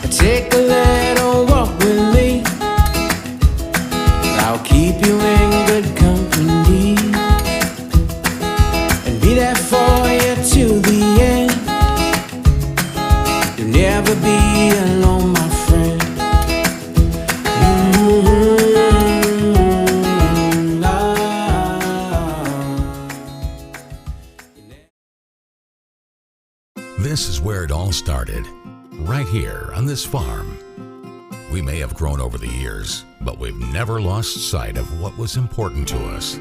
Take a little walk with me. I'll keep you in good company and be there for you till the end. You'll never be alone, my friend. This is where it all started, right here on this farm. We may have grown over the years, but we've never lost sight of what was important to us.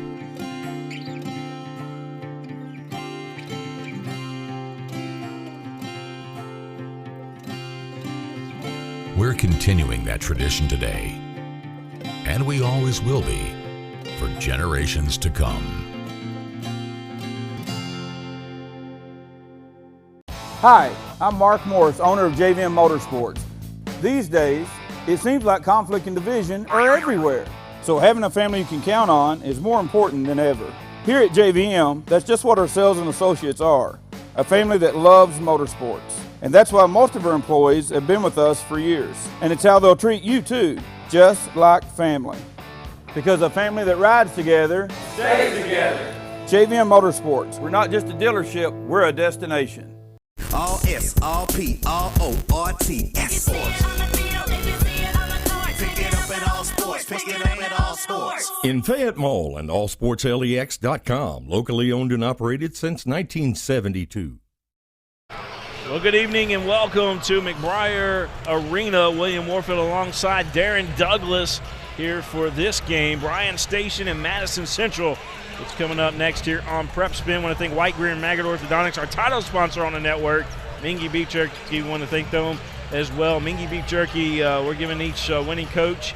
We're continuing that tradition today, and we always will be for generations to come. Hi, I'm Mark Morris, owner of JVM Motorsports. These days, it seems like conflict and division are everywhere. So having a family you can count on is more important than ever. Here at JVM, that's just what our sales and associates are. A family that loves motorsports. And that's why most of our employees have been with us for years. And it's how they'll treat you too, just like family. Because a family that rides together stays together. JVM Motorsports, we're not just a dealership, we're a destination. All S, all P, all O, R, T, S Sports. Pick it up at all sports. Pick it up at all sports. In Fayette Mall and allsportslex.com, locally owned and operated since 1972. Well, good evening and welcome to McBriar Arena. William Warfield alongside Darren Douglas here for this game. Bryan Station and Madison Central. It's coming up next here on PrepSpin. I want to thank White, Greer, and Maggard Orthodontics, our title sponsor on the network. Mingua Beef Jerky, want to thank them as well. Mingua Beef Jerky, we're giving each winning coach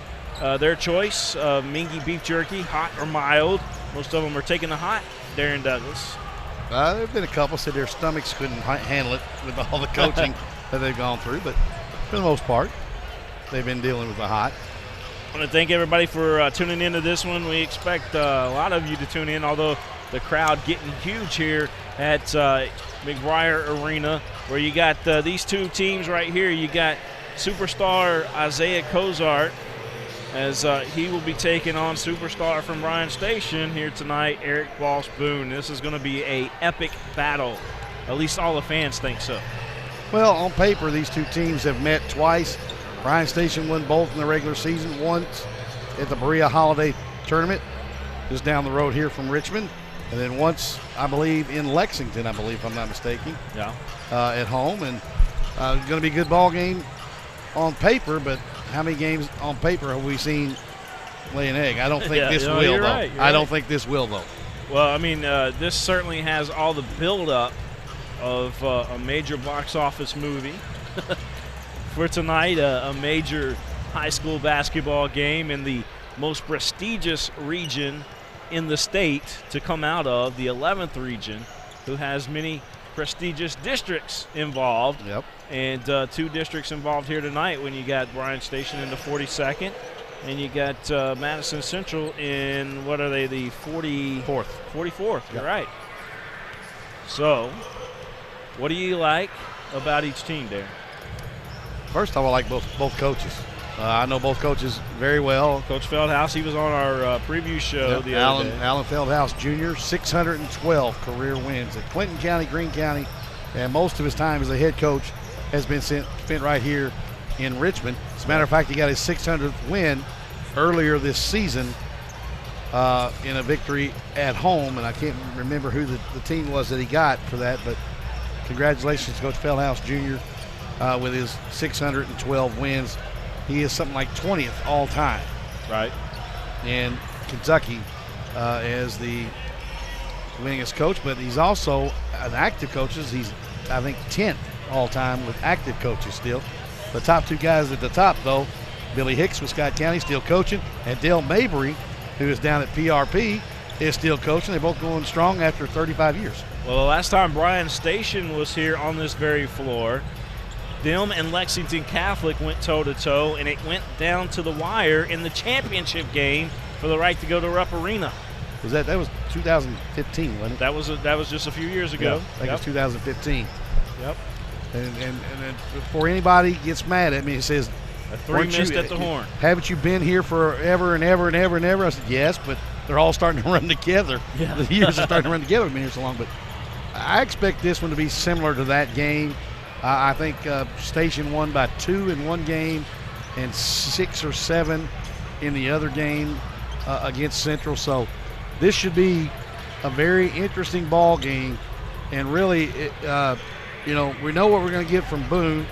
their choice of Mingua Beef Jerky, hot or mild. Most of them are taking the hot. Darren Douglas. There have been a couple said their stomachs couldn't handle it with all the coaching that they've gone through, but for the most part, they've been dealing with the hot. I want to thank everybody for tuning into this one. We expect a lot of you to tune in, although the crowd getting huge here at McBriar Arena, where you got these two teams right here. You got superstar Isaiah Cozart, as he will be taking on superstar from Bryan Station here tonight, Eric Boss Boone. This is going to be an epic battle. At least all the fans think so. Well, on paper, these two teams have met twice. Bryan Station won both in the regular season, once at the Berea Holiday Tournament, just down the road here from Richmond, and then once, I believe, in Lexington, if I'm not mistaken, at home. And it's going to be a good ball game on paper, but how many games on paper have we seen lay an egg? I don't think this will, though. Right, I don't think this will, though. Well, I mean, this certainly has all the build-up of a major box office movie. For tonight, a major high school basketball game in the most prestigious region in the state to come out of, the 11th region, who has many prestigious districts involved. Yep. And 2 districts involved here tonight when you got Bryan Station in the 42nd and you got Madison Central in, what are they, the 44th. 44th, Yep. You're right. So, what do you like about each team there? First of all, I like both coaches. I know both coaches very well. Coach Feldhouse, he was on our preview show the other day. Alan Feldhouse Jr., 612 career wins at Clinton County, Greene County, and most of his time as a head coach has been spent right here in Richmond. As a matter of fact, he got his 600th win earlier this season in a victory at home, and I can't remember who the team was that he got for that, but congratulations to Coach Feldhouse Jr. With his 612 wins. He is something like 20th all time. Right. In Kentucky as the winningest coach, but he's also an active coach. He's, I think, 10th all time with active coaches still. The top 2 guys at the top, though, Billy Hicks with Scott County still coaching, and Dale Mabry, who is down at PRP, is still coaching. They're both going strong after 35 years. Well, the last time Bryan Station was here on this very floor, them and Lexington Catholic went toe-to-toe, and it went down to the wire in the championship game for the right to go to Rupp Arena. That was 2015, wasn't it? That was just a few years ago. Yeah, I think it was 2015. Yep. And before anybody gets mad at me, it says, A 3 missed at the horn. Haven't you been here forever and ever and ever and ever? I said, yes, but they're all starting to run together. Yeah. The years are starting to run together. We've been here so long, but I expect this one to be similar to that game. I think Station won by 2 in one game and 6 or 7 in the other game against Central. So this should be a very interesting ball game. And really, we know what we're going to get from Boone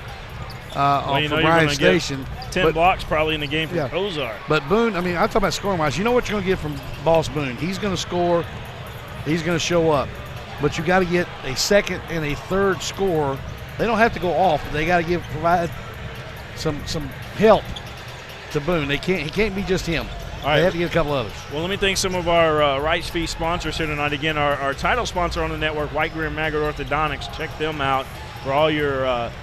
for Bryan Station. 10 blocks probably in the game from Yeah. Ozark. But Boone, I talk about scoring-wise. You know what you're going to get from Boss Boone. He's going to score. He's going to show up. But you got to get a second and a third score. They don't have to go off, but they got to provide some help to Boone. He can't be just him. All right. They have to get a couple others. Well, let me thank some of our rights fee sponsors here tonight. Again, our title sponsor on the network, Whitaker and Maggard Orthodontics. Check them out for all your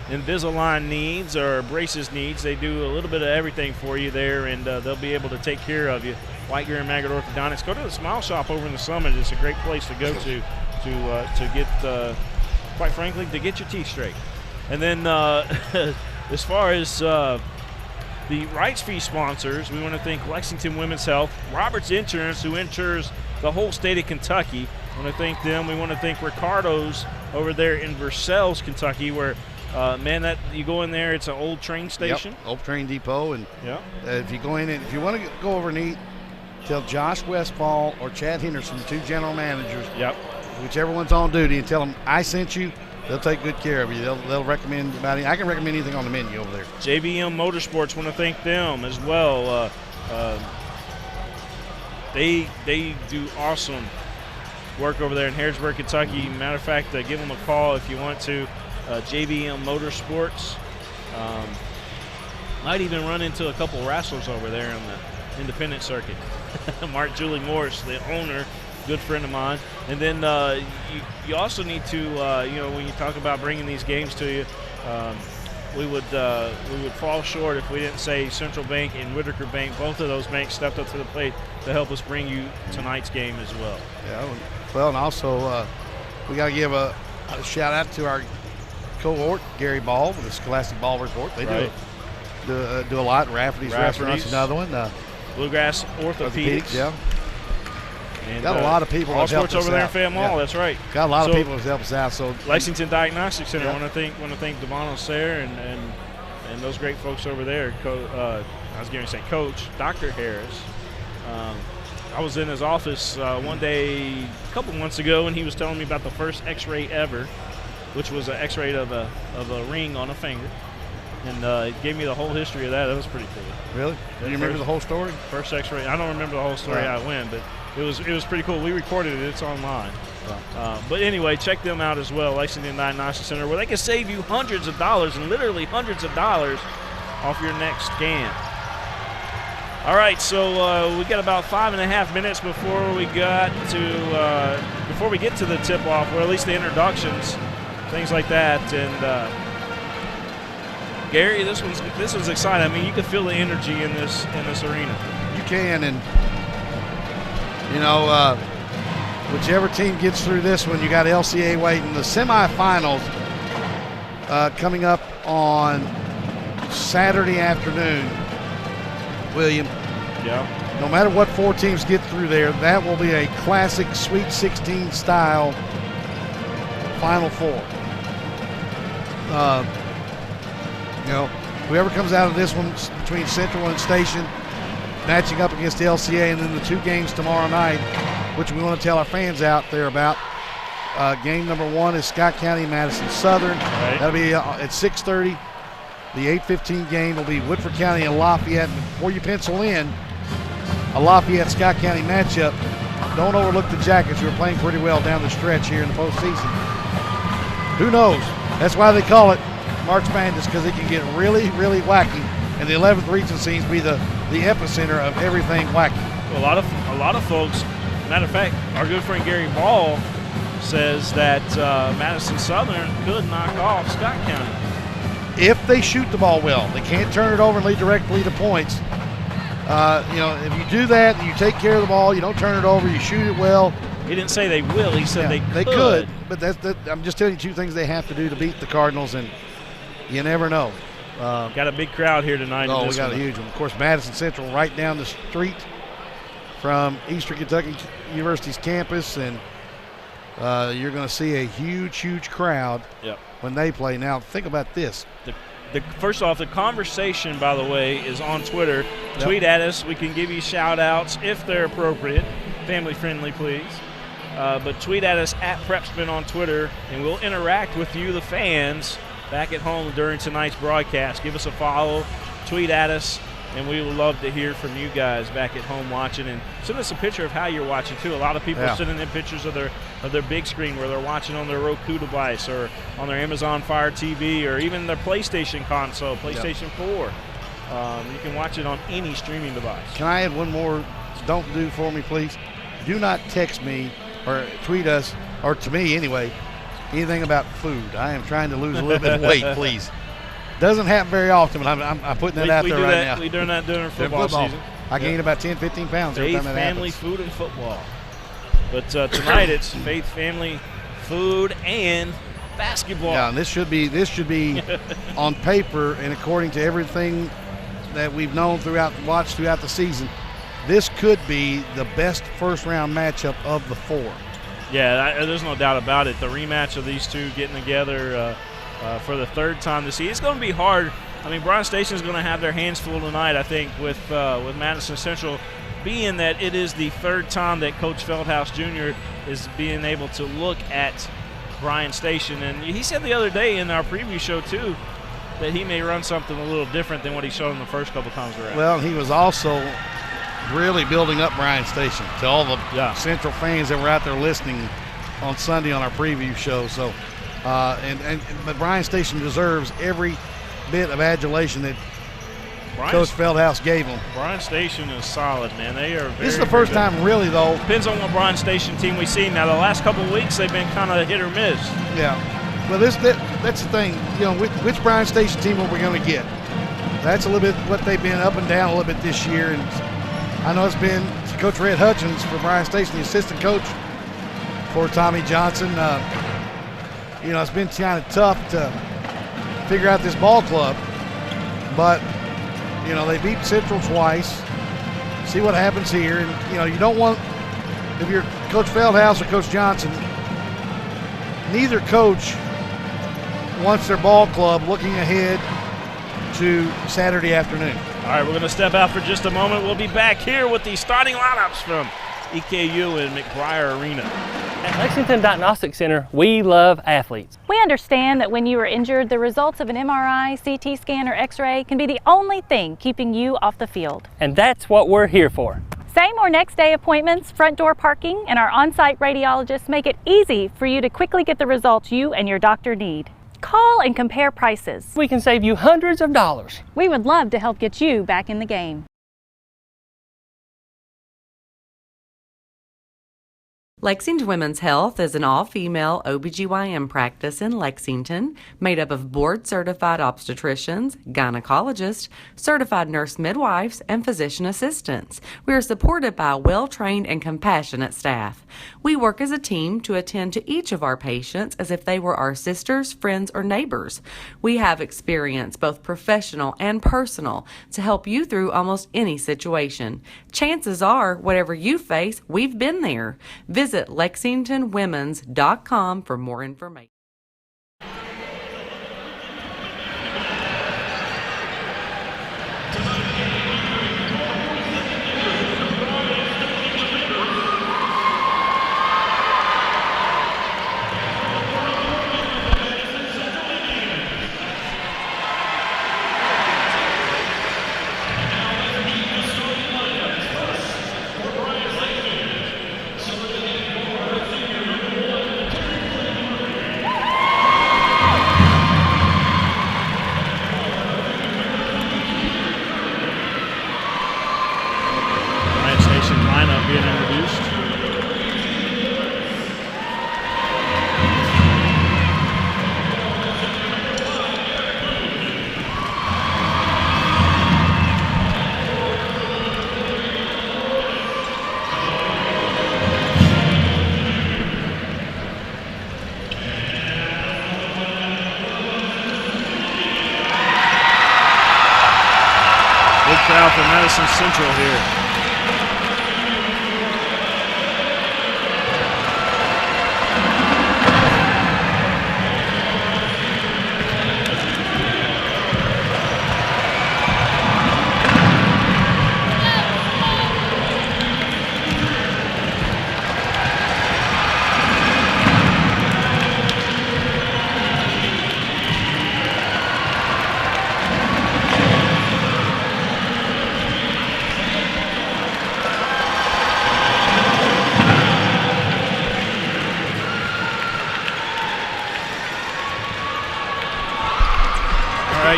Invisalign needs or braces needs. They do a little bit of everything for you there, and they'll be able to take care of you. Whitaker and Maggard Orthodontics. Go to the Smile Shop over in the Summit. It's a great place to go to get, quite frankly, to get your teeth straight. And then as far as the rights fee sponsors, we want to thank Lexington Women's Health, Roberts Insurance, who insures the whole state of Kentucky. I want to thank them. We want to thank Ricardo's over there in Versailles, Kentucky, where, that you go in there, it's an old train station. Yep, old train depot. And if you go in and if you want to go over and eat, tell Josh Westfall or Chad Henderson, the 2 general managers, whichever one's on duty, and tell them I sent you. They'll take good care of you. They'll recommend about it. I can recommend anything on the menu over there. JVM Motorsports, want to thank them as well. They do awesome work over there in Harrisburg, Kentucky. Matter of fact, give them a call if you want to. JVM Motorsports. Might even run into a couple wrestlers over there on the independent circuit. Mark Julie Morris, the owner, good friend of mine. And then you also need to, when you talk about bringing these games to you, we would fall short if we didn't say Central Bank and Whitaker Bank. Both of those banks stepped up to the plate to help us bring you tonight's game as well. Yeah, well, and also we got to give a shout out to our cohort, Gary Ball, with the Scholastic Ball Report. They do a lot. Rafferty's Restaurant's another one. Bluegrass Orthopedics. Yeah. And got a lot of people. All sports over there in Fayette Mall. That's right. Got a lot of people to help us out. So Lexington Diagnostic Center. I want to thank Devon Sayre and those great folks over there. I was going to say Coach Dr. Harris. I was in his office one day a couple months ago, and he was telling me about the first X-ray ever, which was an X-ray of a ring on a finger, and he gave me the whole history of that. That was pretty cool. Really? Do you remember the whole story? First X-ray. I don't remember the whole story how it went, but it was pretty cool. We recorded it. It's online. But anyway, check them out as well, Lexington Diagnostic Center, where they can save you hundreds of dollars and literally hundreds of dollars off your next scan. All right, so we got about 5.5 minutes before we get to the tip-off, or at least the introductions. things like that. And Gary, this was exciting. I mean, you could feel the energy in this arena. You can, and you know, whichever team gets through this one, you got LCA waiting. The semifinals coming up on Saturday afternoon, William. Yeah. No matter what 4 teams get through there, that will be a classic Sweet 16 style Final Four. You know, whoever comes out of this one between Central and Station, matching up against LCA, and then the 2 games tomorrow night, which we want to tell our fans out there about. Game number 1 is Scott County, Madison Southern. Right. That'll be at 6:30. The 8:15 game will be Woodford County and Lafayette. And before you pencil in a Lafayette-Scott County matchup, don't overlook the Jackets, who are playing pretty well down the stretch here in the postseason. Who knows? That's why they call it March Madness, because it can get really, really wacky, and the 11th region seems to be the epicenter of everything wacky. A lot of folks. Matter of fact, our good friend Gary Ball says that Madison Southern could knock off Scott County if they shoot the ball well. They can't turn it over and lead directly to points. You know, if you do that and you take care of the ball, you don't turn it over, you shoot it well. He didn't say they will. He said they could. They could, but I'm just telling you 2 things they have to do to beat the Cardinals, and you never know. Got a big crowd here tonight. Oh, we got a huge one. Of course, Madison Central right down the street from Eastern Kentucky University's campus, and you're going to see a huge, huge crowd when they play. Now, think about this. First off, the conversation, by the way, is on Twitter. Yep. Tweet at us. We can give you shout-outs if they're appropriate. Family-friendly, please. But tweet at us at PrepSpin on Twitter, and we'll interact with you, the fans, back at home during tonight's broadcast. Give us a follow, tweet at us, and we would love to hear from you guys back at home watching. And send us a picture of how you're watching, too. A lot of people are sending in pictures of their big screen where they're watching on their Roku device or on their Amazon Fire TV or even their PlayStation console, PlayStation 4. You can watch it on any streaming device. Can I add one more don't do for me, please? Do not text me or tweet us, or to me anyway, anything about food. I am trying to lose a little bit of weight, please. Doesn't happen very often, but I'm putting that out there right now. We're doing that during football season. I gain about 10, 15 pounds every Faith, time that family, happens. food, and football. But tonight it's faith, family, food, and basketball. Yeah, and this should be on paper and according to everything that we've known watched throughout the season. This could be the best first-round matchup of the 4. Yeah, there's no doubt about it. The rematch of these two getting together for the 3rd time this season. It's going to be hard. I mean, Bryan Station is going to have their hands full tonight, I think, with Madison Central, being that it is the 3rd time that Coach Feldhouse Jr. is being able to look at Bryan Station. And he said the other day in our preview show, too, that he may run something a little different than what he showed in the first couple times around. Well, he was also really building up Bryan Station to all the Central fans that were out there listening on Sunday on our preview show. So, but Bryan Station deserves every bit of adulation that Coach Feldhouse gave them. Bryan Station is solid, man. They are. This is the first time, really, though. Depends on what Bryan Station team we see. Now, the last couple of weeks they've been kind of hit or miss. Yeah. Well, that's the thing. You know, which Bryan Station team are we going to get? That's a little bit what they've been up and down a little bit this year. And I know it's been Coach Red Hutchins for Bryan Station, the assistant coach for Tommy Johnson. You know, it's been kind of tough to figure out this ball club. But, you know, they beat Central twice. See what happens here. And, you know, you don't want, if you're Coach Feldhouse or Coach Johnson, neither coach wants their ball club looking ahead to Saturday afternoon. All right, we're going to step out for just a moment. We'll be back here with the starting lineups from EKU and McBriar Arena. At Lexington Diagnostic Center, we love athletes. We understand that when you are injured, the results of an MRI, CT scan, or X-ray can be the only thing keeping you off the field. And that's what we're here for. Same or next day appointments, front door parking, and our on-site radiologists make it easy for you to quickly get the results you and your doctor need. Call and compare prices. We can save you hundreds of dollars. We would love to help get you back in the game. Lexington Women's Health is an all-female OBGYN practice in Lexington made up of board-certified obstetricians, gynecologists, certified nurse midwives, and physician assistants. We are supported by a well-trained and compassionate staff. We work as a team to attend to each of our patients as if they were our sisters, friends, or neighbors. We have experience, both professional and personal, to help you through almost any situation. Chances are, whatever you face, we've been there. Visit LexingtonWomens.com for more information. Crowd for Madison Central here.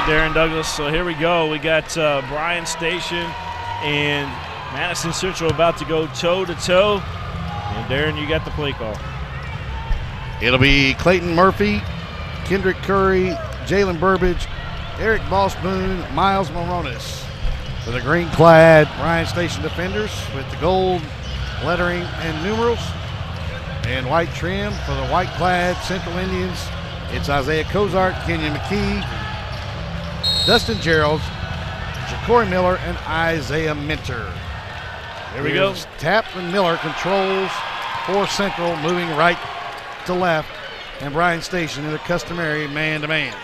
Darren Douglas. So here we go. We got Bryan Station and Madison Central about to go toe-to-toe. And Darren, you got the play call. It'll be Clayton Murphy, Kendrick Curry, Jalen Burbage, Eric Bossboon, Miles Moronis. For the green-clad Bryan Station defenders with the gold lettering and numerals. And white trim for the white-clad Central Indians. It's Isaiah Cozart, Kenyon McKee, Dustin Gerald, Ja'Cory Miller, and Isaiah Minter. Here we go. Tap and Miller controls for Central, moving right to left, and Bryan Station in their customary man-to-man.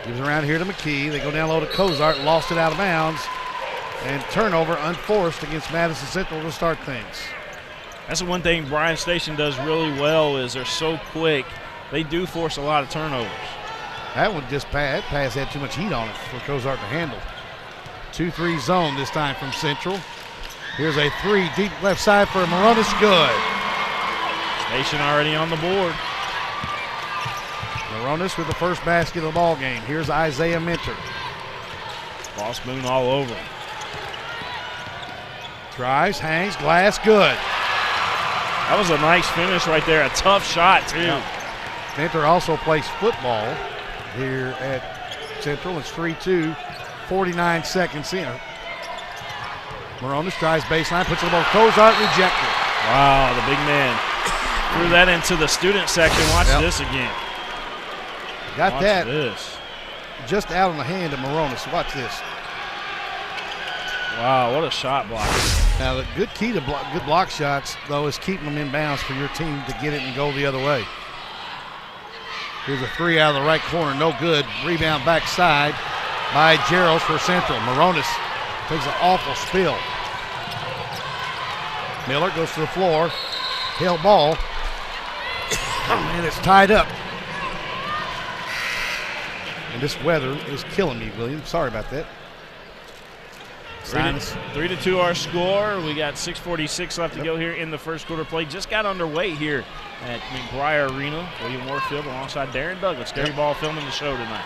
Gives around here to McKee. They go down low to Cozart, lost it out of bounds, and turnover unforced against Madison Central to start things. That's the one thing Bryan Station does really well is they're so quick. They do force a lot of turnovers. That one just that pass had too much heat on it for Cozart to handle. 2-3 zone this time from Central. Here's a three deep left side for Moronis. Good. Station already on the board. Moronis with the first basket of the ball game. Here's Isaiah Minter. Bossboon all over him. Tries, hangs, glass, good. That was a nice finish right there. A tough shot, too. Yeah. Minter also plays football here at Central. It's 3-2, 49 seconds in. Moronis tries baseline, puts it above Cozart, rejected. Wow, the big man threw that into the student section. Watch this again. Got Watch that this. Just out on the hand of Moronis. Watch this. Wow, what a shot block. Now, the good key to good block shots, though, is keeping them in bounds for your team to get it and go the other way. Here's a three out of the right corner, no good. Rebound backside by Gerald for Central. Moronis takes an awful spill. Miller goes to the floor. Held ball. And it's tied up. And this weather is killing me, William. Sorry about that. 3-2 our score. We got 6:46 left to go here in the first quarter play. Just got underway here at McBriar Arena. William Warfield alongside Darren Douglas. Gary Ball filming the show tonight.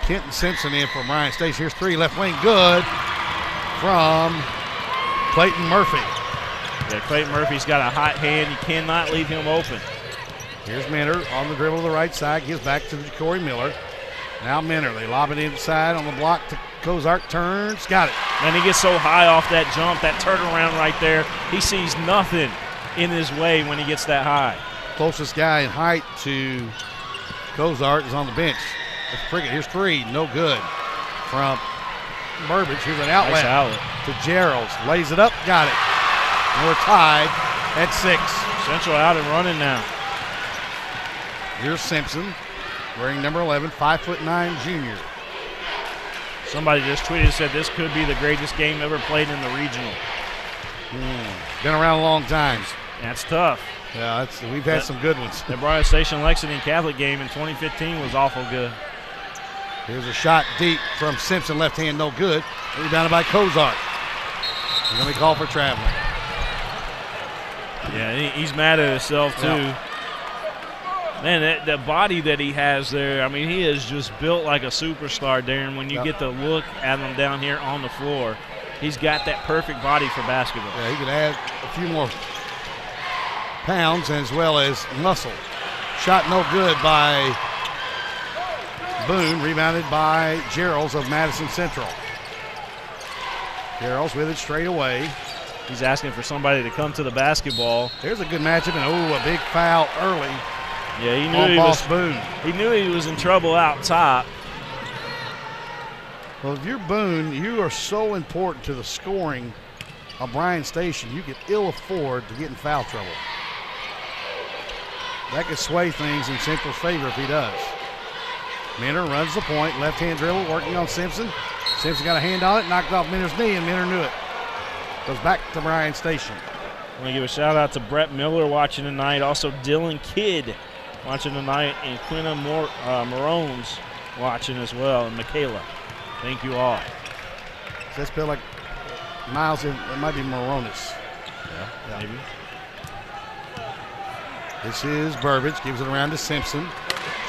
Kenton Simpson in for Bryan Station. Here's three left wing, good from Clayton Murphy. Yeah, Clayton Murphy's got a hot hand. You cannot leave him open. Here's Minner on the dribble to the right side. Gives back to Corey Miller. Now Minner. They lob it inside on the block to Kozart. Turns. Got it. And he gets so high off that jump, that turnaround right there. He sees nothing in his way when he gets that high. Closest guy in height to Kozart is on the bench. That's Prickett. Here's three. No good. From Burbage. Here's an outlet, nice outlet to Gerald's. Lays it up. Got it. And we're tied at 6. Central out and running now. Here's Simpson, wearing number 11, 5'9" junior. Somebody just tweeted and said this could be the greatest game ever played in the regional. Been around a long time. That's tough. Yeah, we've had some good ones. The Bryan Station Lexington Catholic game in 2015 was awful good. Here's a shot deep from Simpson, left hand, no good. Rebounded by Kozart. He's going to be called for traveling. Yeah, he's mad at himself too. Yeah. Man, the body that he has there, I mean, he is just built like a superstar, Darren. When you get to look at him down here on the floor, he's got that perfect body for basketball. Yeah, he could add a few more pounds as well as muscle. Shot no good by Boone, rebounded by Geralds of Madison Central. Geralds with it straight away. He's asking for somebody to come to the basketball. There's a good matchup, and a big foul early. Yeah, he knew Boone. He knew he was in trouble out top. Well, if you're Boone, you are so important to the scoring of Bryan Station. You can ill afford to get in foul trouble. That could sway things in Central's favor if he does. Minner runs the point, left-hand dribble, working on Simpson. Simpson got a hand on it, knocked off Minner's knee, and Minner knew it. Goes back to Bryan Station. I want to give a shout-out to Brett Miller watching tonight, also Dylan Kidd watching tonight, and Quinna Marones watching as well, and Michaela. Thank you all. Does that spell like Miles? It might be Moronis. Yeah, maybe. This is Burbage, gives it around to Simpson.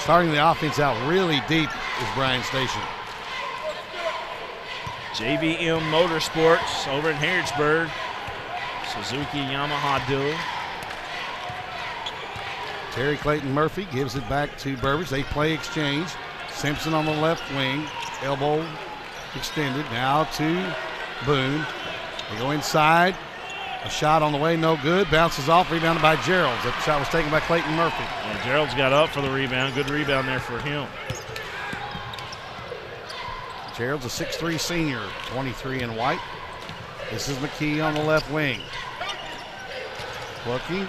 Starting the offense out really deep is Bryan Station. JVM Motorsports over in Harrodsburg. Suzuki Yamaha dealer. Terry Clayton Murphy gives it back to Burbage. They play exchange. Simpson on the left wing. Elbow extended. Now to Boone. They go inside. A shot on the way, no good. Bounces off, rebounded by Geralds. That shot was taken by Clayton Murphy. And Geralds got up for the rebound. Good rebound there for him. Gerald's a 6'3 senior, 23 in white. This is McKee on the left wing. Looking.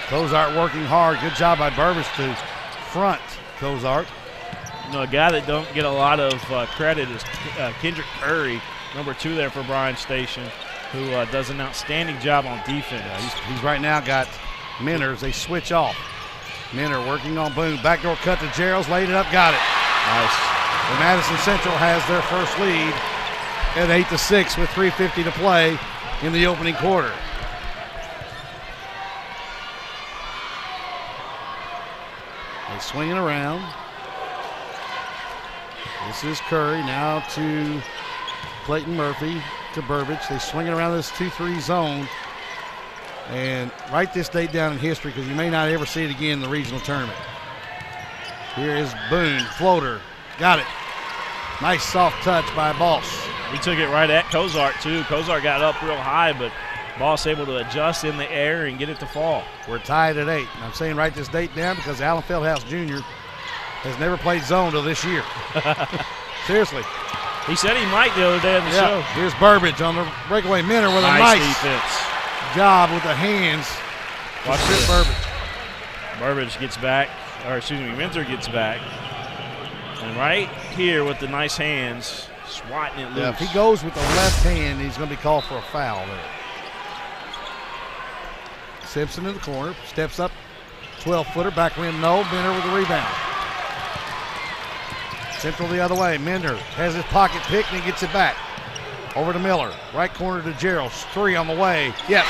Kozart working hard. Good job by Burbage to front Kozart. You know, a guy that don't get a lot of credit is Kendrick Curry, number 2 there for Bryan Station, who does an outstanding job on defense. Yeah, he's right now got Minner as they switch off. Minner working on Boone. Backdoor cut to Geralds, laid it up, got it. Nice. And Madison Central has their first lead at 8-6 with 3:50 to play in the opening quarter. They swing it around. This is Curry now to Clayton Murphy to Burbage. They swing it around this 2-3 zone. And write this date down in history because you may not ever see it again in the regional tournament. Here is Boone, floater. Got it. Nice soft touch by Boss. He took it right at Kozart, too. Kozart got up real high, but Boss able to adjust in the air and get it to fall. We're tied at 8. And I'm saying write this date down because Allen Feldhouse Jr. has never played zone till this year. Seriously. He said he might the other day on the show. Here's Burbage on the breakaway. Minner with a nice defense job with the hands. Watch this. Burbage gets back, or excuse me, Minter gets back. And right here with the nice hands, swatting it loose. Yeah, if he goes with the left hand, he's going to be called for a foul there. Simpson in the corner, steps up, 12-footer, back rim, no. Minner with the rebound. Central the other way. Minter has his pocket picked and he gets it back. Over to Miller. Right corner to Geralds. 3 on the way. Yes.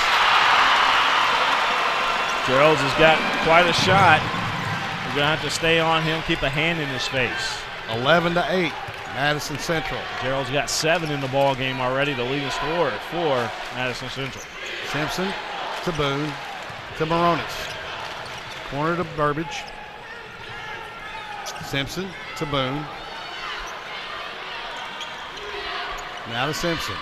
Geralds has got quite a shot. We're going to have to stay on him, keep a hand in his face. 11-8, Madison Central. Geralds got 7 in the ball game already, the leading scorer for Madison Central. Simpson to Boone to Moronis. Corner to Burbage. Simpson to Boone. Now to Simpson.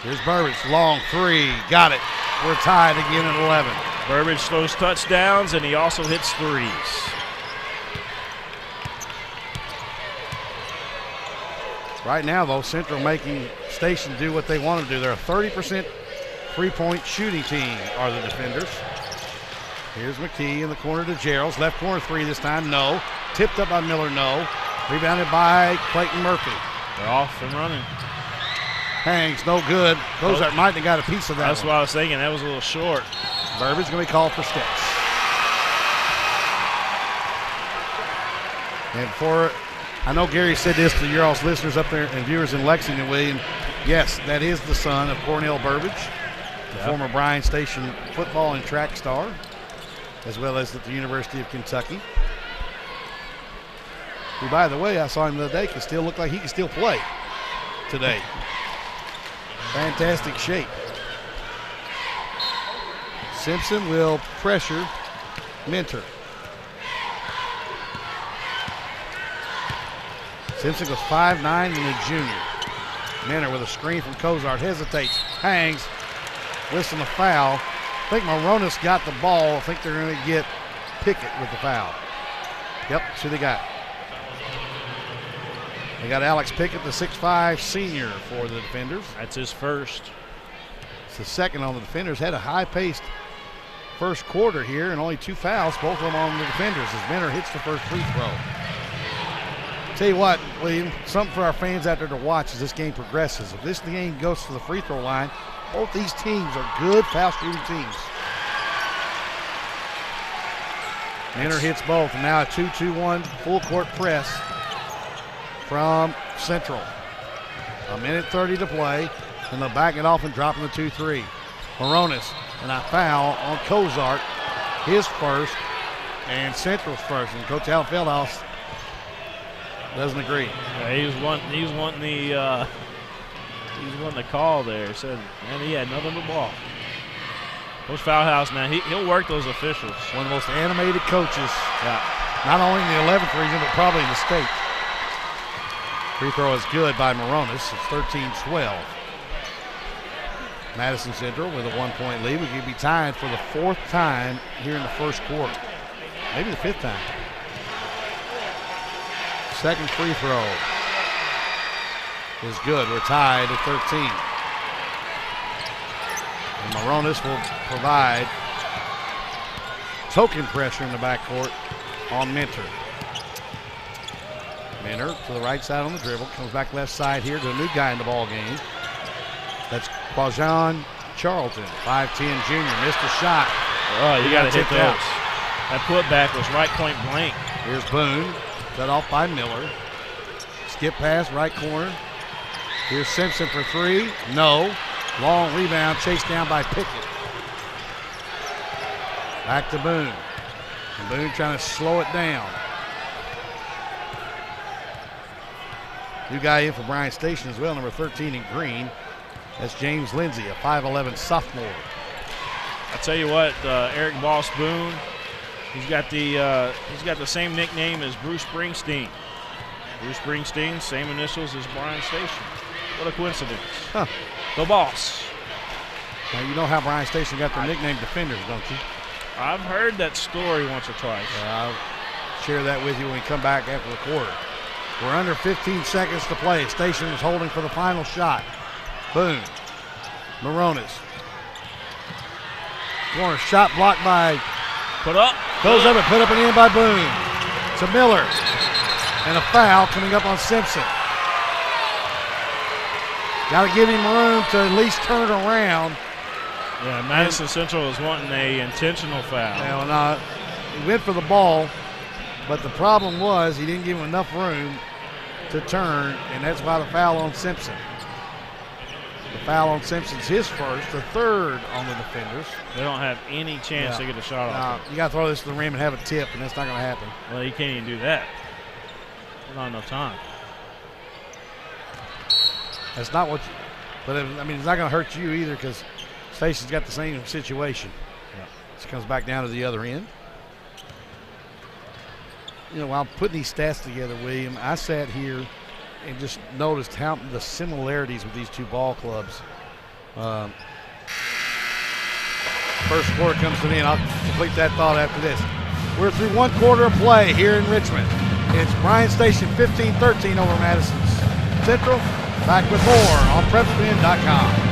Here's Burbage. Long three. Got it. We're tied again at 11. Burbage throws touchdowns, and he also hits threes. Right now, though, Central making Station do what they want to do. They're a 30% three-point shooting team, are the defenders. Here's McKee in the corner to Gerald's. Left corner three this time, no. Tipped up by Miller, no. Rebounded by Clayton Murphy. They're off and running. Hangs, no good. Gozart might have got a piece of that. That's one. what I was thinking. That was a little short. Burbage going to be called for steps. And I know Gary said this to your all's listeners up there and viewers in Lexington, William. Yes, that is the son of Cornell Burbage, the former Bryan Station football and track star, as well as at the University of Kentucky. Who, by the way, I saw him the other day, can still look like he can still play today. Fantastic shape. Simpson will pressure Mentor. Simpson goes 5'9" and a junior. Mentor with a screen from Cozart, hesitates, hangs, whistling a foul. I think Moronis got the ball. I think they're going to get Pickett with the foul. Yep, that's who they got. They got Alex Pickett, the 6'5" senior for the defenders. That's his first. It's the second on the defenders. Had a high-paced first quarter here and only 2 fouls, both of them on the defenders as Mentor hits the first free throw. Tell you what, William, something for our fans out there to watch as this game progresses. If this game goes to the free throw line, both these teams are good foul shooting teams. Mentor hits both, and now a 2-2-1 full court press from Central. 1:30 to play, and they'll back it off and dropping the 2-3. Moronis, and a foul on Cozart, his first, and Central's first. And Coach Al Feldhaus doesn't agree. Yeah, he was wanting the call there. Said, man, he had nothing but ball. Coach Feldhaus, man, he'll work those officials. One of the most animated coaches, yeah, not only in the 11th region, but probably in the state. Free throw is good by Moronis. It's 13-12. Madison Central with a 1-point lead. We could be tied for the 4th time here in the first quarter. Maybe the 5th time. Second free throw is good. We're tied at 13. And Moronis will provide token pressure in the backcourt on Mentor. Mentor to the right side on the dribble. Comes back left side here to a new guy in the ball game. That's Quajon Charlton, 5'10" junior. Missed a shot. Oh, you got to hit those. That putback was right point blank. Here's Boone. Cut off by Miller. Skip pass, right corner. Here's Simpson for three. No. Long rebound, chased down by Pickett. Back to Boone. And Boone trying to slow it down. New guy in for Bryan Station as well, number 13 in green. That's James Lindsay, a 5'11" sophomore. I tell you what, Eric Boss Boone, he's got the same nickname as Bruce Springsteen. Bruce Springsteen, same initials as Bryan Station. What a coincidence. Huh. The Boss. Now you know how Bryan Station got their nickname Defenders, don't you? I've heard that story once or twice. I'll share that with you when we come back after the quarter. We're under 15 seconds to play. Station is holding for the final shot. Boone. Moronis. Corner shot blocked by. Put up. Goes up and put up and in by Boone. To Miller. And a foul coming up on Simpson. Got to give him room to at least turn it around. Yeah, Madison Central is wanting a intentional foul. Well, no, he went for the ball, but the problem was he didn't give him enough room to turn, and that's why the foul on Simpson. The foul on Simpson's his first, the third on the defenders. They don't have any chance to get a shot off. You got to throw this to the rim and have a tip, and that's not going to happen. Well, you can't even do that. There's not enough time. That's not what you, but I mean, it's not going to hurt you either because Station's got the same situation. Yeah. She comes back down to the other end. You know, while putting these stats together, William, I sat here and just noticed how the similarities with these two ball clubs. First quarter comes to an end. I'll complete that thought after this. We're through one quarter of play here in Richmond. It's Bryan Station 15-13 over Madison Central. Back with more on PrepSpin.com.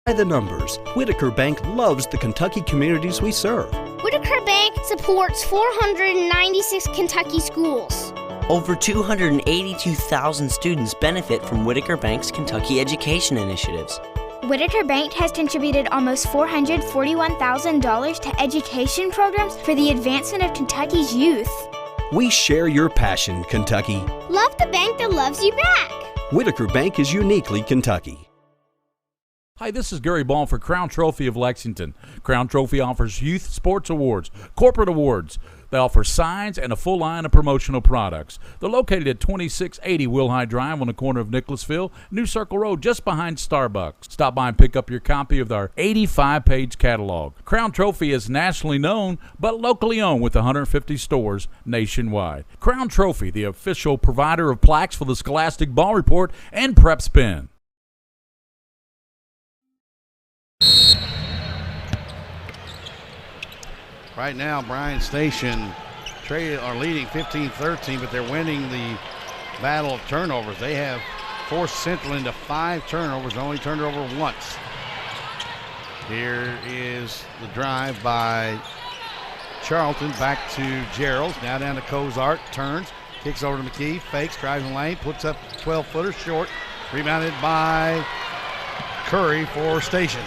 By the numbers, Whitaker Bank loves the Kentucky communities we serve. Whitaker Bank supports 496 Kentucky schools. Over 282,000 students benefit from Whitaker Bank's Kentucky education initiatives. Whitaker Bank has contributed almost $441,000 to education programs for the advancement of Kentucky's youth. We share your passion, Kentucky. Love the bank that loves you back. Whitaker Bank is uniquely Kentucky. Hi, this is Gary Ball for Crown Trophy of Lexington. Crown Trophy offers youth sports awards, corporate awards. They offer signs and a full line of promotional products. They're located at 2680 Wilhite Drive on the corner of Nicholasville, New Circle Road, just behind Starbucks. Stop by and pick up your copy of our 85-page catalog. Crown Trophy is nationally known, but locally owned with 150 stores nationwide. Crown Trophy, the official provider of plaques for the Scholastic Ball Report and PrepSpin. Right now, Bryan Station are leading 15-13, but they're winning the battle of turnovers. They have forced Central into 5 turnovers, only turned over once. Here is the drive by Charlton, back to Gerald, now down to Cozart, turns, kicks over to McKee, fakes, drives in lane, puts up 12-footer short, rebounded by Curry for Station.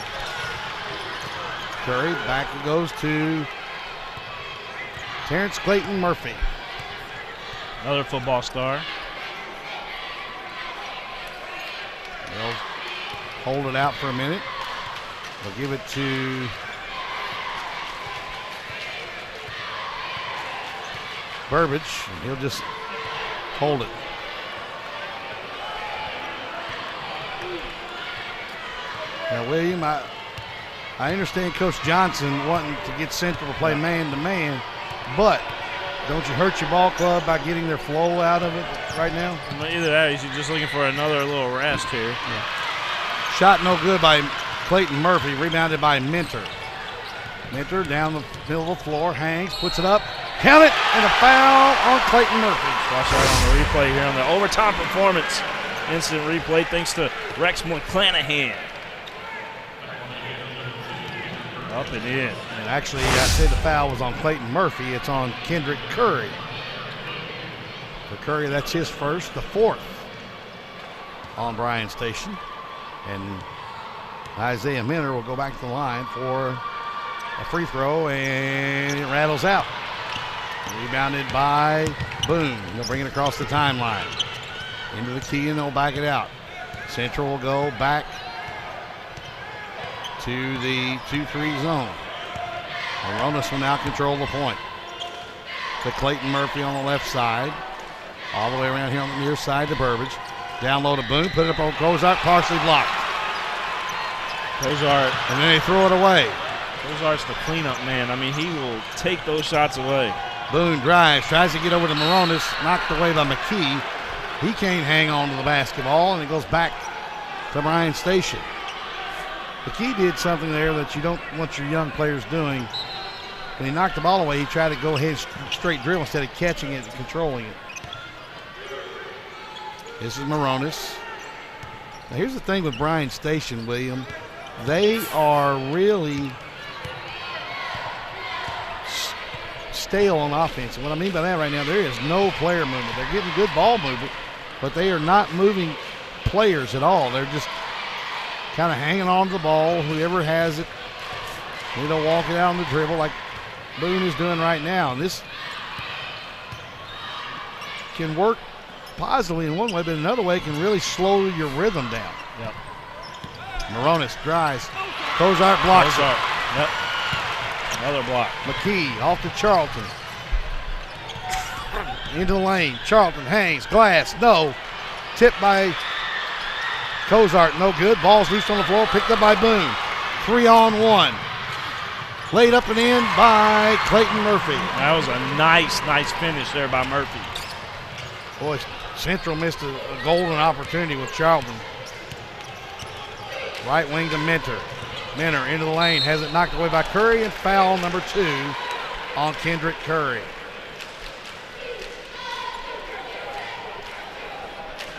Curry back it goes to Terrence Clayton Murphy. Another football star. They'll hold it out for a minute. They'll give it to Burbage, and he'll just hold it. Now, William, I understand Coach Johnson wanting to get Central to play man-to-man, but don't you hurt your ball club by getting their flow out of it right now? Either that, he's just looking for another little rest here. Yeah. Shot no good by Clayton Murphy, rebounded by Mentor. Mentor down the middle of the floor, hangs, puts it up, count it, and a foul on Clayton Murphy. Watch that on the replay here on the overtime performance. Instant replay thanks to Rex McClanahan. Up and in. And actually, I said the foul was on Clayton Murphy. It's on Kendrick Curry. For Curry, that's his first, the 4th on Bryan Station. And Isaiah Minner will go back to the line for a free throw, and it rattles out. Rebounded by Boone. They'll bring it across the timeline. Into the key, and they'll back it out. Central will go back to the 2-3 zone. Aronas will now control the point. To Clayton Murphy on the left side. All the way around here on the near side to Burbage. Down low to Boone, put it up on Cozart, partially blocked. Cozart. And then they throw it away. Cozart's the cleanup man. I mean, he will take those shots away. Boone drives, tries to get over to Moronis, knocked away by McKee. He can't hang on to the basketball, and it goes back to Bryan Station. McKee did something there that you don't want your young players doing. When he knocked the ball away, he tried to go ahead straight dribble instead of catching it and controlling it. This is Moronis. Now here's the thing with Bryan Station, William. They are really stale on offense. And what I mean by that right now, there is no player movement. They're getting good ball movement, but they are not moving players at all. They're just kind of hanging on to the ball. Whoever has it, they don't walk it out on the dribble like Boone is doing right now. And this can work positively in one way, but another way can really slow your rhythm down. Yep. Moronis drives, Cozart blocks it. Yep. Another block. McKee off to Charlton. Into the lane. Charlton hangs. Glass. No. Tipped by Cozart. No good. Ball's loose on the floor. Picked up by Boone. 3-on-1. Laid up and in by Clayton Murphy. That was a nice finish there by Murphy. Boy, Central missed a golden opportunity with Charlton. Right wing to Minter. Minter into the lane. Has it knocked away by Curry, and foul number 2 on Kendrick Curry.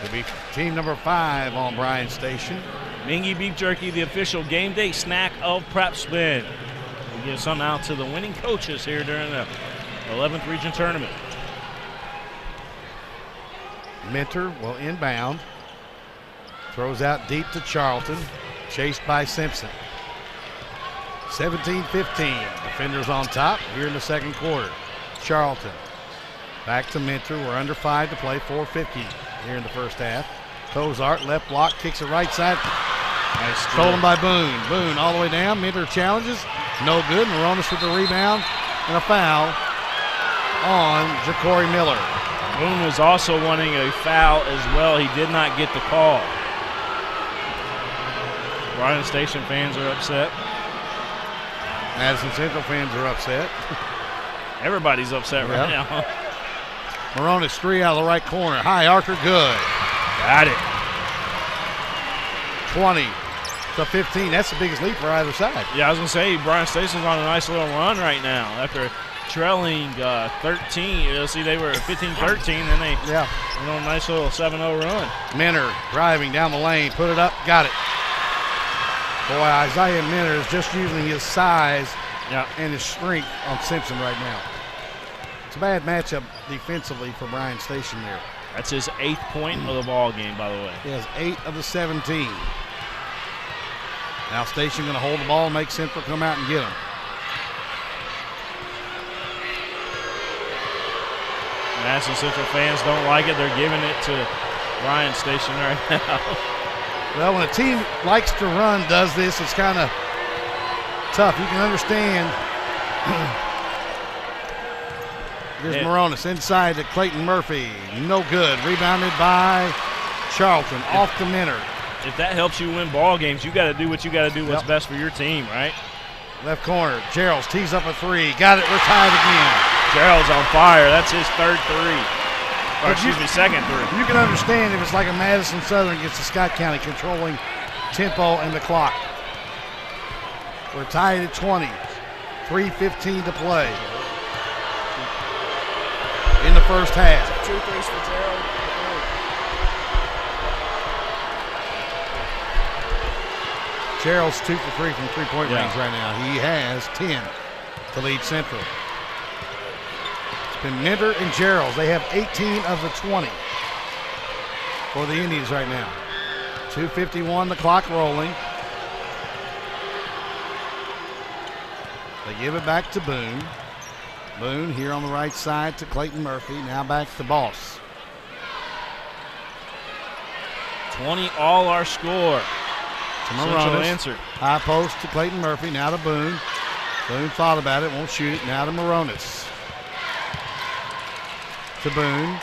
It'll be team number 5 on Bryan Station. Mingua Beef Jerky, the official game day snack of PrepSpin. We'll give some out to the winning coaches here during the 11th region tournament. Minter will inbound. Throws out deep to Charlton. Chased by Simpson. 17-15. Defenders on top here in the second quarter. Charlton. Back to Minter. We're under 5 to play. 4:50 here in the first half. Cozart, left block, kicks it right side. Nice. Stolen by Boone. Boone all the way down. Minter challenges. No good. Moronis with the rebound. And a foul on Ja'Cory Miller. Boone was also wanting a foul as well. He did not get the call. Bryan Station fans are upset. Madison Central fans are upset. Everybody's upset right now. Moronis 3 out of the right corner. High archer, good. Got it. 20-15. That's the biggest lead for either side. Yeah, I was going to say, Bryan Station's on a nice little run right now. After trailing 13, you'll see they were 15-13, then they went on a nice little 7-0 run. Minter driving down the lane, put it up, got it. Boy, Isaiah Minter is just using his size and his strength on Simpson right now. It's a bad matchup defensively for Bryan Station there. That's his 8th point of the ball game, by the way. He has 8 of the 17. Now Station going to hold the ball and make Central come out and get him. Madison Central fans don't like it. They're giving it to Bryan Station right now. Well, when a team likes to run, does this, it's kind of tough. You can understand. There's Moronis inside to Clayton Murphy. No good. Rebounded by Charlton. Off to Minter. If that helps you win ball games, you got to do what you got to do. What's best for your team, right? Left corner. Gerald's tees up a 3. Got it. We're tied again. Gerald's on fire. That's his 3rd 3. Or excuse me, 2nd 3. You can understand if it's like a Madison Southern against the Scott County, controlling tempo and the clock. We're tied at 20. 3:15 to play in the first half. 2 threes for Gerald. Gerald's 2 for 3 from three-point range right now. He has 10 to lead Central. It's been Minter and Gerald. They have 18 of the 20 for the Indians right now. 2:51, the clock rolling. They give it back to Boone. Boone here on the right side to Clayton Murphy. Now back to Boss. 20 all our score. To Moronis. High post to Clayton Murphy. Now to Boone. Boone thought about it, won't shoot it. Now to Moronis. To Boone.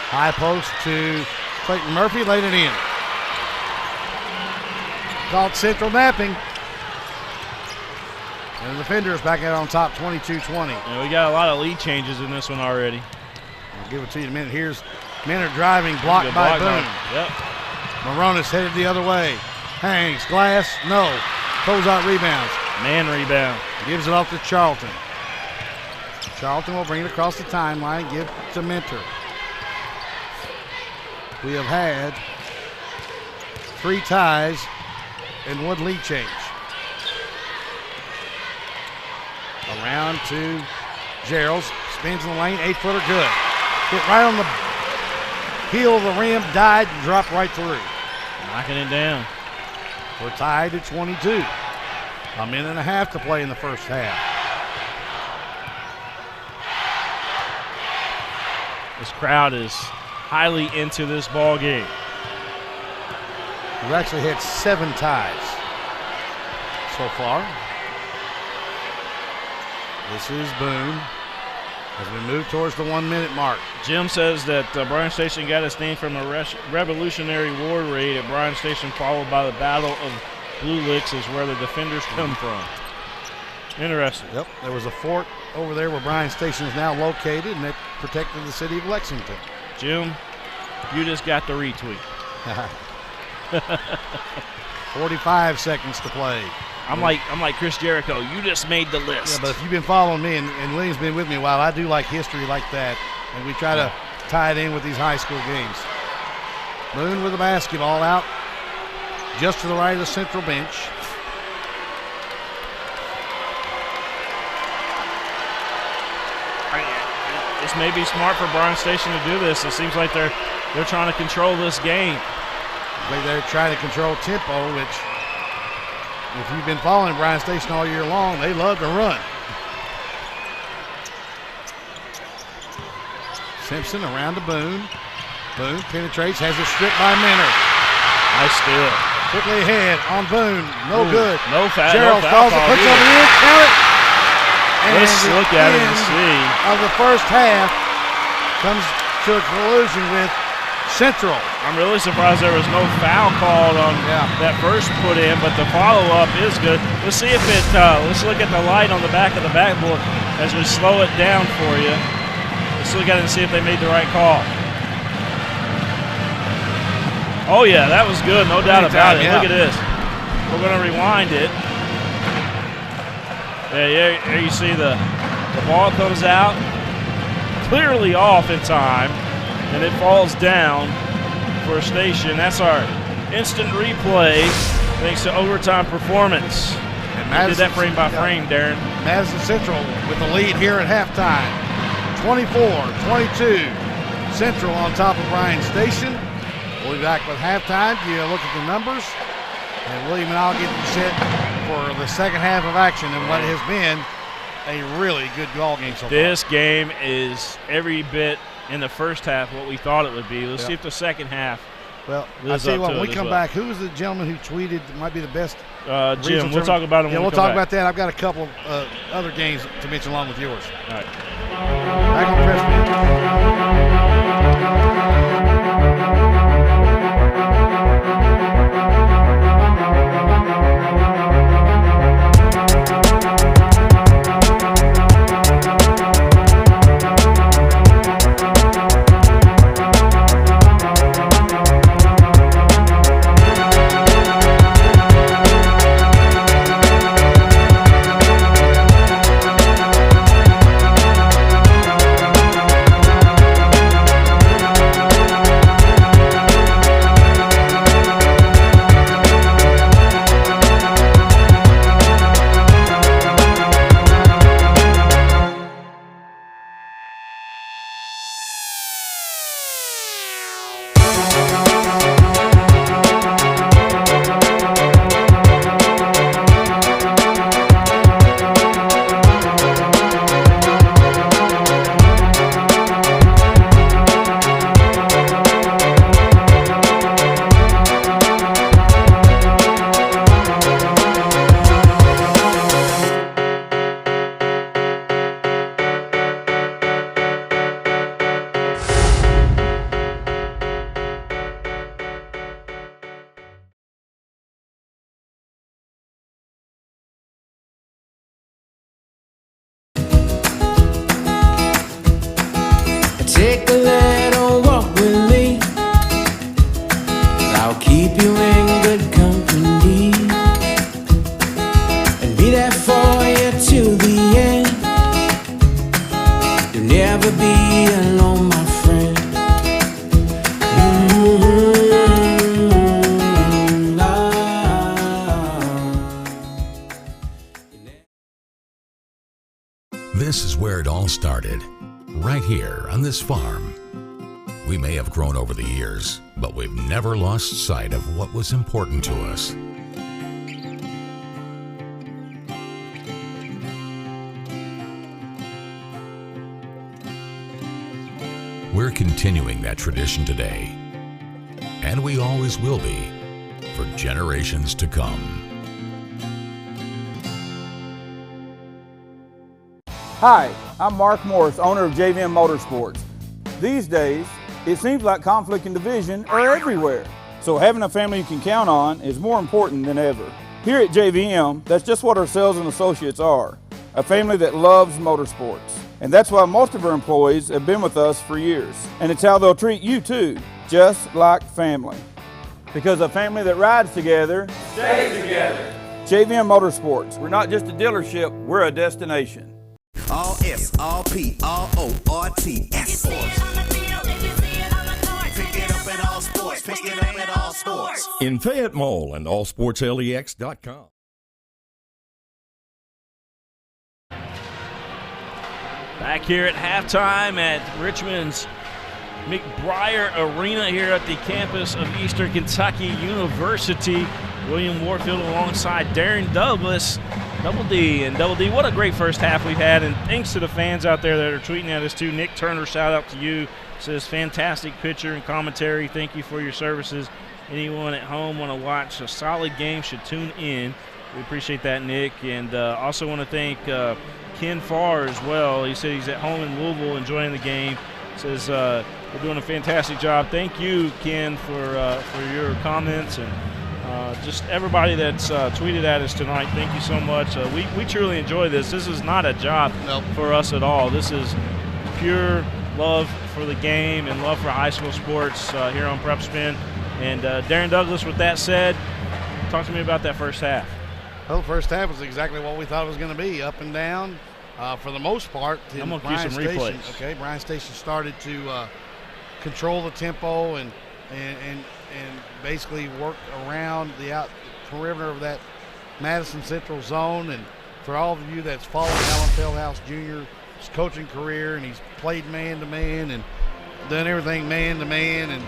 High post to Clayton Murphy. Laid it in. Called Central napping. And the defenders back out on top, 22-20. Yeah, we got a lot of lead changes in this one already. I'll give it to you in a minute. Here's Minter driving, blocked by Boone. Yep. Moronis headed the other way. Hangs, glass, no. Cozart rebounds. Man rebound. Gives it off to Charlton. Charlton will bring it across the timeline, give to Minter. We have had 3 ties and 1 lead change. Around to Gerald. Spins in the lane, 8-footer, good. Hit right on the heel of the rim, died, and dropped right through. Knocking it down. We're tied at 22. A minute and a half to play in the first half. This crowd is highly into this ball game. We've actually had 7 ties so far. This is Boone as we move towards the 1 minute mark. Jim says that Bryan Station got its name from a Revolutionary War raid at Bryan Station, followed by the Battle of Blue Licks, is where the defenders come from. Interesting. Yep, there was a fort over there where Bryan Station is now located, and it protected the city of Lexington. Jim, you just got the retweet. 45 seconds to play. I'm like Chris Jericho. You just made the list. Yeah, but if you've been following me, and William's been with me a while, I do like history like that, and we try to tie it in with these high school games. Boone with the basketball out just to the right of the central bench. This may be smart for Bryan Station to do this. It seems like they're trying to control this game. They're trying to control tempo, which, if you've been following Bryan Station all year long, they love to run. Simpson around to Boone. Boone penetrates, has a strip by Minner. Nice steal. Quickly ahead on Boone. No good. No foul. Gerald no calls it, puts it over the end, count it. Let's look at it and see. Of the first half comes to a collusion with Central. I'm really surprised there was no foul called on that first put in, but the follow-up is good. Let's see if it, let's look at the light on the back of the backboard as we slow it down for you. Let's look at it and see if they made the right call. Oh yeah, that was good, no doubt about it. Look at this. We're gonna rewind it. Yeah, here you see the ball comes out, clearly off in time, and it falls down for a Station. That's our instant replay thanks to Overtime Performance. And Madison, did that frame by frame, Darren. Madison Central with the lead here at halftime. 24-22. Central on top of Bryan Station. We'll be back with halftime. You look at the numbers. And William and I'll get you set for the second half of action and what has been a really good ball game so far. This game is every bit in the first half what we thought it would be. Let's see if the second half. Well, I'll tell you what, when we come back, who was the gentleman who tweeted might be the best? Jim, we'll talk about him when we we'll come talk back. about that. I've got a couple other games to mention along with yours. All right. Back on Take a little walk with me. I'll keep you in good company and be there for you till the end. You'll never be alone, my friend. This is where it all started, right here on this farm. We may have grown over the years, but we've never lost sight of what was important to us. We're continuing that tradition today, and we always will be, for generations to come. Hi, I'm Mark Morris, owner of JVM Motorsports. These days, it seems like conflict and division are everywhere. So having a family you can count on is more important than ever. Here at JVM, that's just what our sales and associates are. A family that loves motorsports. And that's why most of our employees have been with us for years. And it's how they'll treat you too, just like family. Because a family that rides together stays together. JVM Motorsports, we're not just a dealership, we're a destination. All S, all P, all O, R, T, S Sports. Pick it up at all sports. Pick it up at all sports. In Fayette Mall and allsportslex.com. Back here at halftime at Richmond's McBriar Arena here at the campus of Eastern Kentucky University. William Warfield alongside Darren Douglas. Double D and Double D. What a great first half we've had, and thanks to the fans out there that are tweeting at us too. Nick Turner, shout out to you. Says fantastic picture and commentary. Thank you for your services. Anyone at home want to watch a solid game should tune in. We appreciate that, Nick. And also want to thank Ken Farr as well. He said he's at home in Louisville enjoying the game. Says we're doing a fantastic job. Thank you, Ken, for your comments and just everybody that's tweeted at us tonight. Thank you so much. We truly enjoy this. This is not a job for us at all. This is pure love for the game and love for high school sports here on PrepSpin. And Darren Douglas, with that said, talk to me about that first half. Well, the first half was exactly what we thought it was going to be, up and down for the most part. I'm going to cue some replays. Okay, Bryan Station started to control the tempo and basically work around the perimeter of that Madison Central zone. And for all of you that's followed Alan Feldhouse Jr.'s coaching career, and he's played man-to-man and done everything man-to-man, and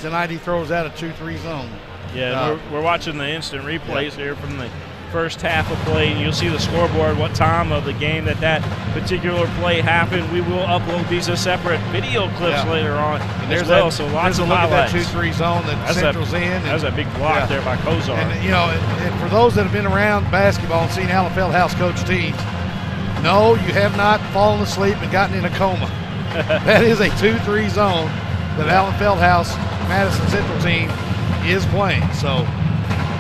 tonight he throws out a 2-3 zone. Yeah, we're watching the instant replays here from the first half of play, and you'll see the scoreboard, what time of the game that particular play happened. We will upload these as separate video clips later on as well, so lots of highlights. There's a look at that 2-3 zone that Central's in. That's a big block there by Kozar. And, you know, and for those that have been around basketball and seen Alan Feldhouse coach teams, no, you have not fallen asleep and gotten in a coma. That is a 2-3 zone that Alan Feldhouse, Madison Central team, is playing. So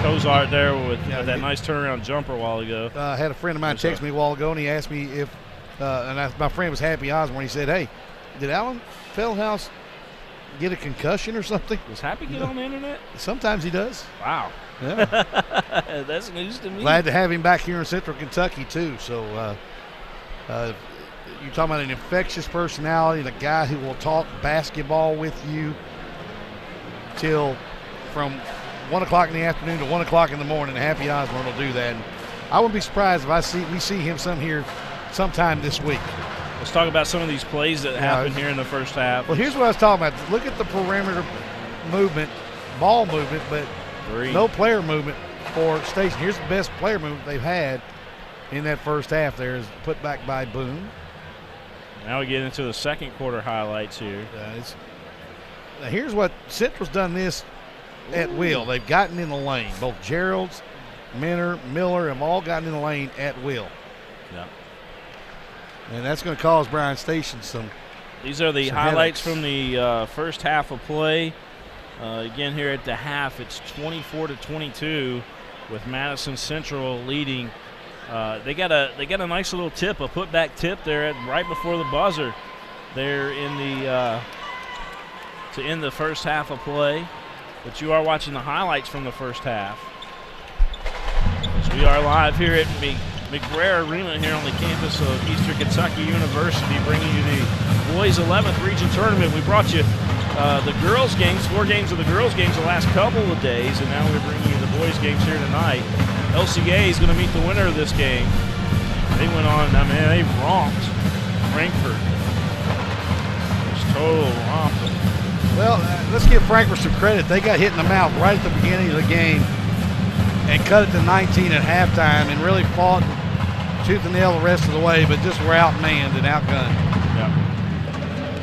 Kozar there with that nice turnaround jumper a while ago. I had a friend of mine text me a while ago, and he asked me if, my friend was Happy Osborne. He said, "Hey, did Alan Feldhouse get a concussion or something?" Does Happy get on the internet? Sometimes he does. Wow. Yeah. That's news to me. Glad to have him back here in Central Kentucky too. So you're talking about an infectious personality, the guy who will talk basketball with you till from 1 o'clock in the afternoon to 1 o'clock in the morning. Happy Osborne will do that. And I wouldn't be surprised if we see him sometime this week. Let's talk about some of these plays that happened here in the first half. Well, here's what I was talking about. Look at the perimeter movement, ball movement, but no player movement for Station. Here's the best player movement they've had in that first half. There is put back by Boone. Now we get into the second quarter highlights here. Now here's what Central's done this at will. They've gotten in the lane. Both Gerald's, Miller have all gotten in the lane at will. Yeah. And that's going to cause Bryan Station some. These are the highlights from the first half of play. Again, here at the half, it's 24-22 with Madison Central leading. They got a nice little tip, a putback tip there right before the buzzer there in the to end the first half of play. But you are watching the highlights from the first half. So we are live here at McBriar Arena here on the campus of Eastern Kentucky University, bringing you the boys 11th region tournament. We brought you the girls games, 4 games of the girls games the last couple of days, and now we're bringing you the boys games here tonight. LCA is going to meet the winner of this game. They went on, they romped Frankfort. Just total romped. Well, let's give Frankfort some credit. They got hit in the mouth right at the beginning of the game and cut it to 19 at halftime and really fought tooth and nail the rest of the way, but just were outmanned and outgunned. Yeah.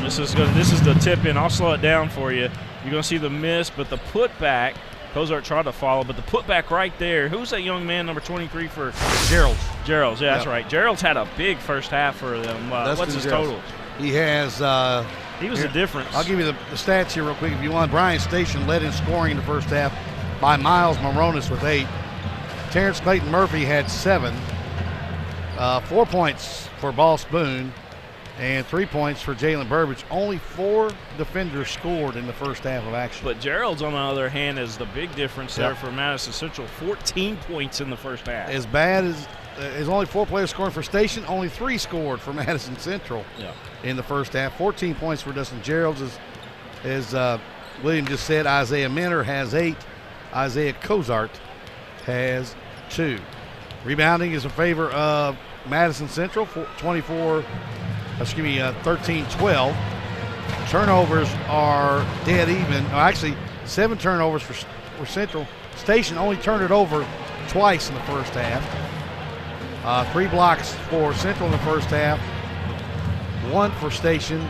This is the tip in. I'll slow it down for you. You're going to see the miss, but the putback Cozart tried to follow, but the putback right there. Who's that young man, number 23 for Gerald? Gerald's, yeah, that's right. Gerald's had a big first half for them. What's his total? He has. He was the difference. I'll give you the stats here real quick if you want. Bryan Station led in scoring in the first half by Miles Moronis with 8. Terrence Clayton Murphy had 7. 4 points for Ball Spoon and 3 points for Jalen Burbage. Only 4 defenders scored in the first half of action. But Gerald's, on the other hand, is the big difference there for Madison Central. 14 points in the first half. As bad as only 4 players scoring for Station, only 3 scored for Madison Central in the first half. 14 points for Dustin Gerald's. As William just said, Isaiah Minner has 8. Isaiah Cozart has 2. Rebounding is in favor of Madison Central, 13-12. Turnovers are dead even. Actually, 7 turnovers for Central. Station only turned it over twice in the first half. 3 blocks for Central in the first half. 1 for Station.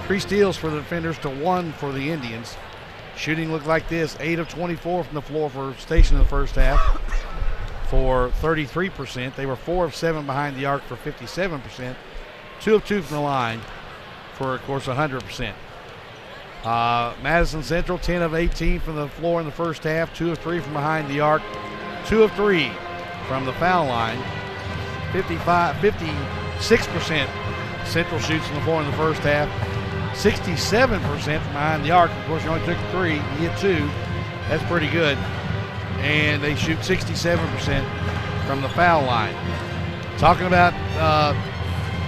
3 steals for the defenders to 1 for the Indians. Shooting looked like this: 8 of 24 from the floor for Station in the first half for 33%. They were 4 of 7 behind the arc for 57%. 2 of 2 from the line for, of course, 100%. Madison Central, 10 of 18 from the floor in the first half, 2 of 3 from behind the arc, 2 of 3 from the foul line. 56% Central shoots from the floor in the first half, 67% from behind the arc. Of course, you only took 3, you get 2. That's pretty good. And they shoot 67% from the foul line. Talking about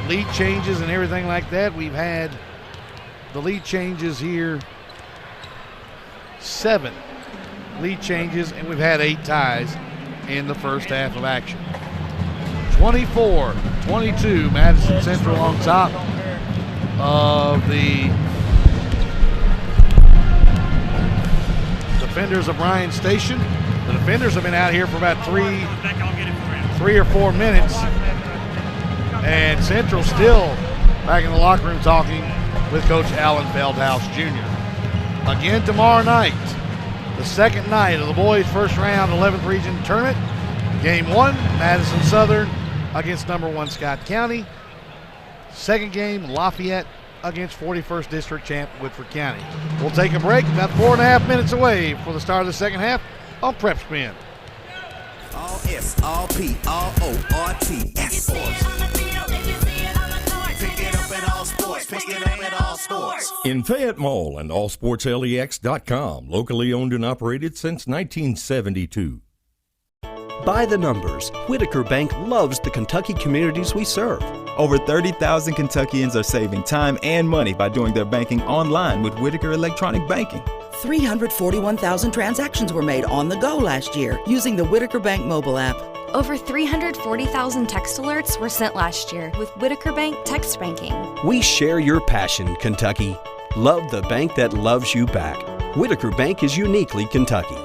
lead changes and everything like that, we've had the lead changes here, 7 lead changes, and we've had 8 ties in the first half of action. 24-22, Madison Central on top of the defenders of Bryan Station. The defenders have been out here for about 3 or 4 minutes. And Central still back in the locker room talking with Coach Alan Feldhouse Jr. Again tomorrow night, the second night of the boys' first round 11th region tournament. Game 1, Madison Southern against number 1 Scott County. Second game, Lafayette against 41st District champ Woodford County. We'll take a break, about 4.5 minutes away for the start of the second half on PrepSpin. All S, all P, all O, R, T, S sports. Pick it up at all sports. Pick it up at all sports. In Fayette Mall and allsportslex.com, locally owned and operated since 1972. By the numbers, Whitaker Bank loves the Kentucky communities we serve. Over 30,000 Kentuckians are saving time and money by doing their banking online with Whitaker Electronic Banking. 341,000 transactions were made on the go last year using the Whitaker Bank mobile app. Over 340,000 text alerts were sent last year with Whitaker Bank text banking. We share your passion, Kentucky. Love the bank that loves you back. Whitaker Bank is uniquely Kentucky.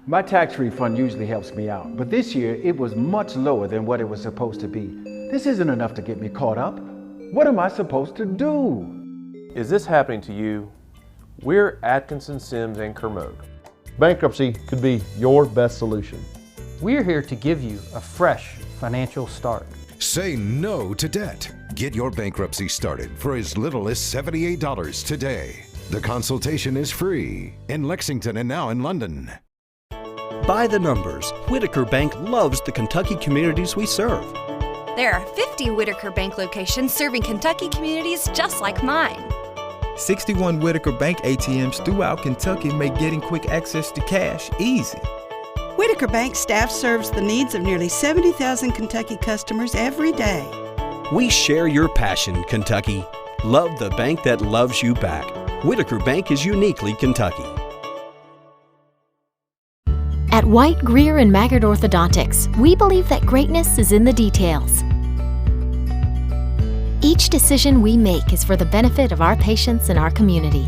My tax refund usually helps me out, but this year it was much lower than what it was supposed to be. This isn't enough to get me caught up. What am I supposed to do? Is this happening to you? We're Atkinson, Sims, and Kermode. Bankruptcy could be your best solution. We're here to give you a fresh financial start. Say no to debt. Get your bankruptcy started for as little as $78 today. The consultation is free in Lexington and now in London. By the numbers, Whitaker Bank loves the Kentucky communities we serve. There are 50 Whitaker Bank locations serving Kentucky communities just like mine. 61 Whitaker Bank ATMs throughout Kentucky make getting quick access to cash easy. Whitaker Bank staff serves the needs of nearly 70,000 Kentucky customers every day. We share your passion, Kentucky. Love the bank that loves you back. Whitaker Bank is uniquely Kentucky. At White, Greer, and Maggard Orthodontics, we believe that greatness is in the details. Each decision we make is for the benefit of our patients and our community.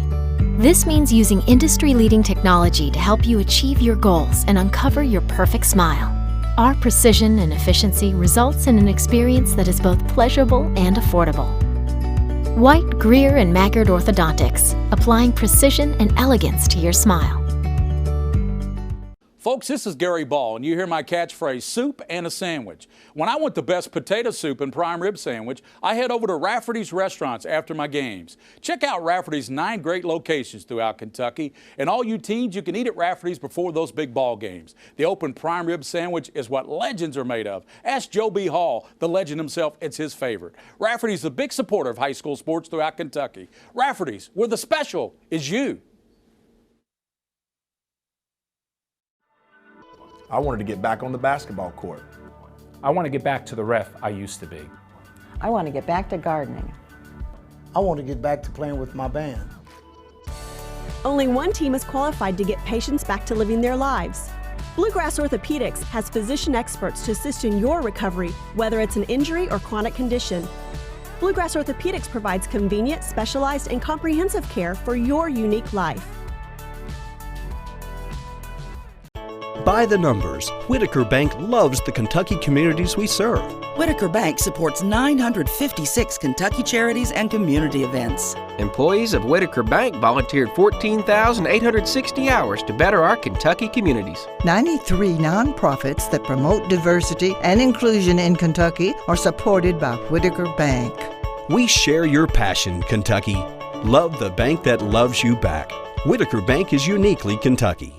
This means using industry-leading technology to help you achieve your goals and uncover your perfect smile. Our precision and efficiency results in an experience that is both pleasurable and affordable. White, Greer, and Maggard Orthodontics, applying precision and elegance to your smile. Folks, this is Gary Ball, and you hear my catchphrase, soup and a sandwich. When I want the best potato soup and prime rib sandwich, I head over to Rafferty's Restaurants after my games. Check out Rafferty's 9 great locations throughout Kentucky, and all you teens, you can eat at Rafferty's before those big ball games. The open prime rib sandwich is what legends are made of. Ask Joe B. Hall, the legend himself, it's his favorite. Rafferty's a big supporter of high school sports throughout Kentucky. Rafferty's, where the special is you. I wanted to get back on the basketball court. I want to get back to the ref I used to be. I want to get back to gardening. I want to get back to playing with my band. Only one team is qualified to get patients back to living their lives. Bluegrass Orthopedics has physician experts to assist in your recovery, whether it's an injury or chronic condition. Bluegrass Orthopedics provides convenient, specialized, and comprehensive care for your unique life. By the numbers, Whitaker Bank loves the Kentucky communities we serve. Whitaker Bank supports 956 Kentucky charities and community events. Employees of Whitaker Bank volunteered 14,860 hours to better our Kentucky communities. 93 nonprofits that promote diversity and inclusion in Kentucky are supported by Whitaker Bank. We share your passion, Kentucky. Love the bank that loves you back. Whitaker Bank is uniquely Kentucky.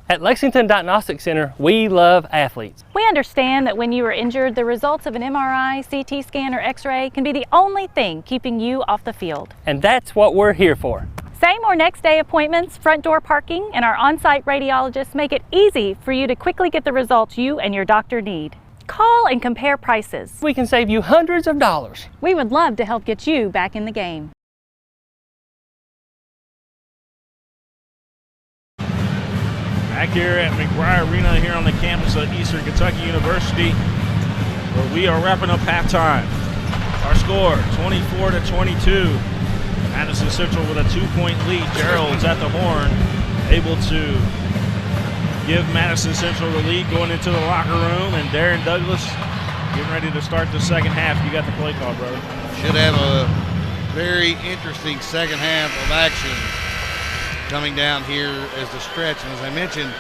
At Lexington Diagnostic Center, we love athletes. We understand that when you are injured, the results of an MRI, CT scan, or X-ray can be the only thing keeping you off the field. And that's what we're here for. Same or next day appointments, front door parking, and our on-site radiologists make it easy for you to quickly get the results you and your doctor need. Call and compare prices. We can save you hundreds of dollars. We would love to help get you back in the game. Back here at McBriar Arena here on the campus of Eastern Kentucky University, where we are wrapping up halftime. Our score, 24-22. Madison Central with a 2-point lead. Gerald's at the horn, able to give Madison Central the lead going into the locker room. And Darren Douglas getting ready to start the second half. You got the play call, brother. Should have a very interesting second half of action coming down here as the stretch. And as I mentioned,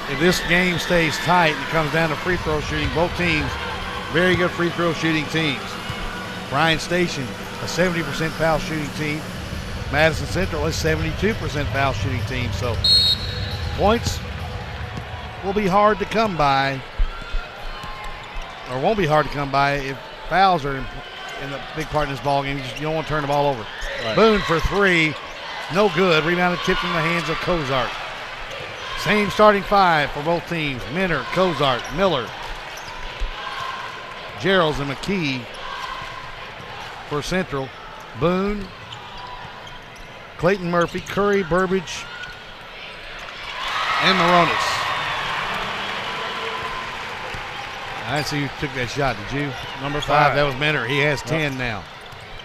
if this game stays tight and it comes down to free throw shooting, both teams, very good free throw shooting teams. Bryan Station, a 70% foul shooting team. Madison Central, a 72% foul shooting team. So points will be hard to come by, or won't be hard to come by if fouls are in the big part in this ball game. You don't want to turn the ball over. Right. Boone for three. No good. Rebounded, tipped in the hands of Cozart. Same starting five for both teams. Minner, Cozart, Miller, Geralds, and McKee for Central. Boone, Clayton Murphy, Curry, Burbage, and Moronis. I see who took that shot. Did you? Number 5. That was Minner. He has 10 now.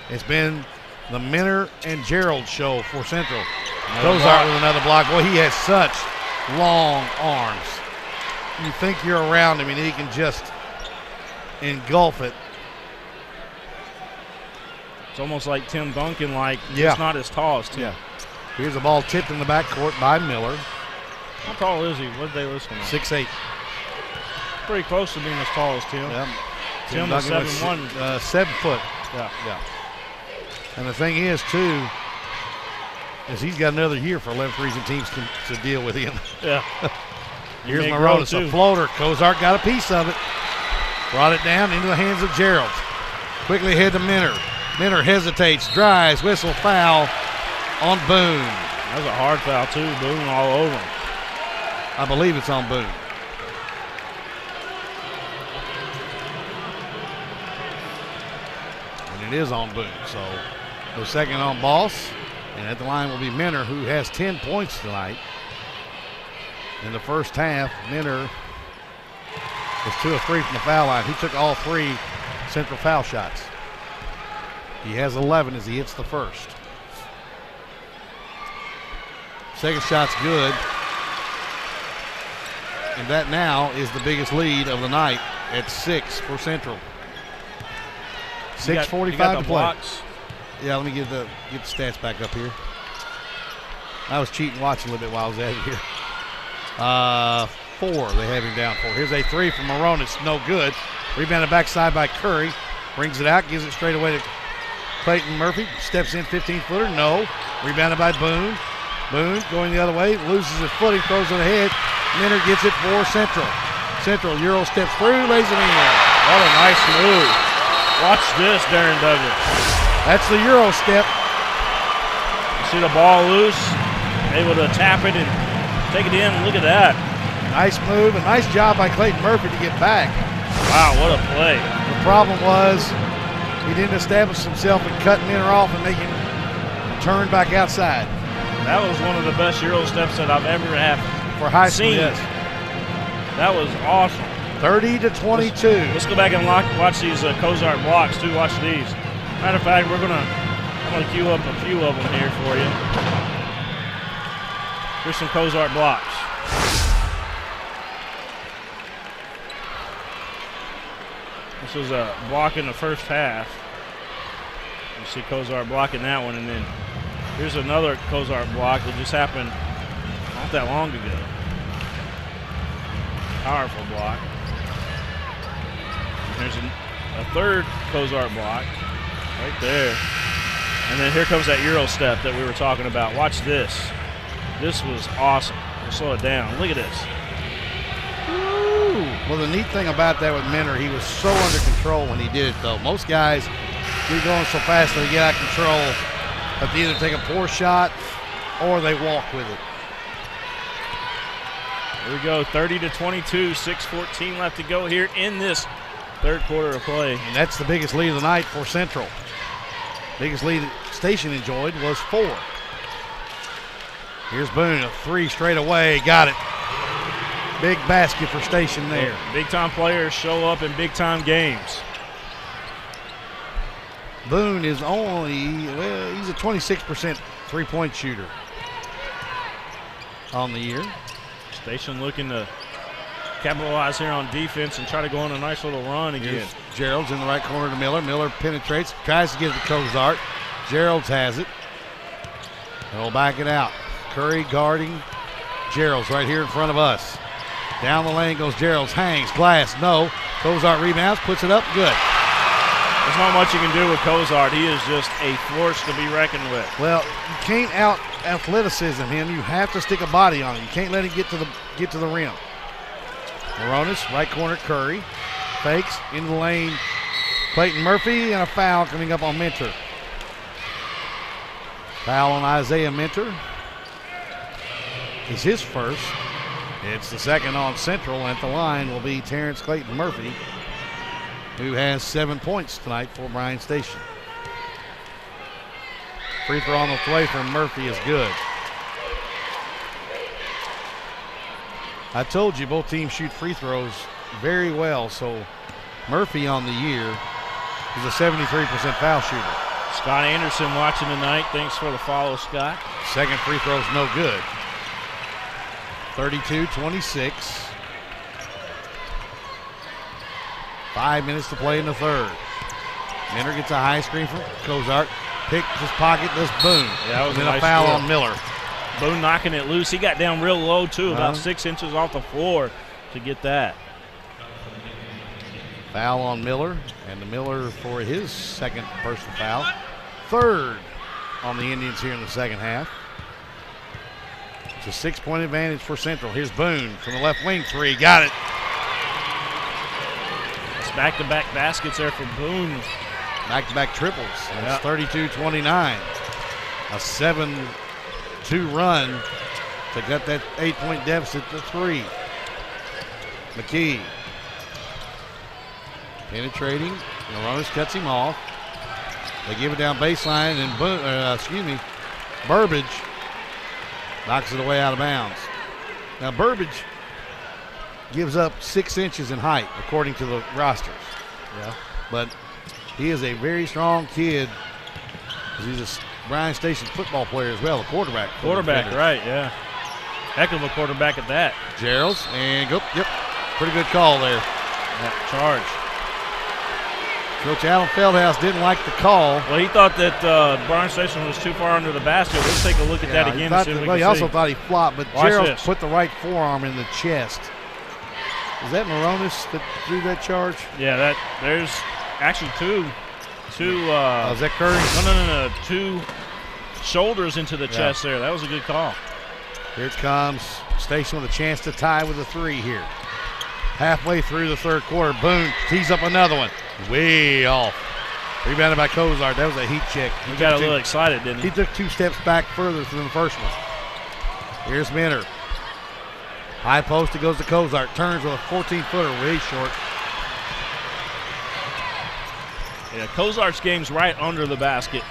It's been the Minner and Gerald show for Central. Cozart with another block. Boy, he has such long arms. You think you're around him and he can just engulf it. It's almost like Tim Duncan, like Yeah. just not as tall as Tim. Yeah. Here's a ball tipped in the backcourt by Miller. How tall is he? What did they list him at? 6'8". Pretty close to being as tall as Tim. Yeah. Tim is 7'1". 7 foot. Yeah. Yeah. And the thing is, too, is he's got another year for 11 freezing teams to deal with him. Yeah. Here's Moronis, a floater. Cozart got a piece of it. Brought it down into the hands of Gerald. Quickly ahead to Minner. Minner hesitates, drives, whistle, foul on Boone. That's a hard foul, too. Boone all over him. I believe it's on Boone. And it is on Boone, so the second on Boss. And at the line will be Minner, who has 10 points tonight. In the first half, Minner was 2 of 3 from the foul line. He took all 3 Central foul shots. He has 11 as he hits the first. Second shot's good. And that now is the biggest lead of the night at 6 for Central. 6:45 to play. Blocks. Yeah, let me get the stats back up here. I was cheating watching a little bit while I was at it here. 4, they have him down 4. Here's a 3 from Marone. It's no good. Rebounded backside by Curry. Brings it out, gives it straight away to Clayton Murphy. Steps in, 15-footer, no. Rebounded by Boone. Boone going the other way, loses his footing, throws it ahead. Minner gets it for Central. Central, Euro steps through, lays it in. What a nice move. Watch this, Darren Douglas. That's the Euro step. You see the ball loose, able to tap it and take it in. Look at that. Nice move, a nice job by Clayton Murphy to get back. Wow, what a play. The problem was he didn't establish himself and cut Minner off and make him turn back outside. That was one of the best Euro steps that I've ever have for high school. Yes. That was awesome. 30-22. Let's go back and watch these Cozart blocks too. Watch these. Matter of fact, I'm gonna queue up a few of them here for you. Here's some Cozart blocks. This was a block in the first half. You see Cozart blocking that one, and then here's another Cozart block that just happened not that long ago. Powerful block. There's a third Cozart block right there. And then here comes that Euro step that we were talking about. Watch this. This was awesome. We'll slow it down. Look at this. Woo. Well, the neat thing about that with Minner, he was so under control when he did it, though. Most guys get going so fast that they get out of control that they either take a poor shot or they walk with it. Here we go, 30-22, 6:14 left to go here in this third quarter of play. And that's the biggest lead of the night for Central. Biggest lead Station enjoyed was 4. Here's Boone, a 3 straight away, got it. Big basket for Station there. Big-time players show up in big-time games. Boone is only, well, he's a 26% three-point shooter on the year. Station looking to capitalize here on defense and try to go on a nice little run again. Here's Gerald's in the right corner to Miller. Miller penetrates, tries to get it to Cozart. Gerald's has it. He'll back it out. Curry guarding Gerald's right here in front of us. Down the lane goes Gerald's, hangs, glass, no. Cozart rebounds, puts it up, good. There's not much you can do with Cozart. He is just a force to be reckoned with. Well, you can't out-athleticism him. You have to stick a body on him. You can't let him get to the rim. Moronis, right corner, Curry. Fakes, into the lane, Clayton Murphy, and a foul coming up on Mentor. Foul on Isaiah Mentor. Is his first. It's the second on Central. At the line will be Terrence Clayton Murphy, who has 7 points tonight for Bryan Station. Free throw on the way from Murphy is good. I told you both teams shoot free throws very well, so Murphy on the year is a 73% foul shooter. Scott Anderson watching tonight. Thanks for the follow, Scott. Second free throw's no good. 32-26. 5 minutes to play in the third. Minner gets a high screen from Cozart. Picks his pocket, does Boone. Yeah, that was and a then nice a foul score. on Miller. Boone knocking it loose. He got down real low, too, about 6 inches off the floor to get that. Foul on Miller, and the Miller for his second personal foul. Third on the Indians here in the second half. It's a 6-point advantage for Central. Here's Boone from the left wing, 3, got it. It's back-to-back baskets there for Boone. Back-to-back triples. And it's 32-29. A 7-2 run to cut that 8-point deficit to 3. McKee penetrating. Moronis cuts him off. They give it down baseline, and Burbage knocks it away out of bounds. Now Burbage gives up 6 inches in height, according to the rosters. Yeah. But he is a very strong kid. He's a Bryan Station football player as well, a quarterback. Quarterback, right, yeah. Heck of a quarterback at that. Gerald's, and yep, pretty good call there. That charge. Coach Alan Feldhouse didn't like the call. Well, he thought that Bryan Station was too far under the basket. Let's take a look at that again. He also thought he flopped, but Watch Gerald this. put the right forearm in the chest. Is that Moronis that threw that charge? Yeah, there's actually two. Is that Curry? No. Two shoulders into the chest there. That was a good call. Here it comes. Station with a chance to tie with a 3 here. Halfway through the third quarter, Boone tees up another one. Way off. Rebounded by Cozart. That was a heat check. He got a little excited, didn't he? He took 2 steps back further than the first one. Here's Minner. High post, it goes to Cozart. Turns with a 14-footer, way short. Yeah, Cozart's game's right under the basket.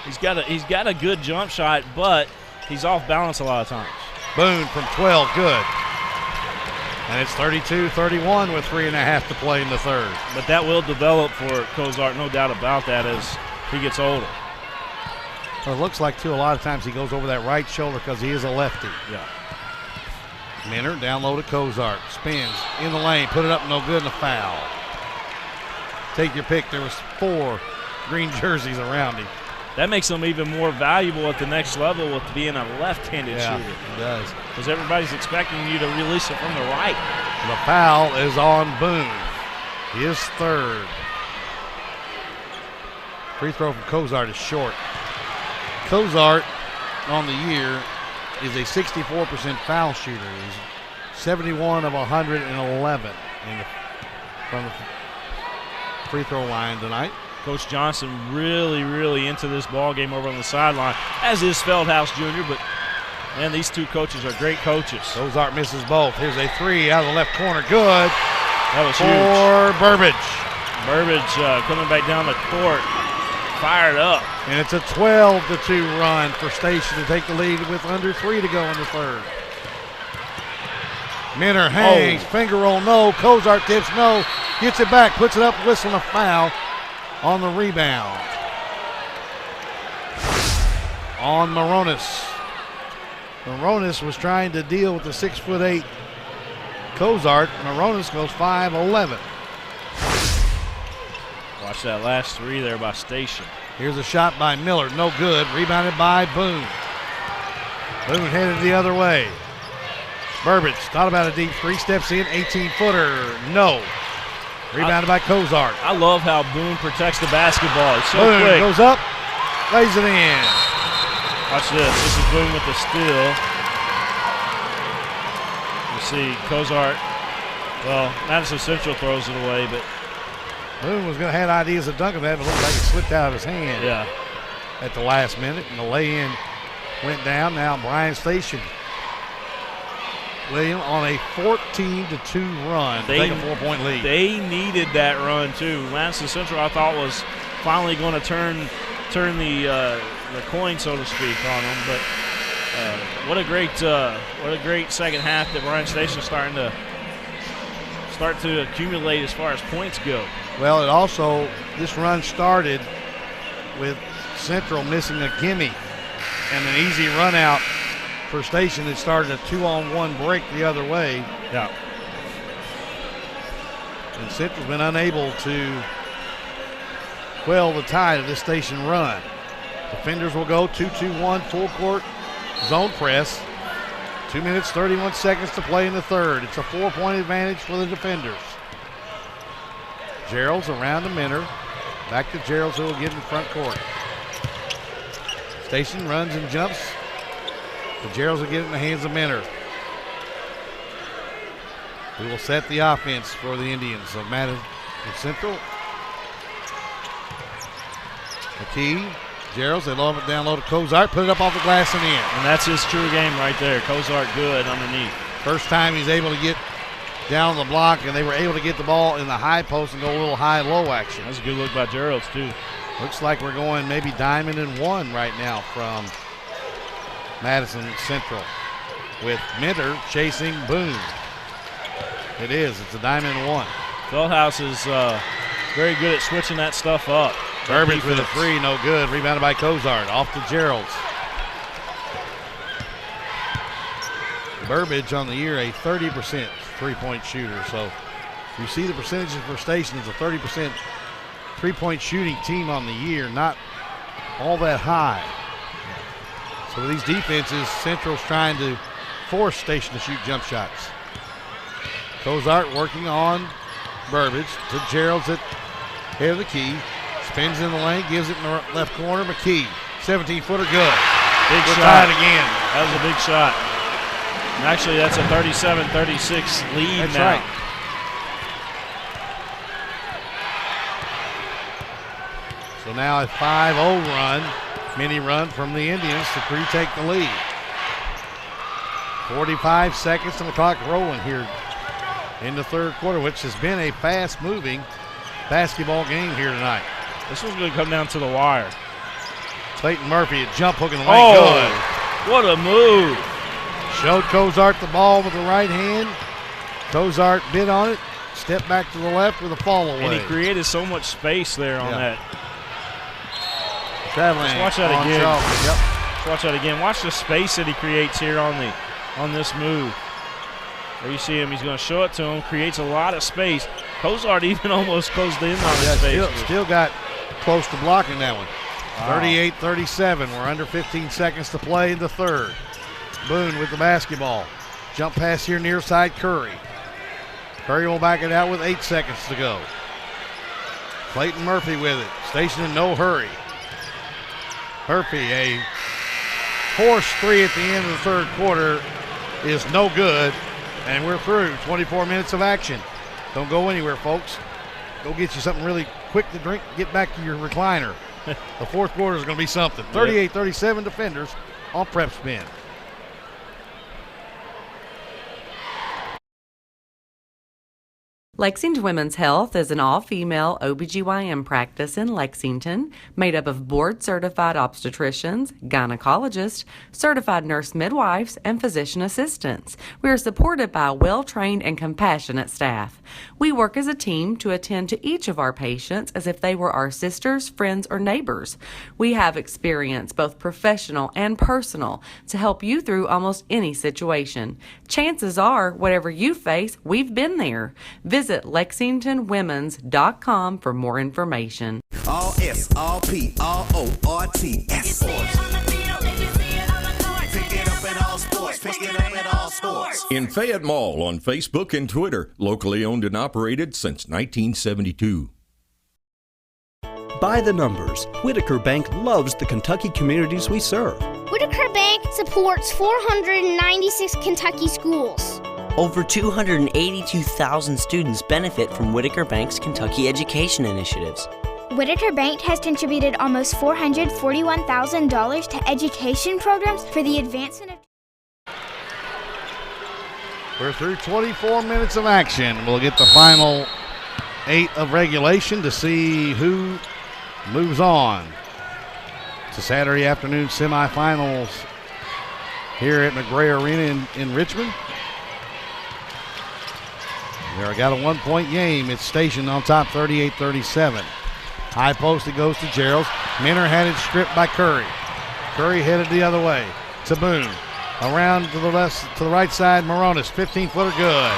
He's got a good jump shot, but he's off balance a lot of times. Boone from 12, good. And it's 32-31 with 3.5 to play in the third. But that will develop for Cozart, no doubt about that, as he gets older. Well, it looks like, too, a lot of times he goes over that right shoulder because he is a lefty. Yeah. Minner down low to Cozart. Spins in the lane, put it up, no good, and a foul. Take your pick. There was 4 green jerseys around him. That makes him even more valuable at the next level with being a left-handed shooter. It does. Because everybody's expecting you to release it from the right. The foul is on Boone. His third. Free throw from Cozart is short. Cozart on the year is a 64% foul shooter. He's 71 of 111 from the free throw line tonight. Coach Johnson really into this ball game over on the sideline, as is Feldhouse Jr., but man, these two coaches are great coaches. Cozart misses both. Here's a 3 out of the left corner. Good. That was for huge. Burbage. Burbage coming back down the court, fired up. And it's a 12-2 run for Station to take the lead with under 3 to go in the third. Minner hangs, finger roll, no. Cozart tips, no. Gets it back, puts it up, whistling a foul on the rebound. On Moronis. Moronis was trying to deal with the 6'8" Cozart. Moronis goes 5'11". Watch that last 3 there by Station. Here's a shot by Miller, no good. Rebounded by Boone. Boone headed the other way. Burbage thought about a deep 3, steps in, 18-footer, no. Rebounded by Cozart. I love how Boone protects the basketball. It's so Boone quick. goes up, lays it in. Watch this. This is Boone with the steal. You see Cozart. Well, Madison Central throws it away, but Boone was going to have ideas of dunking that, but it looked like it slipped out of his hand. Yeah. At the last minute, and the lay-in went down. Now Bryan Station. William on a 14-2 run. Take a 4-point lead. They needed that run too. Madison Central, I thought, was finally going to turn the coin, so to speak, on them. But what a great second half that Bryan Station starting to accumulate as far as points go. Well, it also, this run started with Central missing a gimme and an easy run out for Station that started a 2-on-1 break the other way. Yeah. And Central's been unable to quell the tide of this Station run. Defenders will go 2-2-1 full court zone press. 2 minutes, 31 seconds to play in the third. It's a 4-point advantage for the defenders. Gerald's around to Minner. Back to Gerald's, who will get in front court. Station runs and jumps. The Geralds will get it in the hands of Minner, who will set the offense for the Indians of Madison Central. McKee, Geralds, they lob it down low to Cozart, put it up off the glass and in. And that's his true game right there. Cozart good underneath. First time he's able to get down the block, and they were able to get the ball in the high post and go a little high-low action. That's a good look by Geralds too. Looks like we're going maybe diamond and one right now from Madison Central, with Minter chasing Boone. It is. It's a diamond and one. Feldhouse is very good at switching that stuff up. Burbage with a 3, no good. Rebounded by Cozart. Off to Geralds. Burbage on the year a 30% three-point shooter. So you see the percentages for Station is a 30% 3-point shooting team on the year, not all that high. So with these defenses, Central's trying to force Station to shoot jump shots. Cozart working on Burbage to Gerald's at head of the key. Spins in the lane, gives it in the left corner. McKee, 17-footer, good. Big We're shot. tied again. That was a big shot. And actually, that's a 37-36 lead That's now. right. So now a 5-0 run, mini run from the Indians to retake the lead. 45 seconds and the clock rolling here in the third quarter, which has been a fast-moving basketball game here tonight. This one's going to come down to the wire. Clayton Murphy, a jump hook in the lane, good. What a move. Showed Cozart the ball with the right hand. Cozart bit on it, stepped back to the left with a fall away. And he created so much space there on that. Traveling. Let's watch that on again. Charlton. Yep. Let's watch that again. Watch the space that he creates here on this move. There you see him. He's going to show it to him. Creates a lot of space. Cozart even almost closed in on his space. Still got close to blocking that one. Wow. 38-37. We're under 15 seconds to play in the third. Boone with the basketball. Jump pass here near side Curry. Curry will back it out with 8 seconds to go. Clayton Murphy with it. Station in no hurry. Murphy, a forced three at the end of the third quarter is no good. And we're through. 24 minutes of action. Don't go anywhere, folks. Go get you something really quick to drink. Get back to your recliner. The fourth quarter is going to be something. 38-37 Defenders on PrepSpin. Lexington Women's Health is an all-female OBGYN practice in Lexington made up of board-certified obstetricians, gynecologists, certified nurse midwives, and physician assistants. We are supported by a well-trained and compassionate staff. We work as a team to attend to each of our patients as if they were our sisters, friends, or neighbors. We have experience, both professional and personal, to help you through almost any situation. Chances are, whatever you face, we've been there. Visit LexingtonWomens.com for more information. All S, all P, all O, R, T, S. In Fayette Mall on Facebook and Twitter, locally owned and operated since 1972. By the numbers, Whitaker Bank loves the Kentucky communities we serve. Whitaker Bank supports 496 Kentucky schools. Over 282,000 students benefit from Whitaker Bank's Kentucky education initiatives. Whitaker Bank has contributed almost $441,000 to education programs for the advancement of... We're through 24 minutes of action. We'll get the final 8 of regulation to see who moves on to Saturday afternoon semifinals here at McBrayer Arena in Richmond. There, got a 1-point game. It's Station on top, 38-37. High post, it goes to Gerald. Minner had it stripped by Curry. Curry headed the other way to Boone. Around to the left, to the right side, Moronis, 15-footer, good.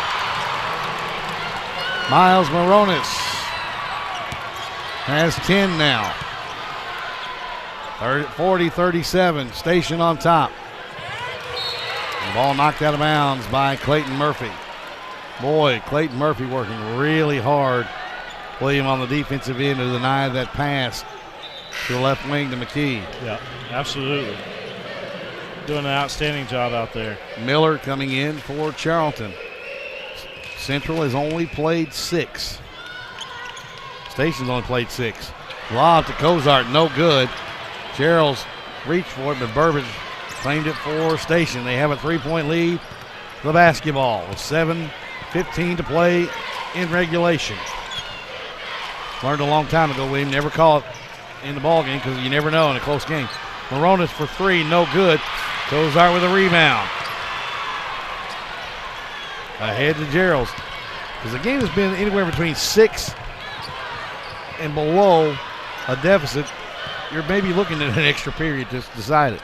Miles Moronis has 10 now. 40-37, Station on top. The ball knocked out of bounds by Clayton Murphy. Boy, Clayton Murphy working really hard. William on the defensive end to deny that pass to the left wing to McKee. Yeah, absolutely. Doing an outstanding job out there. Miller coming in for Charlton. Central has only played 6. Station's only played 6. Lob to Cozart, no good. Gerald's reached for it, but Burbage claimed it for Station. They have a 3-point lead. The basketball with 7:15 to play in regulation. Learned a long time ago, William, never call it in the ball game because you never know in a close game. Moronis for 3, no good. Cozart with a rebound. Ahead to Gerald's. Because the game has been anywhere between 6 and below a deficit. You're maybe looking at an extra period to decide it.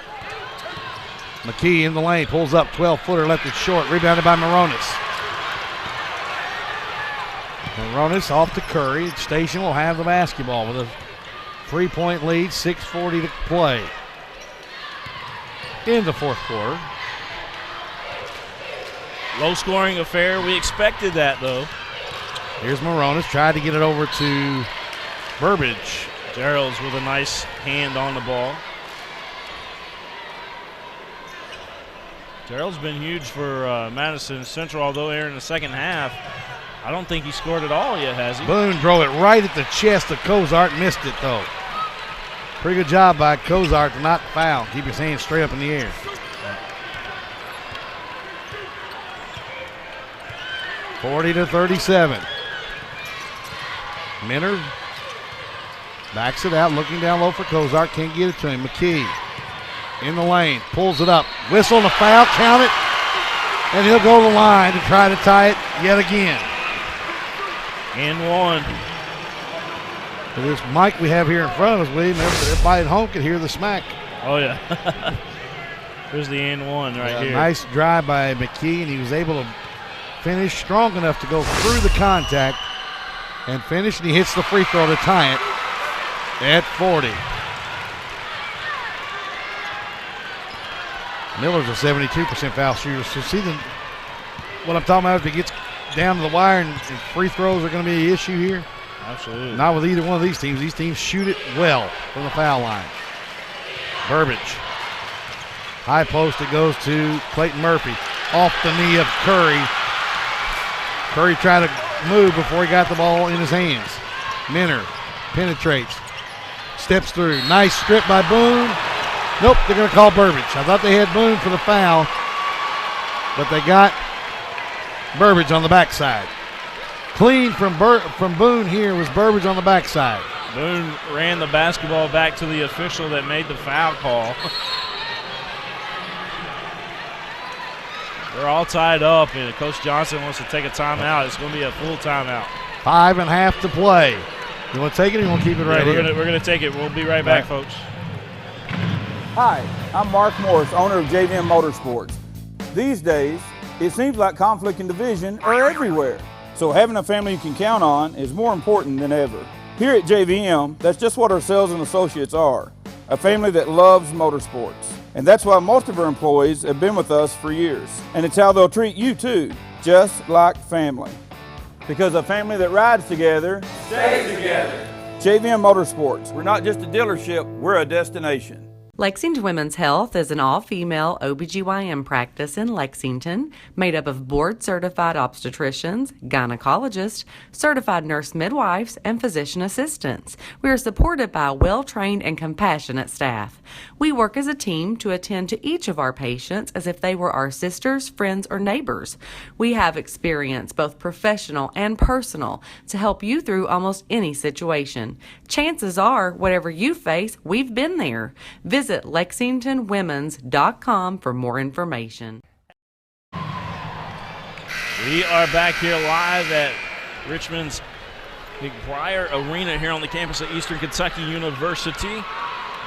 McKee in the lane, pulls up, 12-footer, left it short, rebounded by Moronis. Moronis off to Curry. Station will have the basketball with a 3-point lead, 6:40 to play in the fourth quarter. Low-scoring affair. We expected that, though. Here's Moronis. Tried to get it over to Burbage. Gerald's with a nice hand on the ball. Gerald's been huge for Madison Central, although here in the second half, I don't think he scored at all yet, has he? Boone drove it right at the chest of Cozart, missed it, though. Pretty good job by Cozart to not foul. Keep his hands straight up in the air. 40-37. Minner backs it out, looking down low for Cozart. Can't get it to him. McKee in the lane, pulls it up. Whistle and a foul, count it. And he'll go to the line to try to tie it yet again. And one. So this mic we have here in front of us, William, everybody at home can hear the smack. Oh, yeah. There's the and one right here. Nice drive by McKee, and he was able to finish strong enough to go through the contact and finish, and he hits the free throw to tie it at 40. Miller's a 72% foul shooter, so see what I'm talking about, if he gets down to the wire and free throws are going to be an issue here? Absolutely. Not with either one of these teams. These teams shoot it well from the foul line. Burbage. High post, it goes to Clayton Murphy. Off the knee of Curry. Curry tried to move before he got the ball in his hands. Minner penetrates. Steps through. Nice strip by Boone. Nope, they're going to call Burbage. I thought they had Boone for the foul, but they got Burbage on the backside. Clean from Boone here was Burbage on the backside. Boone ran the basketball back to the official that made the foul call. They're all tied up, and Coach Johnson wants to take a timeout. It's going to be a full timeout. 5.5 to play. You want to take it or you want to keep it right here? We're going to take it. We'll be right back, folks. Hi, I'm Mark Morris, owner of JVM Motorsports. These days, it seems like conflict and division are everywhere. So having a family you can count on is more important than ever. Here at JVM, that's just what our sales and associates are. A family that loves motorsports. And that's why most of our employees have been with us for years. And it's how they'll treat you too, just like family. Because a family that rides together stays together. JVM Motorsports, we're not just a dealership, we're a destination. Lexington Women's Health is an all-female OBGYN practice in Lexington made up of board-certified obstetricians, gynecologists, certified nurse midwives, and physician assistants. We are supported by a well-trained and compassionate staff. We work as a team to attend to each of our patients as if they were our sisters, friends, or neighbors. We have experience, both professional and personal, to help you through almost any situation. Chances are, whatever you face, we've been there. Visit LexingtonWomens.com for more information. We are back here live at Richmond's McBriar Arena here on the campus of Eastern Kentucky University.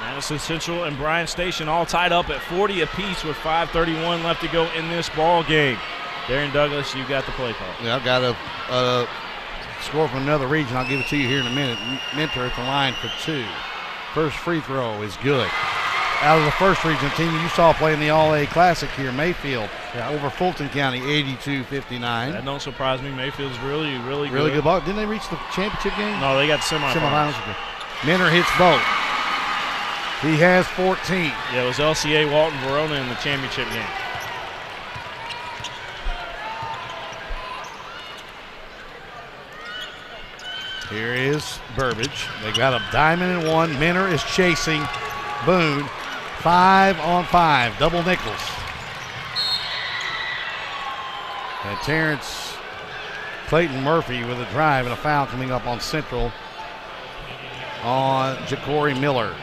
Madison Central and Bryan Station all tied up at 40 apiece with 5:31 left to go in this ball game. Darren Douglas, you got the play call. Yeah, I've got a score from another region. I'll give it to you here in a minute. Mentor at the line for two. First free throw is good. Out of the first region team you saw playing the All-A Classic here, Mayfield, over Fulton County, 82-59. That don't surprise me. Mayfield's really good. Really good ball. Didn't they reach the championship game? No, they got semifinals. Minner hits both. He has 14. Yeah, it was LCA Walton Verona in the championship game. Here is Burbage. They got a diamond and one. Minner is chasing Boone. 5-on-5, double nickels. And Terrence Clayton Murphy with a drive and a foul coming up on Central on Ja'Cory Miller.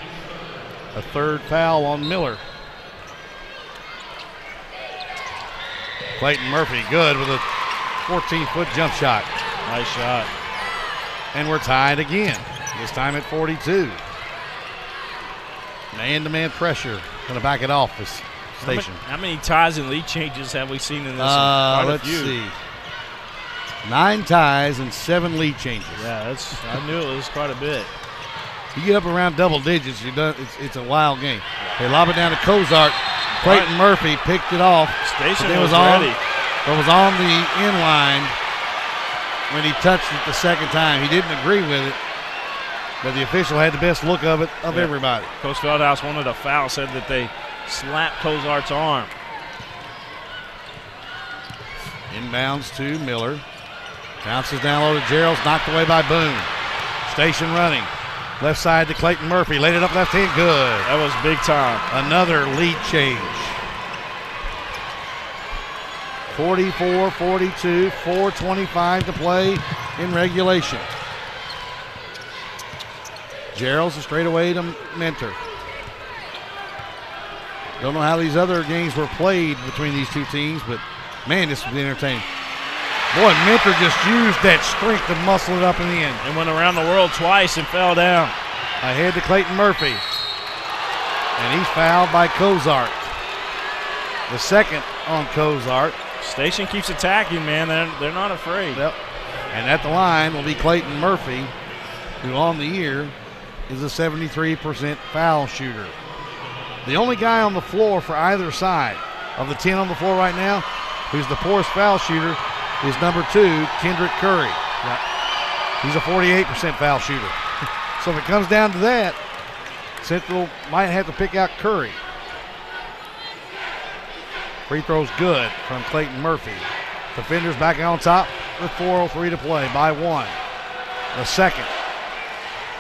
A third foul on Miller. Clayton Murphy good with a 14-foot jump shot. Nice shot. And we're tied again, this time at 42. Man-to-man pressure. Going to back it off this station. How many ties and lead changes have we seen in this one? Let's see. 9 ties and 7 lead changes. Yeah, I knew it was quite a bit. You get up around double digits, you're done. It's a wild game. They lob it down to Cozart. Clayton Murphy picked it off. Station was ready. It was on the end line when he touched it the second time. He didn't agree with it, but the official had the best look of it of everybody. Coach Feldhouse wanted a foul, said that they slapped Cozart's arm. Inbounds to Miller. Bounces down low to Gerald's, knocked away by Boone. Station running. Left side to Clayton Murphy. Laid it up left hand. Good. That was big time. Another lead change. 44-42, 4:25 to play in regulation. Gerald's a straightaway to Mentor. Don't know how these other games were played between these two teams, but man, this was entertaining. Boy, Mentor just used that strength to muscle it up in the end. And went around the world twice and fell down. Ahead to Clayton Murphy. And he's fouled by Cozart. The second on Cozart. Station keeps attacking, man. They're not afraid. Yep. And at the line will be Clayton Murphy, who on the year is a 73% foul shooter. The only guy on the floor for either side of the 10 on the floor right now who's the poorest foul shooter is number 2, Kendrick Curry. Yep. He's a 48% foul shooter. So if it comes down to that, Central might have to pick out Curry. Free throw's good from Clayton Murphy. Defenders back on top with 4:03 to play by 1. The second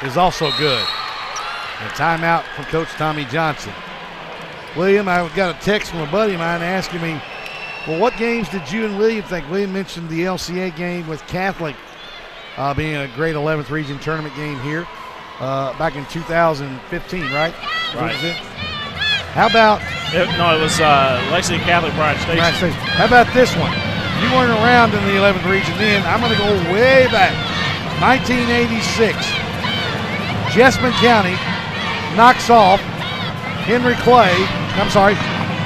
is also good. And timeout from Coach Tommy Johnson. William, I got a text from a buddy of mine asking me, well, what games did you and William think? William mentioned the LCA game with Catholic being a great 11th region tournament game here back in 2015, right? Right. How about? It was Lexington Catholic Bryan Station. How about this one? You weren't around in the 11th region then. I'm going to go way back. 1986. Jessamine County knocks off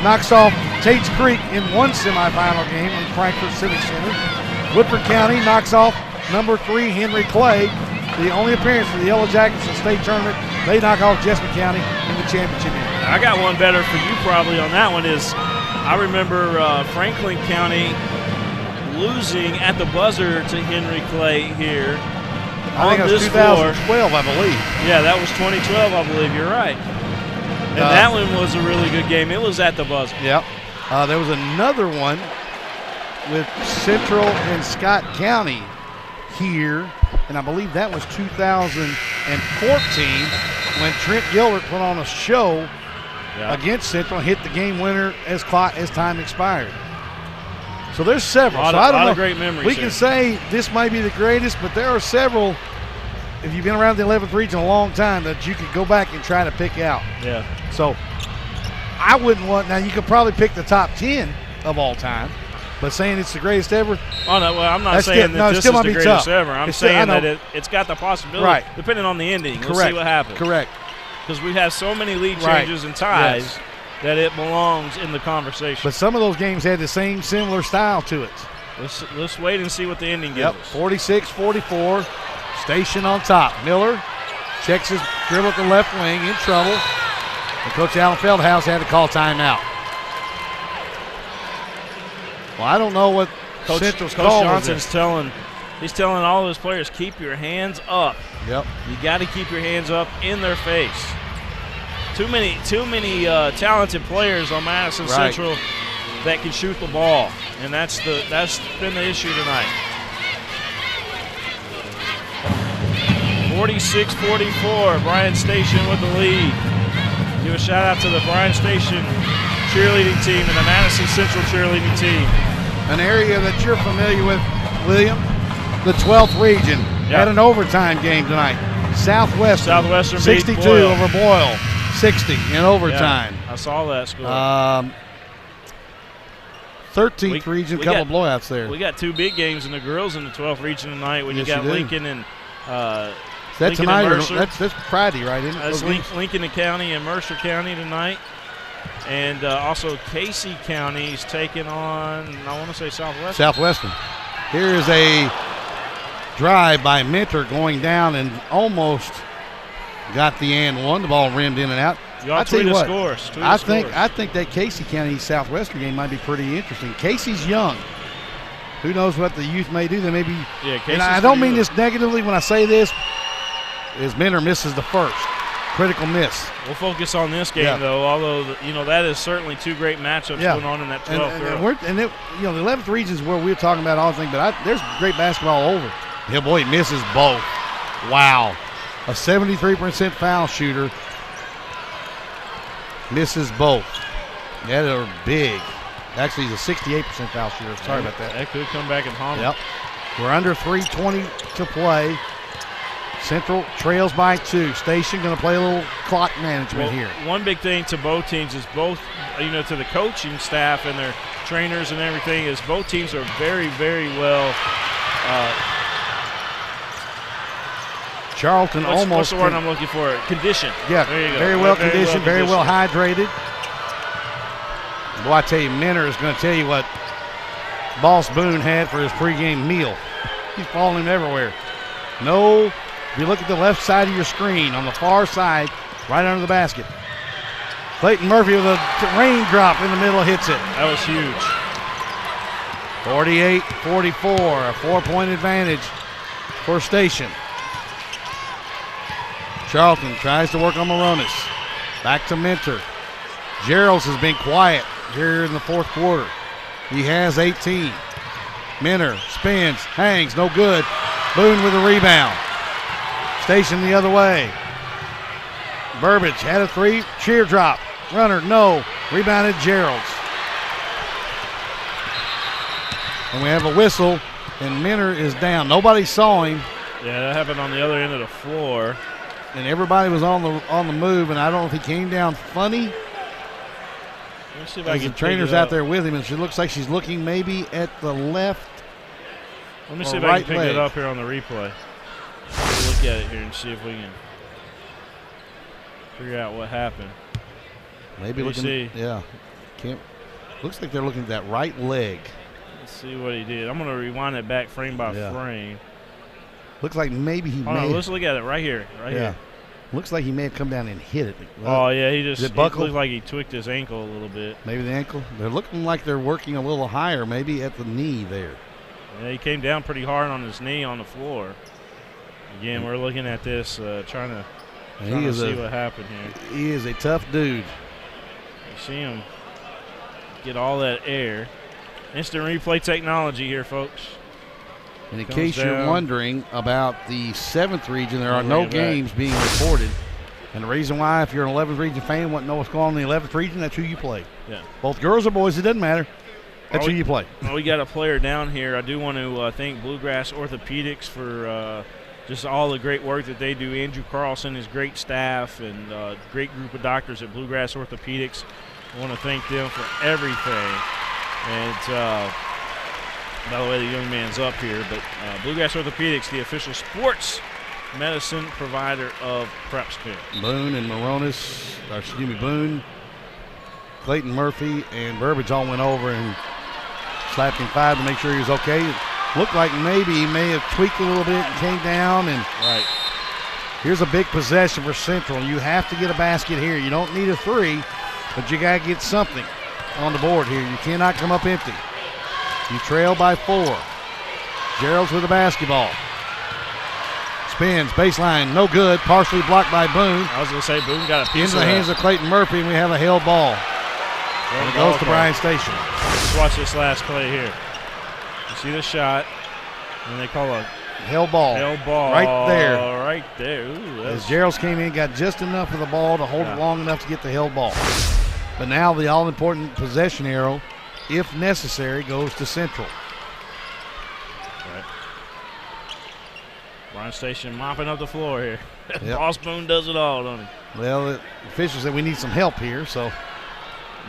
knocks off Tate's Creek in one semifinal game in Frankfort Civic Center. Woodford County knocks off number 3 Henry Clay. The only appearance for the Yellow Jackets in the state tournament. They knock off Jessamine County in the championship game. I got one better for you probably on that one is I remember Franklin County losing at the buzzer to Henry Clay here. I think it was 2012, I believe. Yeah, that was 2012, I believe. You're right. And that one was a really good game. It was at the buzzer. Yep. There was another one with Central and Scott County here, and I believe that was 2014 when Trent Gilbert put on a show against Central, hit the game winner as time expired. So there's several. A lot of great memories. We can say this might be the greatest, but there are several, if you've been around the 11th region a long time, that you could go back and try to pick out. Yeah. So I wouldn't want, now you could probably pick the top 10 of all time, but saying it's the greatest ever. Oh, no, well, I'm not saying that this is the greatest ever. I'm saying that it's got the possibility, depending on the ending. We'll see what happens. Correct. Because we have so many lead changes and ties that it belongs in the conversation. But some of those games had the same similar style to it. Let's wait and see what the ending gives us. 46-44, Station on top. Miller checks his dribble at the left wing, in trouble. And Coach Alan Feldhouse had to call timeout. Well, I don't know what Central's call was. Coach Johnson's he's telling all of his players, keep your hands up. Yep. You got to keep your hands up in their face. Too many talented players on Madison Central that can shoot the ball, and that's been the issue tonight. 46-44, Bryan Station with the lead. Give a shout out to the Bryan Station cheerleading team and the Madison Central cheerleading team. An area that you're familiar with, William, the 12th region had an overtime game tonight. Southwestern 62 beat Boyle. over Boyle, 60 in overtime. Yeah, I saw that score. 13th region, couple of blowouts there. We got 2 big games in the girls in the 12th region tonight. When you got Lincoln and that's tonight, or that's Friday, right? That's Lincoln County and Mercer County tonight. And also Casey County's taking on, I want to say Southwestern. Here is a drive by Minter going down and almost got the and one. The ball rimmed in and out. Y'all tweet the scores. I think that Casey County Southwestern game might be pretty interesting. Casey's young. Who knows what the youth may do? They may be. Yeah, Casey's and I don't mean this negatively when I say this. Is Minter misses the first critical miss. We'll focus on this game though. Although that is certainly two great matchups going on in that 12th. And the 11th region is where we're talking about all things, but there's great basketball all over. Yeah, boy, he misses both. Wow, a 73% foul shooter misses both. That are big. Actually, he's a 68% foul shooter. Sorry about that. That could come back and haunt him. Yep. We're under 3:20 to play. Central trails by 2. Station going to play a little clock management here. One big thing to both teams is to the coaching staff and their trainers and everything is both teams are very, very well. Charlton what's the word I'm looking for? Conditioned. Yeah, there you go. Very well conditioned, very well hydrated. Boy, I tell you, Minter is going to tell you what Boss Boone had for his pregame meal. He's following him everywhere. No, if you look at the left side of your screen, on the far side, right under the basket, Clayton Murphy with a raindrop in the middle hits it. That was huge. 48-44, a 4-point advantage for Station. Charlton tries to work on Moronis. Back to Minter. Gerald's has been quiet here in the fourth quarter. He has 18. Minter spins, hangs, no good. Boone with a rebound. Station the other way. Burbage had a 3, sheer drop. Runner, no. Rebounded Gerald's. And we have a whistle, and Minter is down. Nobody saw him. Yeah, that happened on the other end of the floor. And everybody was on the move, and I don't know if he came down funny. Let's see if I can the trainer's out there with him, and she looks like she's looking maybe at the left. Let me see if I can pick it up here on the replay. We'll look at it here and see if we can figure out what happened. Maybe looking. Yeah. Looks like they're looking at that right leg. Let's see what he did. I'm going to rewind it back frame by frame. Looks like maybe he may. Let's look at it right here. Right here. Looks like he may have come down and hit it. Oh, yeah, he looked like he tweaked his ankle a little bit. Maybe the ankle? They're looking like they're working a little higher, maybe at the knee there. Yeah, he came down pretty hard on his knee on the floor. Again, we're looking at this, trying to see what happened here. He is a tough dude. You see him get all that air. Instant replay technology here, folks. And in case you're wondering about the 7th region, there are no games being reported. And the reason why, if you're an 11th region fan, want to know what's going on in the 11th region, that's who you play. Yeah. Both girls or boys, it doesn't matter. That's who you play. Well, we got a player down here. I do want to thank Bluegrass Orthodontics for just all the great work that they do. Andrew Carlson, his great staff, and great group of doctors at Bluegrass Orthodontics. I want to thank them for everything. And by the way, the young man's up here, but Bluegrass Orthodontics, the official sports medicine provider of PrepSpin. Boone and Boone, Clayton Murphy, and Burbage all went over and slapped him 5 to make sure he was okay. It looked like maybe he may have tweaked a little bit and came down. And here's a big possession for Central. You have to get a basket here. You don't need a 3, but you got to get something on the board here. You cannot come up empty. You trail by 4. Gerald's with the basketball. Spins, baseline, no good. Partially blocked by Boone. I was going to say Boone got a piece into the hands of Clayton Murphy, and we have a held ball. And it goes to Bryan Station. Let's watch this last play here. You see the shot, and they call a held ball. Held ball. Right there. Right there. Ooh, as Gerald's came in, got just enough of the ball to hold it long enough to get the held ball. But now the all-important possession arrow, if necessary, goes to Central. Right. Bryan Station mopping up the floor here. Yep. Boss Boone does it all, don't he? Well, the officials said we need some help here, so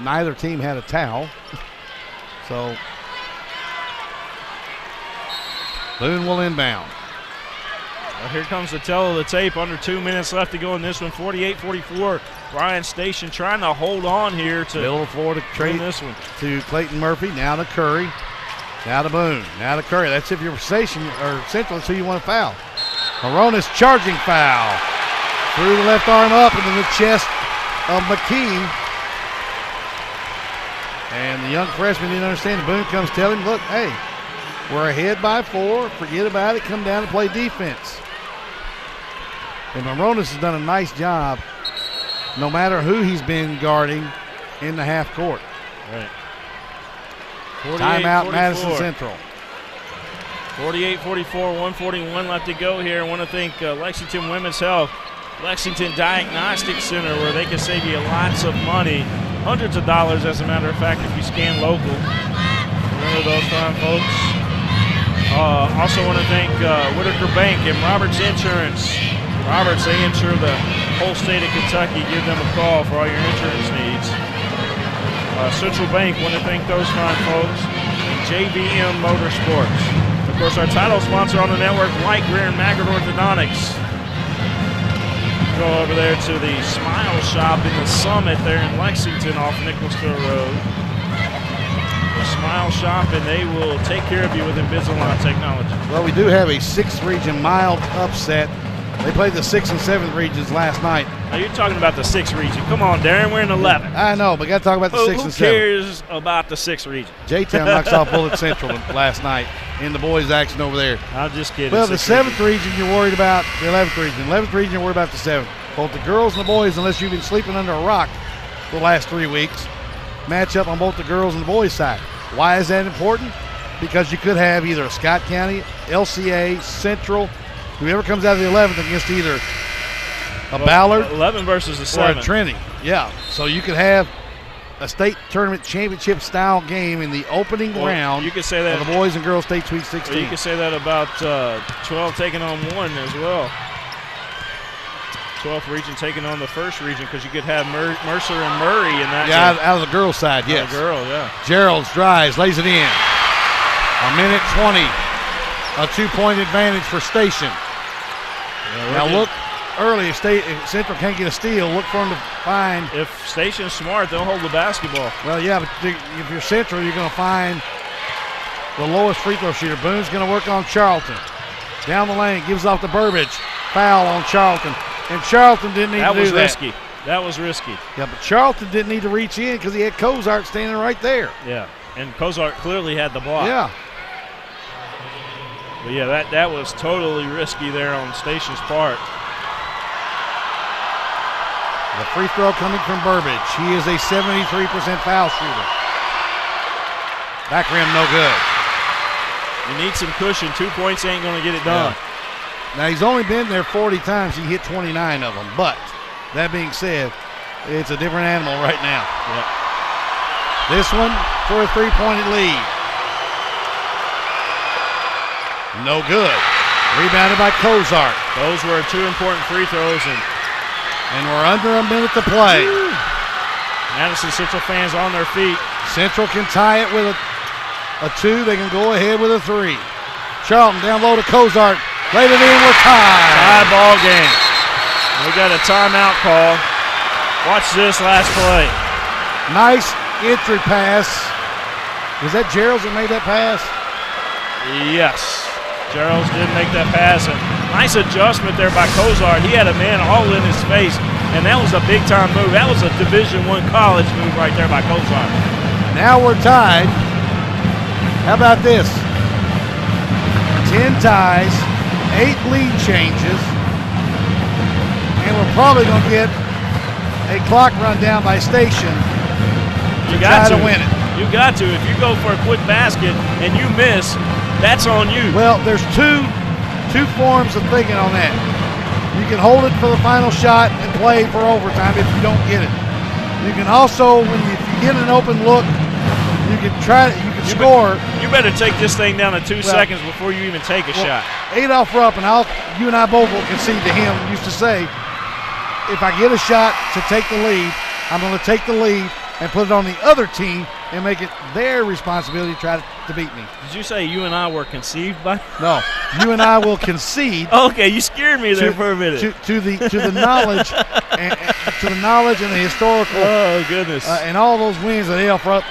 neither team had a towel. So Boone will inbound. Well, here comes the tell of the tape. Under 2 minutes left to go in this one. 48-44. Bryan Station trying to hold on here to middle of the floor to trade this one to Clayton Murphy. Now to Curry. Now to Boone. Now to Curry. That's if you're Station or Central. That's who you want to foul. Moronis charging foul. Threw the left arm up into the chest of McKee. And the young freshman didn't understand. Boone comes telling him, look, hey, we're ahead by 4. Forget about it. Come down and play defense. And Moronis has done a nice job no matter who he's been guarding in the half court. Right. Timeout, Madison Central. 48-44, 141 left to go here. I want to thank Lexington Women's Health, Lexington Diagnostic Center, where they can save you lots of money, hundreds of dollars, as a matter of fact, if you scan local. Remember those fine folks. Also want to thank Whitaker Bank and Roberts Insurance. Roberts, they insure the whole state of Kentucky. Give them a call for all your insurance needs. Central Bank, want to thank those fine folks. And JVM Motorsports. Of course, our title sponsor on the network, Greer and Maggard Orthodontics. Go over there to the Smile Shop in the Summit there in Lexington off Nicholasville Road. The Smile Shop, and they will take care of you with Invisalign technology. Well, we do have a 6th region mild upset. They played the 6th and 7th regions last night. Now you're talking about the 6th region. Come on, Darren, we're in 11. I know, but got to talk about the 6th and 7th. Who cares about the 6th region? J-Town knocks off Bullitt Central last night in the boys' action over there. I'm just kidding. Well, the 7th region you're worried about, the 11th region. 11th region you're worried about the 7th. Both the girls and the boys, unless you've been sleeping under a rock the last 3 weeks, match up on both the girls and the boys' side. Why is that important? Because you could have either Scott County, LCA, Central, whoever comes out of the 11th against either a Ballard 11 versus the 7th. Or a Trinity. Yeah. So you could have a state tournament championship style game in the opening round. You could say that of the boys and girls state Sweet 16. You could say that about 12 taking on 1 as well. 12th region taking on the 1st region, because you could have Mercer and Murray in that. Yeah, game. out of the girls' side, yes. The girl, yeah. Gerald's drives, lays it in. A minute 20. A 2-point advantage for Station. Yeah, now look early. If Central can't get a steal, look for them to find. If Station's smart, they'll hold the basketball. Well, yeah, but if you're Central, you're going to find the lowest free throw shooter. Boone's going to work on Charlton. Down the lane, gives off to Burbage. Foul on Charlton. And Charlton didn't need to do that. That was risky. That was risky. Yeah, but Charlton didn't need to reach in because he had Cozart standing right there. Yeah, and Cozart clearly had the block. Yeah. But yeah, that was totally risky there on Station's part. The free throw coming from Burbage. He is a 73% foul shooter. Back rim, no good. You need some cushion. 2 points ain't going to get it done. Yeah. Now, he's only been there 40 times. He hit 29 of them. But that being said, it's a different animal right now. Yep. This one for a 3-point lead. No good. Rebounded by Cozart. Those were 2 important free throws. And we're under a minute to play. Woo. Madison Central fans on their feet. Central can tie it with a 2. They can go ahead with a 3. Charlton down low to Cozart. Laid it in, we're tied. Tie ball game. We got a timeout call. Watch this last play. Nice entry pass. Was that Gerald's that made that pass? Yes. Gerald's did make that pass. And nice adjustment there by Cozart. He had a man all in his face, and that was a big-time move. That was a Division I college move right there by Cozart. Now we're tied. How about this? 10 ties. 8 lead changes, and we're probably going to get a clock run down by Station to try to win it. You got to. If you go for a quick basket and you miss, that's on you. Well, there's two forms of thinking on that. You can hold it for the final shot and play for overtime if you don't get it. You can also, if you get an open look, you can score. You better take this thing down to 2 seconds before you even take a shot. Adolph Rupp, and you and I both will concede to him, used to say, if I get a shot to take the lead, I'm going to take the lead and put it on the other team and make it their responsibility to try to beat me. Did you say you and I were conceived by? No, you and I will concede. Okay, you scared me there for a minute. To the knowledge and to the knowledge and the historical. Oh goodness! And all those wins that Adolph Rupp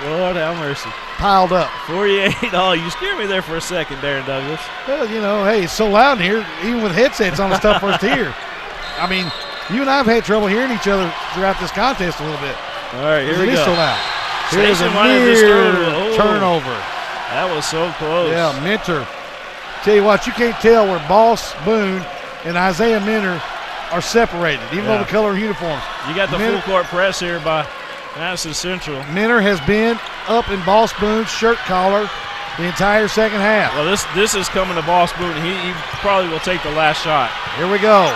Lord have mercy. Piled up. 48 all. You scared me there for a second, Darren Douglas. Well, hey, it's so loud in here, even with headsets on, it's tough for us to hear. I mean, you and I have had trouble hearing each other throughout this contest a little bit. All right, here we go. It is so loud. Here's a near turnover. That was so close. Yeah, Minter. Tell you what, you can't tell where Boss Boone and Isaiah Minter are separated, even though the color of uniforms. You got the full court press here by Madison Central. Minter has been up in Boss Boone's shirt collar the entire second half. Well, this is coming to Boss Boone. He probably will take the last shot. Here we go.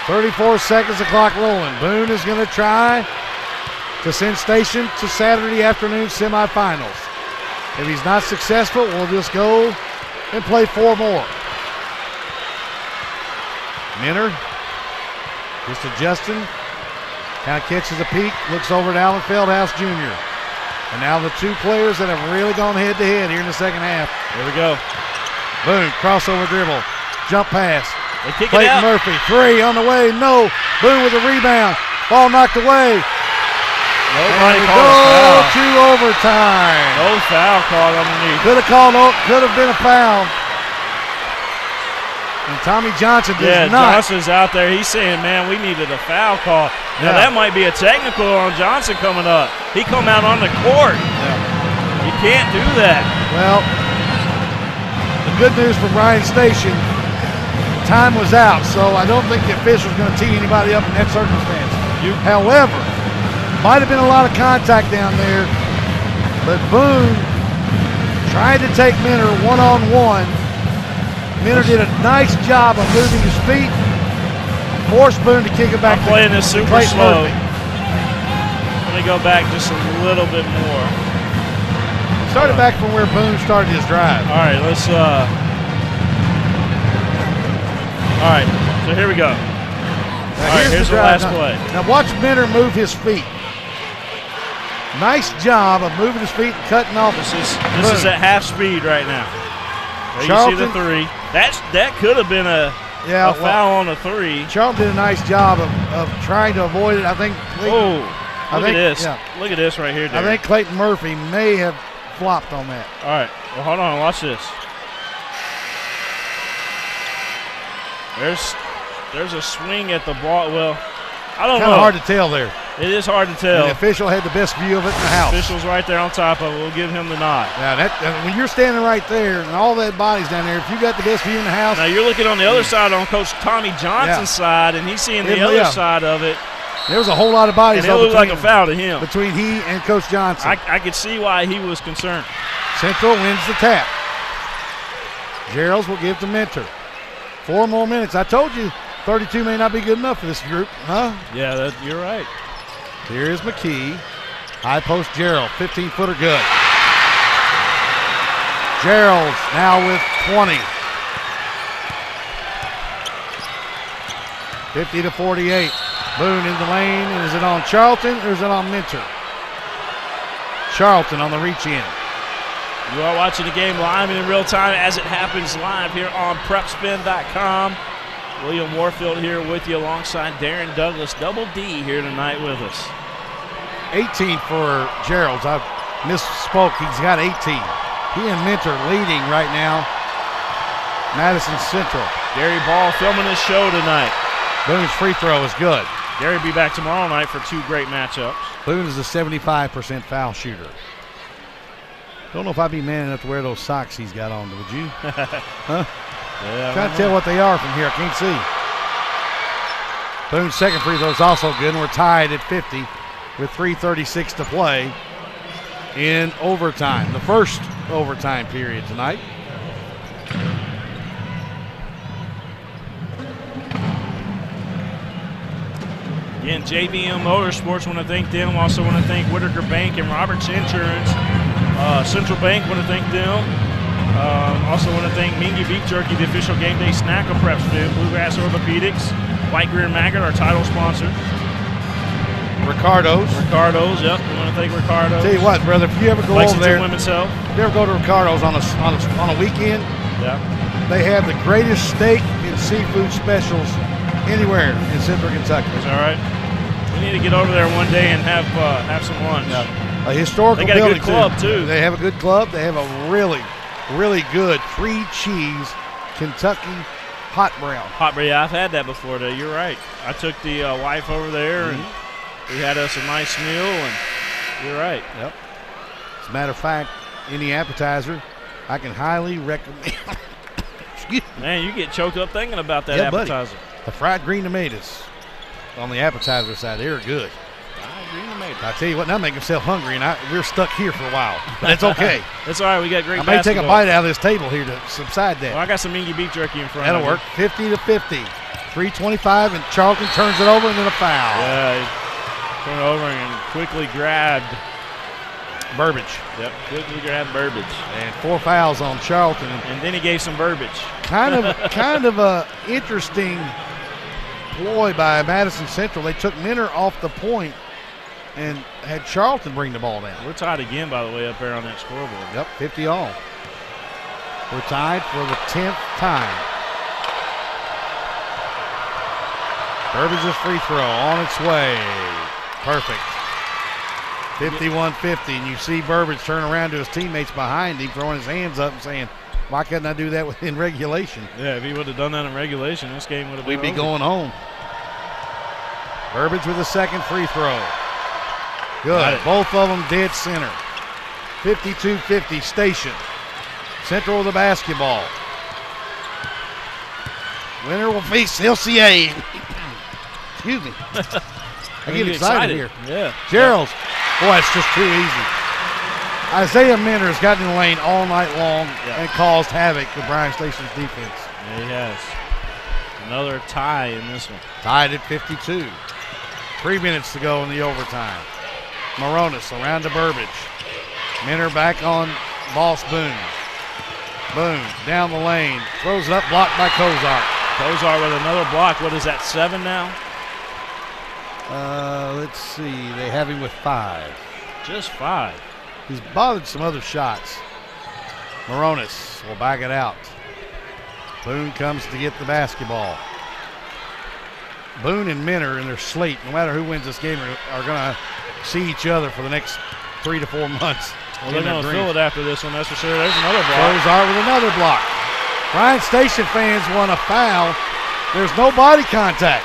34 seconds, the clock rolling. Boone is going to try to send Station to Saturday afternoon semifinals. If he's not successful, we'll just go and play 4 more. Minter just adjusting. Kind of catches a peek, looks over at Alan Feldhouse Jr. And now the two players that have really gone head-to-head here in the second half. Here we go. Boone, crossover dribble, jump pass. They kick Clayton it out. Murphy, 3 on the way, no. Boone with a rebound, ball knocked away. Nobody and called a foul. to overtime. No foul called underneath. Could have been a foul. And Tommy Johnson does not. Johnson's out there. He's saying, man, we needed a foul call. Now, that might be a technical on Johnson coming up. He come out on the court. You can't do that. Well, the good news for Bryan Station, time was out, so I don't think the official's going to tee anybody up in that circumstance. However, might have been a lot of contact down there, but Boone tried to take Minter one-on-one. Minter did a nice job of moving his feet, forced Boone to kick it back. I'm playing this super Clayton slow. Murphy. Let me go back just a little bit more. Started back from where Boone started his drive. All right, let's. All right, so here we go. Now, here's the last play. Now watch Minter move his feet. Nice job of moving his feet and cutting off. This is at half speed right now. There you see the 3. That could have been a foul on the 3. Charlton did a nice job of trying to avoid it. I think. Look at this. Yeah. Look at this right here, Darren. I think Clayton Murphy may have flopped on that. All right. Well, hold on. Watch this. There's a swing at the ball. Well, I don't know. Kind of hard to tell there. It is hard to tell. And the official had the best view of it in the house. The official's right there on top of it. We'll give him the nod. Yeah, when you're standing right there and all that body's down there, if you got the best view in the house. Now you're looking on the other side, on Coach Tommy Johnson's side, and he's seeing the other side of it. There was a whole lot of bodies. And it looked like a foul to him. Between he and Coach Johnson. I could see why he was concerned. Central wins the tap. Gerald's will give to Minter. 4 more minutes. I told you 32 may not be good enough for this group, huh? Yeah, you're right. Here is McKee. High post Gerald. 15-footer good. Gerald's now with 20. 50-48. Boone in the lane. And is it on Charlton or is it on Minter? Charlton on the reach in. You are watching the game live and in real time as it happens live here on PrepSpin.com. William Warfield here with you alongside Darren Douglas. Double D here tonight with us. 18 for Gerald's. I misspoke. He's got 18. He and Minter leading right now. Madison Central. Gary Ball filming his show tonight. Boone's free throw is good. Gary will be back tomorrow night for 2 great matchups. Boone is a 75% foul shooter. Don't know if I'd be man enough to wear those socks he's got on, would you? Huh? Yeah, trying to tell what they are from here. I can't see. Boone's second free throw is also good, and we're tied at 50 with 3:36 to play in overtime. The first overtime period tonight. Again, JVM Motorsports, want to thank them. Also want to thank Whitaker Bank and Roberts Insurance. Central Bank, want to thank them. Also want to thank Mingua Beef Jerky, the official game day snack of PrepSpin. Bluegrass Orthopedics, Greer and Maggard, our title sponsor. Ricardo's, yep. We want to thank Ricardo's. Tell you what, brother, if you ever go Lexington over there, Women's Health. If you ever go to Ricardo's on a weekend, they have the greatest steak and seafood specials anywhere in Central Kentucky. That's all right. We need to get over there one day and have some lunch. Yeah. a historical They got building. a good club, too. They have a good club. They have a really, really good 3-cheese Kentucky hot brown. Hot brown, yeah, I've had that before, though. You're right. I took the wife over there, and we had us a nice meal, and you're right. Yep. As a matter of fact, any appetizer, I can highly recommend. Excuse me. Man, you get choked up thinking about that appetizer. Buddy. The fried green tomatoes on the appetizer side, they're good. I tell you what, now I'm making myself hungry, and we're stuck here for a while. But it's okay. It's all right. We got great I may take a bite out of this table here to subside that. Well, I got some Mingua beef jerky in front That'll of work. 50-50. 3:25, and Charlton turns it over, and then a foul. Yeah, he turned it over and quickly grabbed Burbage. Yep, quickly grabbed Burbage. And 4 fouls on Charlton. And then he gave some Burbage. Kind of a interesting ploy by Madison Central. They took Minner off the point and had Charlton bring the ball down. We're tied again, by the way, up there on that scoreboard. Yep, 50 all. We're tied for the 10th time. Burbage's free throw on its way. Perfect. 51-50, and you see Burbage turn around to his teammates behind him, throwing his hands up and saying, why couldn't I do that in regulation? Yeah, if he would have done that in regulation, this game would have been We'd be over. going home. Burbage with a second free throw. Good. Both of them dead center. 52-50 Station. Central with the basketball. Winner will face LCA. Excuse me. I get excited here. Yeah. Gerald's. Boy, it's just too easy. Isaiah Minner's gotten in the lane all night long and caused havoc with Bryan Station's defense. Yeah, he has. Another tie in this one. Tied at 52. 3 minutes to go in the overtime. Moronis around to Burbage. Minner back on Boss Boone. Boone down the lane. Throws it up, blocked by Kozar. Kozar with another block. What is that, 7 now? Let's see. They have him with 5. Just 5. He's bothered some other shots. Moronis will back it out. Boone comes to get the basketball. Boone and Minner in their slate, no matter who wins this game, are going to see each other for the next 3 to 4 months. Well, they're going to feel it after this one, that's for sure. There's another block. Kozar with another block. Bryan Station fans want a foul. There's no body contact.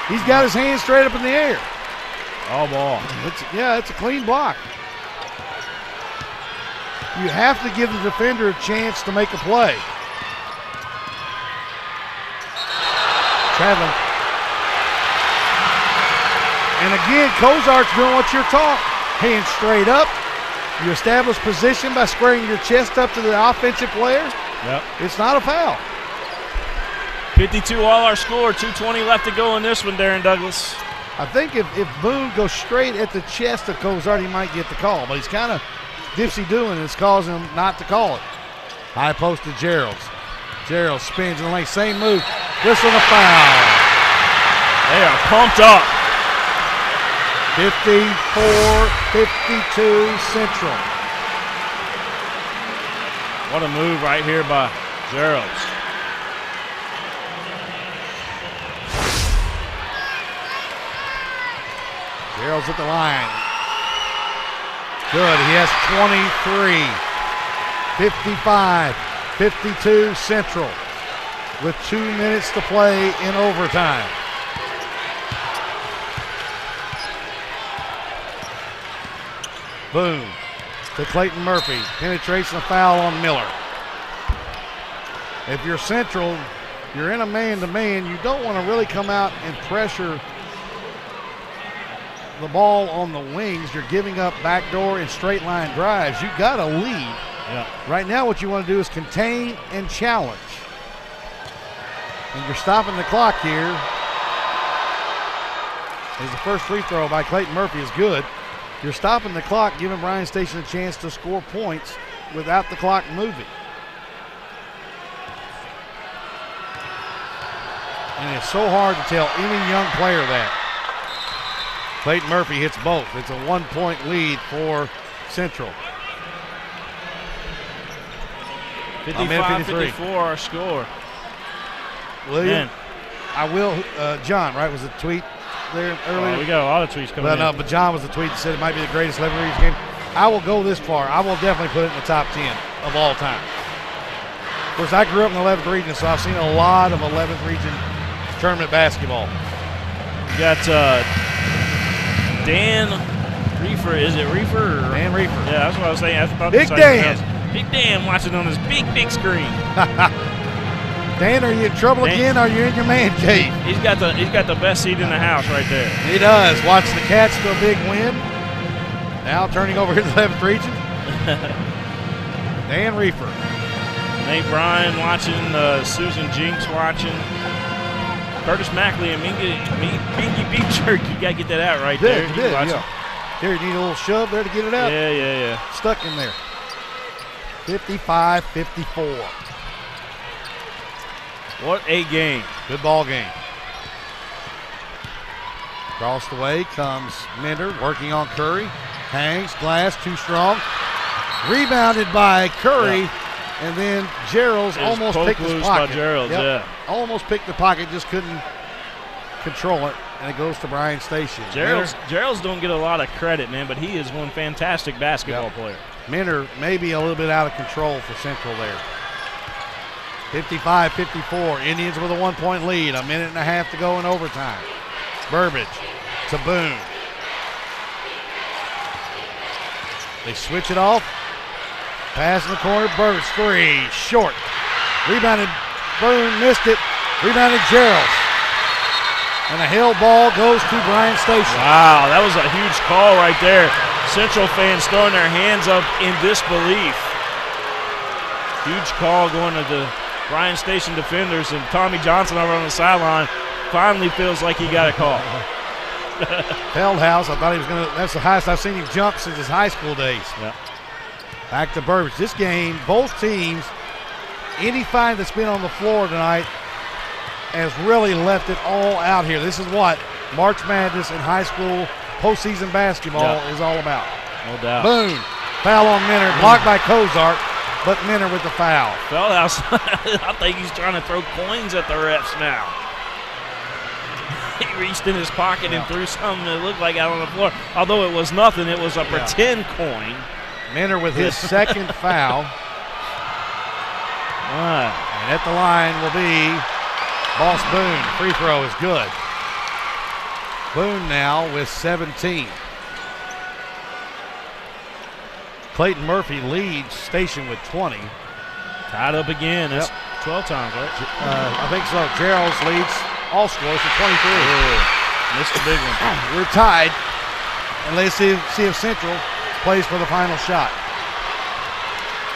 He's got his hands straight up in the air. All ball. It's a clean block. You have to give the defender a chance to make a play. Traveling. And again, Kozart's doing what you're taught. Hands straight up. You establish position by squaring your chest up to the offensive player. Yep. It's not a foul. 52 all our score. 2:20 left to go in this one, Darren Douglas. I think if Boone goes straight at the chest of Kozart, he might get the call. But he's kind of dipsy-doing, and it's causing him not to call it. High post to Gerald's. Gerald spins in the lane. Same move. Whistle and a foul. They are pumped up. 54-52 Central. What a move right here by Gerald's. Gerald's at the line. Good. He has 23. 55-52 Central with 2 minutes to play in overtime. Boone to Clayton Murphy. Penetration, a foul on Miller. If you're Central, you're in a man-to-man. You don't want to really come out and pressure the ball on the wings. You're giving up backdoor and straight line drives. You've got a lead. Yeah. Right now what you want to do is contain and challenge. And you're stopping the clock here. As the first free throw by Clayton Murphy is good. You're stopping the clock, giving Bryan Station a chance to score points without the clock moving. And it's so hard to tell any young player that. Clayton Murphy hits both. It's a 1-point lead for Central. 55-54 our score. William, I will, John, right, was the tweet? there earlier. We got a lot of tweets coming in. But John was the tweet that said it might be the greatest 11 region game. I will go this far. I will definitely put it in the top 10 of all time. Of course, I grew up in the 11th region, so I've seen a lot of 11th region tournament basketball. You got Dan Reefer. Is it Reefer? Dan Reefer. Yeah, that's what I was saying. Big Dan. Big Dan watching on his big screen. Dan, are you in trouble again? Or are you in your man cave? He's got the best seat in the house right there. He does. Watching the Cats to a big win. Now turning over his 11th region. Dan Reefer. Nate Bryan watching. Susan Jinks watching. Curtis Mackley and Mingy Beef Jerky. You got to get that out right there. Yeah. Here, you need a little shove there to get it out. Yeah. Stuck in there. 55-54. What a game. Good ball game. Across the way comes Minder working on Curry. Hangs, glass, too strong. Rebounded by Curry, and then Gerald's almost picked his pocket. By Gerald, Almost picked the pocket, just couldn't control it, and it goes to Bryan Station. Gerald's don't get a lot of credit, man, but he is one fantastic basketball player. Minter maybe a little bit out of control for Central there. 55-54. Indians with a 1-point lead. A minute and a half to go in overtime. Burbage to Boone. They switch it off. Pass in the corner. Burbage three. Short. Rebounded. Boone missed it. Rebounded Gerald. And the held ball goes to Bryan Station. Wow, that was a huge call right there. Central fans throwing their hands up in disbelief. Huge call going to the Bryan Station defenders, and Tommy Johnson over on the sideline finally feels like he got a call. Feldhouse, I thought he was going to, that's the highest I've seen him jump since his high school days. Yeah. Back to Burbage. This game, both teams, any find that's been on the floor tonight has really left it all out here. This is what March Madness and high school postseason basketball is all about. No doubt. Boone, foul on Minner, blocked by Cozart, but Minner with the foul. Feldhouse, I think he's trying to throw coins at the refs now. He reached in his pocket and threw something that looked like out on the floor. Although it was nothing, it was a pretend coin. Minner with his second foul. And at the line will be Boss Boone. Free throw is good. Boone now with 17. Clayton Murphy leads Station with 20. Tied up again. That's 12 times, right? I think so. Gerald's leads all scores for 23. Missed a big one. We're tied. And let's see if Central plays for the final shot.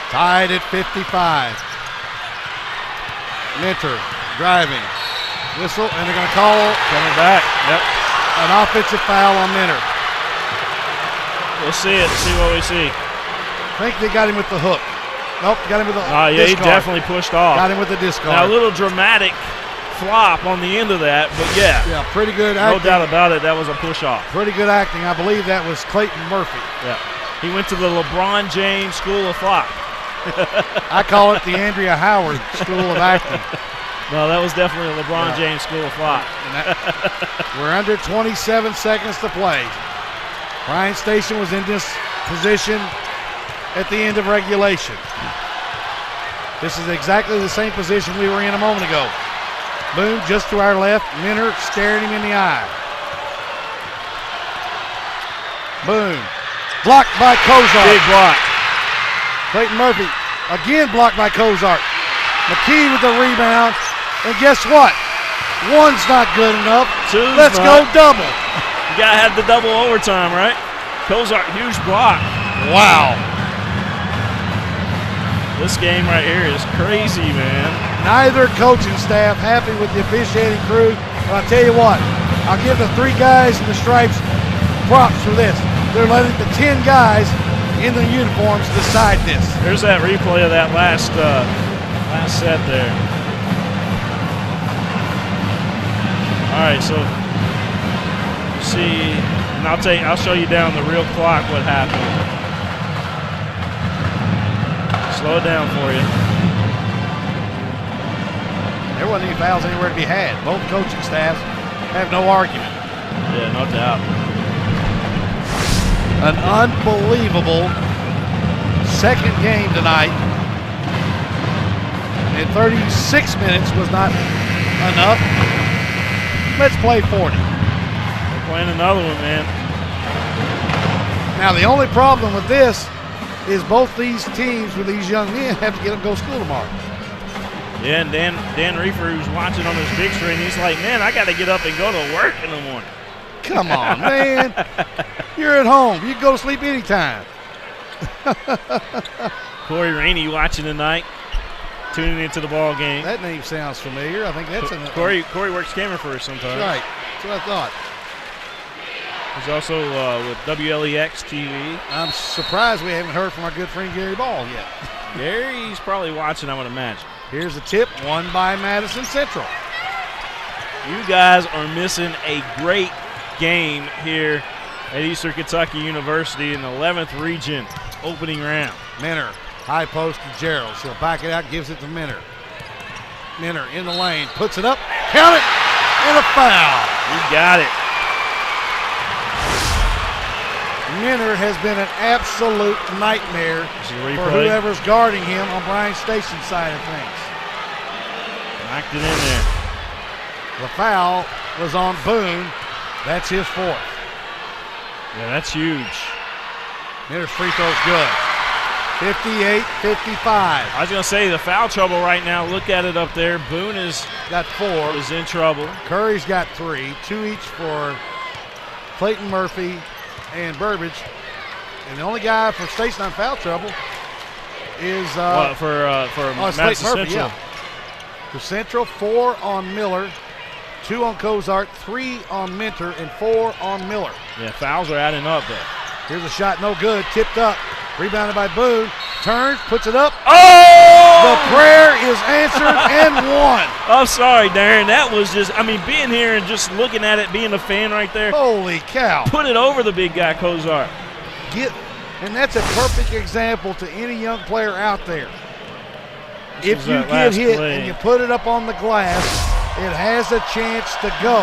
Tied at 55. Minter driving. Whistle, and they're going to call. Coming back. An offensive foul on Minter. We'll see it. See what we see. I think they got him with the hook. Nope, got him with the discard. He definitely pushed off. Got him with the discard. Now, a little dramatic flop on the end of that, but yeah, pretty good acting. No doubt about it, that was a push-off. Pretty good acting. I believe that was Clayton Murphy. Yeah, he went to the LeBron James School of Flop. I call it the Andrea Howard School of Acting. No, that was definitely a LeBron James School of Flop. We're under 27 seconds to play. Bryan Station was in this position at the end of regulation. This is exactly the same position we were in a moment ago. Boone just to our left. Minter staring him in the eye. Boone blocked by Cozart. Big block. Clayton Murphy again blocked by Cozart. McKee with the rebound. And guess what? One's not good enough. Let's go double. You got to have the double overtime, right? Cozart, huge block. Wow. This game right here is crazy, man. Neither coaching staff happy with the officiating crew. But I'll tell you what, I'll give the 3 guys in the stripes props for this. They're letting the 10 guys in the uniforms decide this. There's that replay of that last set there. All right, so see, and I'll show you down the real clock what happened. Slow it down for you. There wasn't any fouls anywhere to be had. Both coaching staffs have no argument. Yeah, no doubt. An unbelievable second game tonight. And 36 minutes was not enough. Let's play 40. We're playing another one, man. Now, the only problem with this is both these teams with these young men have to get up and go to school tomorrow. Yeah, and Dan Reefer, who's watching on his big screen, he's like, man, I got to get up and go to work in the morning. Come on, man. You're at home. You can go to sleep anytime. Corey Rainey watching tonight, tuning into the ball game. That name sounds familiar. I think that's Corey works camera for us sometimes. Right. That's what I thought. He's also with WLEX TV. I'm surprised we haven't heard from our good friend Gary Ball yet. Gary's probably watching, I would imagine. Here's a tip, won by Madison Central. You guys are missing a great game here at Eastern Kentucky University in the 11th region opening round. Minner, high post to Gerald. He'll back it out, gives it to Minner. Minner in the lane, puts it up, count it, and a foul. You got it. Minner has been an absolute nightmare for whoever's guarding him on Bryan Station's side of things. Knocked it in there. The foul was on Boone. That's his fourth. Yeah, that's huge. Minner's free throw's good. 58-55. I was going to say the foul trouble right now. Look at it up there. Boone has got 4. Is in trouble. Curry's got 3. 2 each for Clayton Murphy and Burbage. And the only guy for Station on foul trouble is for Madison Central. Murphy, yeah. For Central, 4 on Miller, 2 on Cozart, 3 on Minter, and 4 on Miller. Yeah, fouls are adding up there. Here's a shot, no good, tipped up, rebounded by Boone, turns, puts it up. Oh! The prayer is answered and won. I'm sorry, Darren. That was just, being here and just looking at it, being a fan right there. Holy cow. Put it over the big guy, Cozart. And that's a perfect example to any young player out there. If you get hit and you put it up on the glass, it has a chance to go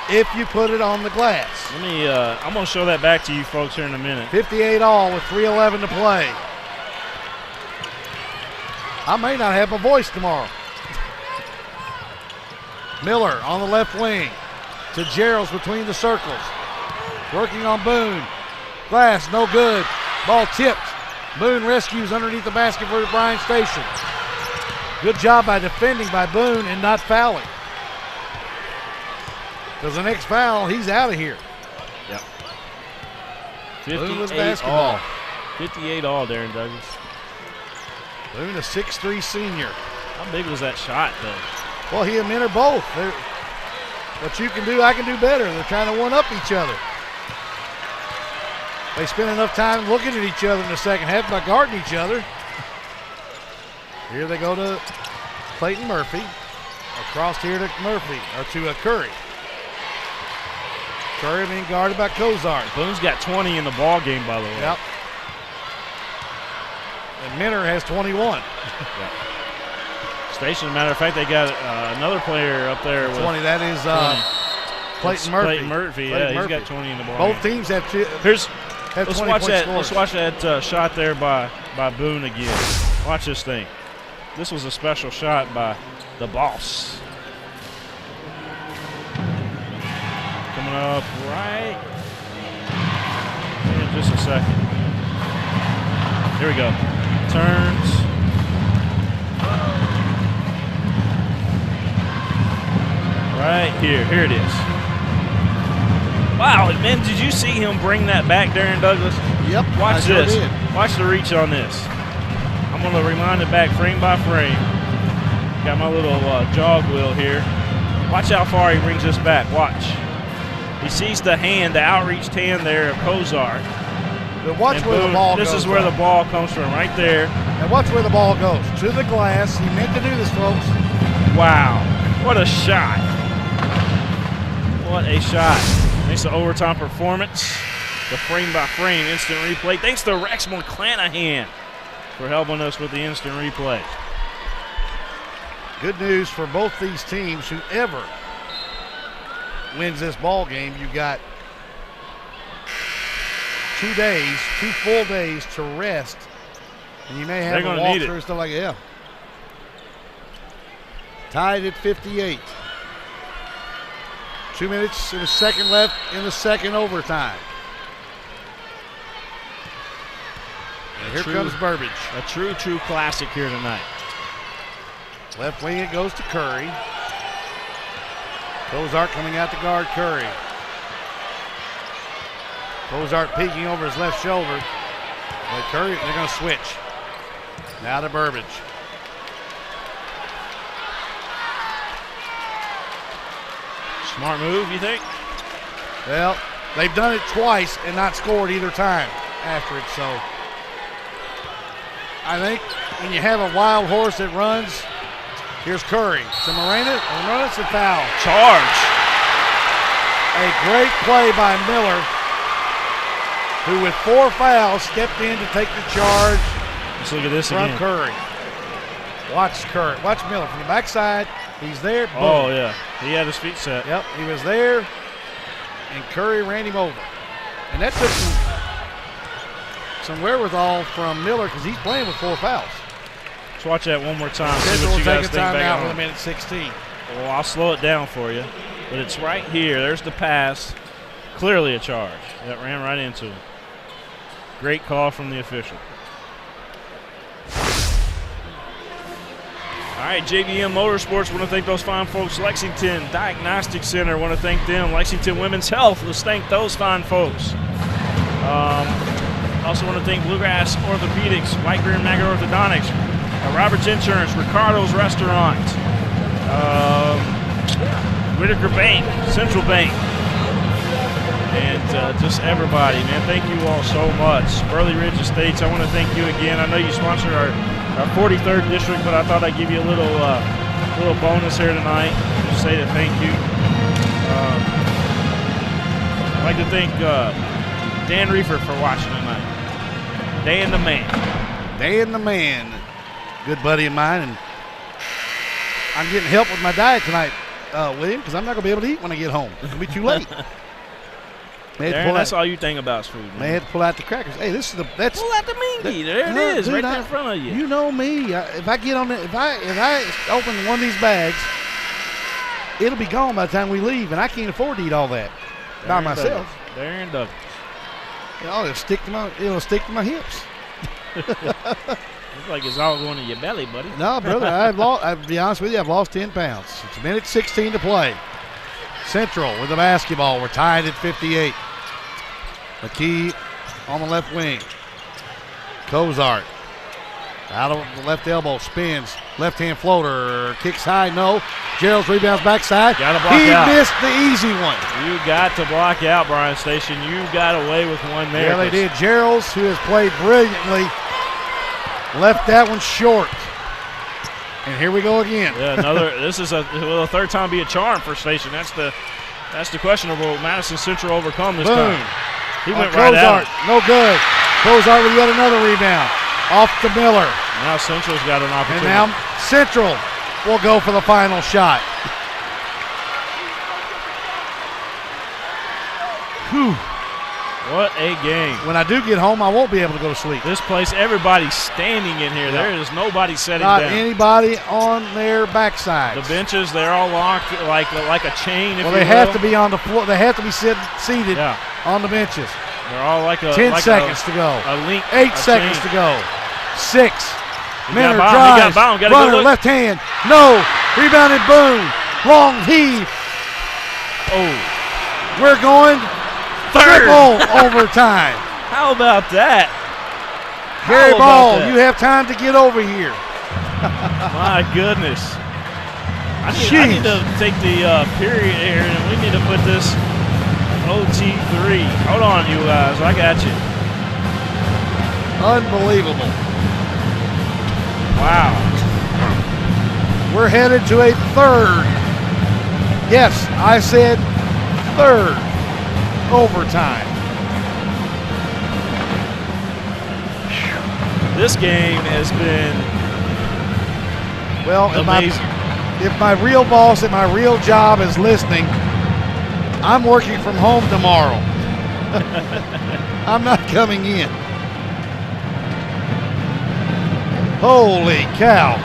if you put it on the glass. I'm going to show that back to you folks here in a minute. 58 all with 3:11 to play. I may not have a voice tomorrow. Miller on the left wing to Gerald's between the circles. Working on Boone. Glass, no good. Ball tipped. Boone rescues underneath the basket for Bryan Station. Good job by defending by Boone and not fouling. Because the next foul, he's out of here. Yep. 58 all. 58 all, Darren Douglas. Boone, a 6'3 senior. How big was that shot, though? Well, he and Minner both. What you can do, I can do better. They're trying to one-up each other. They spend enough time looking at each other in the second half by guarding each other. Here they go to Clayton Murphy. Across here to Murphy, or to Curry. Curry being guarded by Cozart. Boone's got 20 in the ball game, by the way. Yep. And Minner has 21. Yep. Station, as a matter of fact, they got another player up there. 20, with that is Clayton Murphy. Clayton Murphy, yeah, he's got 20 in the ball Both game. teams have Let's watch that. Let's watch that shot there by Boone again. Watch this thing. This was a special shot by the boss. Coming up right in just a second. Here we go. Turns. Right here. Here it is. Wow, man, did you see him bring that back, Darren Douglas? Yep. Watch this. Watch the reach on this. I'm going to rewind it back frame by frame. Got my little jog wheel here. Watch how far he brings this back. Watch. He sees the hand, the outreached hand there of Cozart. But watch where the ball goes. This is where the ball comes from, right there. And watch where the ball goes. To the glass. He meant to do this, folks. Wow. What a shot. What a shot. Thanks to overtime performance. The frame-by-frame instant replay. Thanks to Rex McClanahan for helping us with the instant replay. Good news for both these teams, whoever wins this ball game, you got 2 days, 2 full days to rest. And you may have a walkthrough and stuff like that. Yeah. Tied at 58. 2 minutes and a second left in the second overtime. And here comes Burbage. A true classic here tonight. Left wing it goes to Curry. Cozart coming out to guard Curry. Cozart peeking over his left shoulder. But Curry, they're going to switch. Now to Burbage. Smart move, you think? Well, they've done it twice and not scored either time after it, so I think when you have a wild horse that runs, here's Curry. To Morena, and it's a foul. Charge. A great play by Miller, who with 4 fouls stepped in to take the charge. Let's look at this from again. Curry. Watch Curry. Watch Miller from the backside. He's there. Boom. Oh, yeah. He had his feet set. Yep, he was there, and Curry ran him over. And that took some wherewithal from Miller because he's playing with 4 fouls. Let's watch that one more time. See what you guys think back out with a minute 16. Well, I'll slow it down for you. But it's right here. There's the pass. Clearly a charge. That ran right into him. Great call from the official. All right, JVM Motorsports, want to thank those fine folks. Lexington Diagnostic Center, want to thank them. Lexington Women's Health, let's thank those fine folks. Also want to thank Bluegrass Orthopedics, Whitaker and Maggard Orthodontics, Roberts Insurance, Ricardo's Restaurant, Whitaker Bank, Central Bank, and just everybody, man. Thank you all so much. Burley Ridge Estates, I want to thank you again. I know you sponsored our 43rd district, but I thought I'd give you a little bonus here tonight. Just say that thank you. I'd like to thank Dan Reefer for watching tonight. Dan the man. Dan the man. Good buddy of mine, and I'm getting help with my diet tonight with him because I'm not going to be able to eat when I get home. It's going to be too late. Darren, that's all you think about is food. Man. I had to pull out the crackers. Hey, this is the pull out the Mingy. There it is, right there in front of you. You know me. If I get on it, if I open one of these bags, it'll be gone by the time we leave, and I can't afford to eat all that by myself. Darren Douglas. It'll stick to my hips. Looks like it's all going to your belly, buddy. No, brother. I'll be honest with you. I've lost 10 pounds. It's a minute 16 to play. Central with the basketball. We're tied at 58. McKee on the left wing. Cozart out of the left elbow, spins, left-hand floater, kicks high, no. Gerald's rebounds backside. Gotta block out. He missed the easy one. You got to block out, Bryan Station. You got away with one there. Yeah, they did. Gerald's, who has played brilliantly, left that one short. And here we go again. Yeah, this is a third time be a charm for Station. That's the question of will Madison Central overcome this time. He went right at it. No good. Cozart with yet another rebound. Off to Miller. Now Central's got an opportunity. And now Central will go for the final shot. Whew. What a game. When I do get home, I won't be able to go to sleep. This place, everybody's standing in here. Yeah. There is nobody sitting down. Not anybody on their backside. The benches, they're all locked like a chain, they have to be on the floor. They have to be seated on the benches. They're all like a 10 seconds to go. A link. 8 seconds to go. 6. Miller drives. Runner, left hand. No. Rebounded Boone. Long heave. Oh. We're going triple overtime. How about that? Gary Ball, you have time to get over here. My goodness. I need to take the period here, and we need to put this OT3. Hold on, you guys. I got you. Unbelievable. Wow. We're headed to a third. Yes, I said third overtime. This game has been amazing. If my real boss at my real job is listening, I'm working from home tomorrow. I'm not coming in. Holy cow.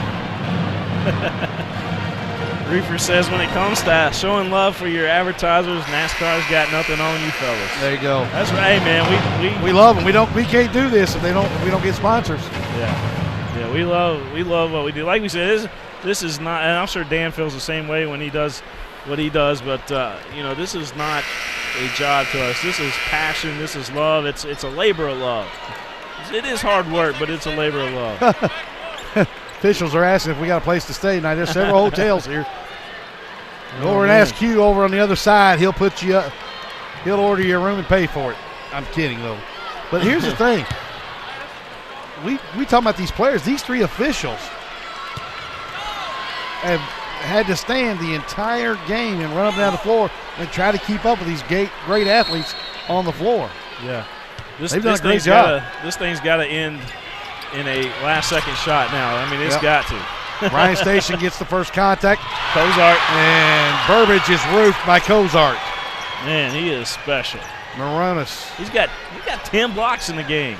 Reefer says when it comes to showing love for your advertisers, NASCAR's got nothing on you fellas. There you go. That's right, man. We love them. We can't do this if we don't get sponsors. Yeah, we love what we do. Like we said, this is not, and I'm sure Dan feels the same way when he does what he does, but this is not a job to us. This is passion. This is love. It's a labor of love. It is hard work, but it's a labor of love. Officials are asking if we got a place to stay tonight. There's several hotels here. Go over and ask Q over on the other side. He'll put you up. He'll order you a room and pay for it. I'm kidding, though. But here's the thing. We talking about these players. These three officials have had to stand the entire game and run up and down the floor and try to keep up with these great athletes on the floor. Yeah. They've done a great job. This thing's got to end in a last-second shot now. I mean, it's got to. Bryan Station gets the first contact. Cozart. And Burbage is roofed by Cozart. Man, he is special. Moronis. He got 10 blocks in the game.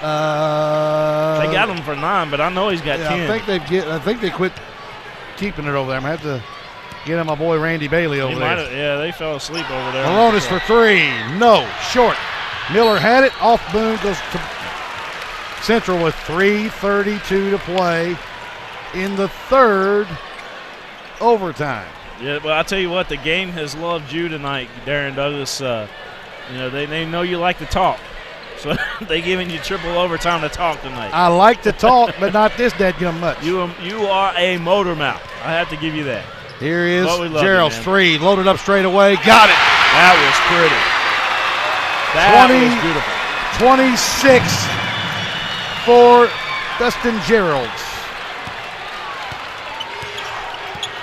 They got him for 9, but I know he's got 10. I think they quit keeping it over there. I'm going to have to get my boy Randy Bailey over there. Yeah, they fell asleep over there. Moronis for 3. No. Short. Miller had it. Off Boone. Goes to Central with 3:32 to play in the third overtime. Yeah, well, I'll tell you what, the game has loved you tonight, Darren Douglas. They know you like to talk. So they giving you triple overtime to talk tonight. I like to talk, but not this dadgum much. You are a motor mouth. I have to give you that. Here is Gerald's 3. Loaded up straight away. Got it. That was pretty. That was beautiful. 26 for Dustin Gerald.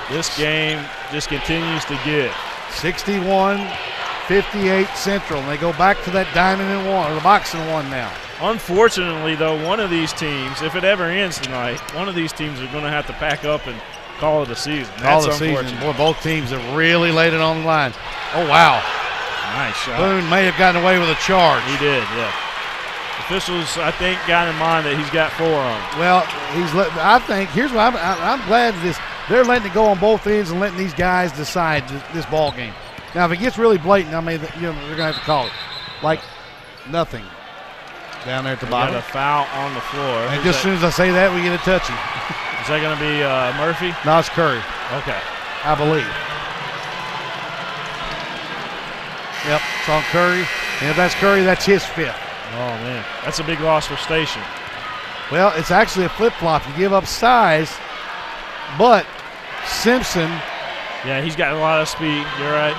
This game just continues to give. 61-58 Central. And they go back to that diamond and one, or the box and one now. Unfortunately, though, one of these teams, if it ever ends tonight, one of these teams are going to have to pack up and call it a season. That's unfortunate. Boy, both teams have really laid it on the line. Oh, wow. Nice shot. Boone may have gotten away with a charge. He did, yeah. Officials, I think, got in mind that he's got 4 on. Well, I think, here's what I'm glad this. They're letting it go on both ends and letting these guys decide this ball game. Now, if it gets really blatant, they're going to have to call it. Like nothing down there at the bottom. Got a foul on the floor. And just as soon as I say that, we get a touchy. Is that going to be Murphy? No, it's Curry. Okay. I believe. Yep, it's on Curry. And if that's Curry, that's his 5th. Oh, man. That's a big loss for Station. Well, it's actually a flip-flop. You give up size, but Simpson. Yeah, he's got a lot of speed. You're right.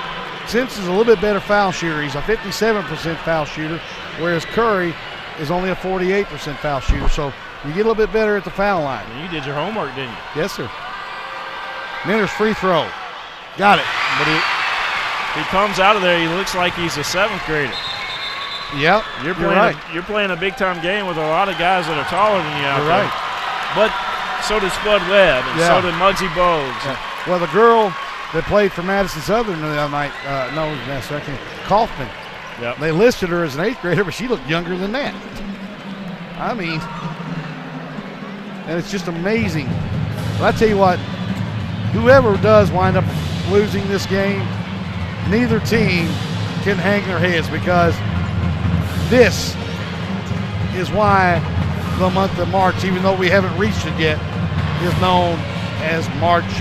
Simpson's a little bit better foul shooter. He's a 57% foul shooter, whereas Curry is only a 48% foul shooter. So you get a little bit better at the foul line. You did your homework, didn't you? Yes, sir. Minter's free throw. Got it. But he comes out of there, he looks like he's a 7th grader. Yep, you're right. You're playing a big-time game with a lot of guys that are taller than you out you're there. Right. But so did Spud Webb, and so did Muggsy Boggs. Yeah. Well, the girl that played for Madison Southern the other night, Kaufman. Yep. They listed her as an 8th grader, but she looked younger than that. I mean, and it's just amazing. But I tell you what, whoever does wind up losing this game, neither team can hang their heads, because this is why the month of March, even though we haven't reached it yet, is known as March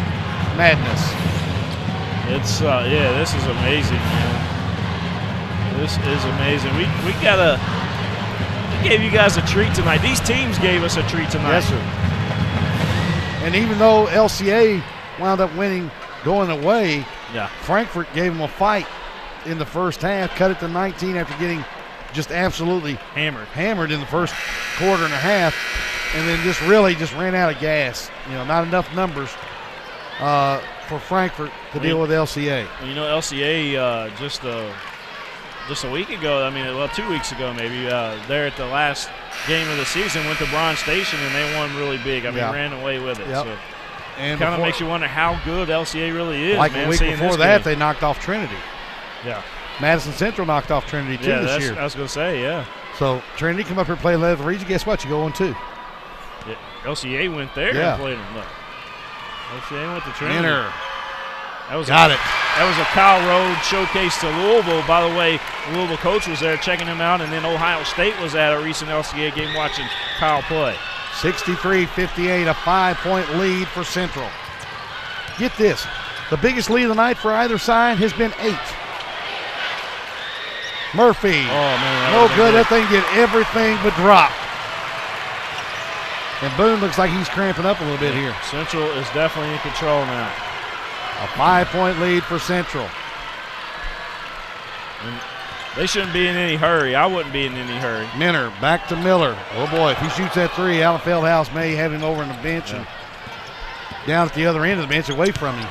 Madness. It's this is amazing, man. This is amazing. We gave you guys a treat tonight. These teams gave us a treat tonight. Yes, sir. And even though LCA wound up winning going away, Frankfort gave them a fight in the first half, cut it to 19 after getting just absolutely hammered in the first quarter and a half, and then just ran out of gas. Not enough numbers for Frankfurt to deal with LCA. LCA just a week ago, 2 weeks ago maybe, there at the last game of the season went to Bryan Station and they won really big. Ran away with it. Yep. So and kind of makes you wonder how good LCA really is. Like a week before that, they knocked off Trinity. Yeah. Madison Central knocked off Trinity too this year. I was going to say, yeah. So Trinity come up here and play 11th region. Guess what? You go 1-2. Yeah. LCA went there and played them. Look. LCA went to Trinity. Minner. Got it. That was a Kyle Road showcase to Louisville. By the way, the Louisville coach was there checking him out, and then Ohio State was at a recent LCA game watching Kyle play. 63-58, a 5-point lead for Central. Get this. The biggest lead of the night for either side has been 8. Murphy. Oh, man. No good. That thing did everything but drop. And Boone looks like he's cramping up a little bit here. Central is definitely in control now. A 5-point lead for Central. And they shouldn't be in any hurry. I wouldn't be in any hurry. Minner back to Miller. Oh, boy, if he shoots that 3, Alan Feldhouse may have him over on the bench and down at the other end of the bench away from him.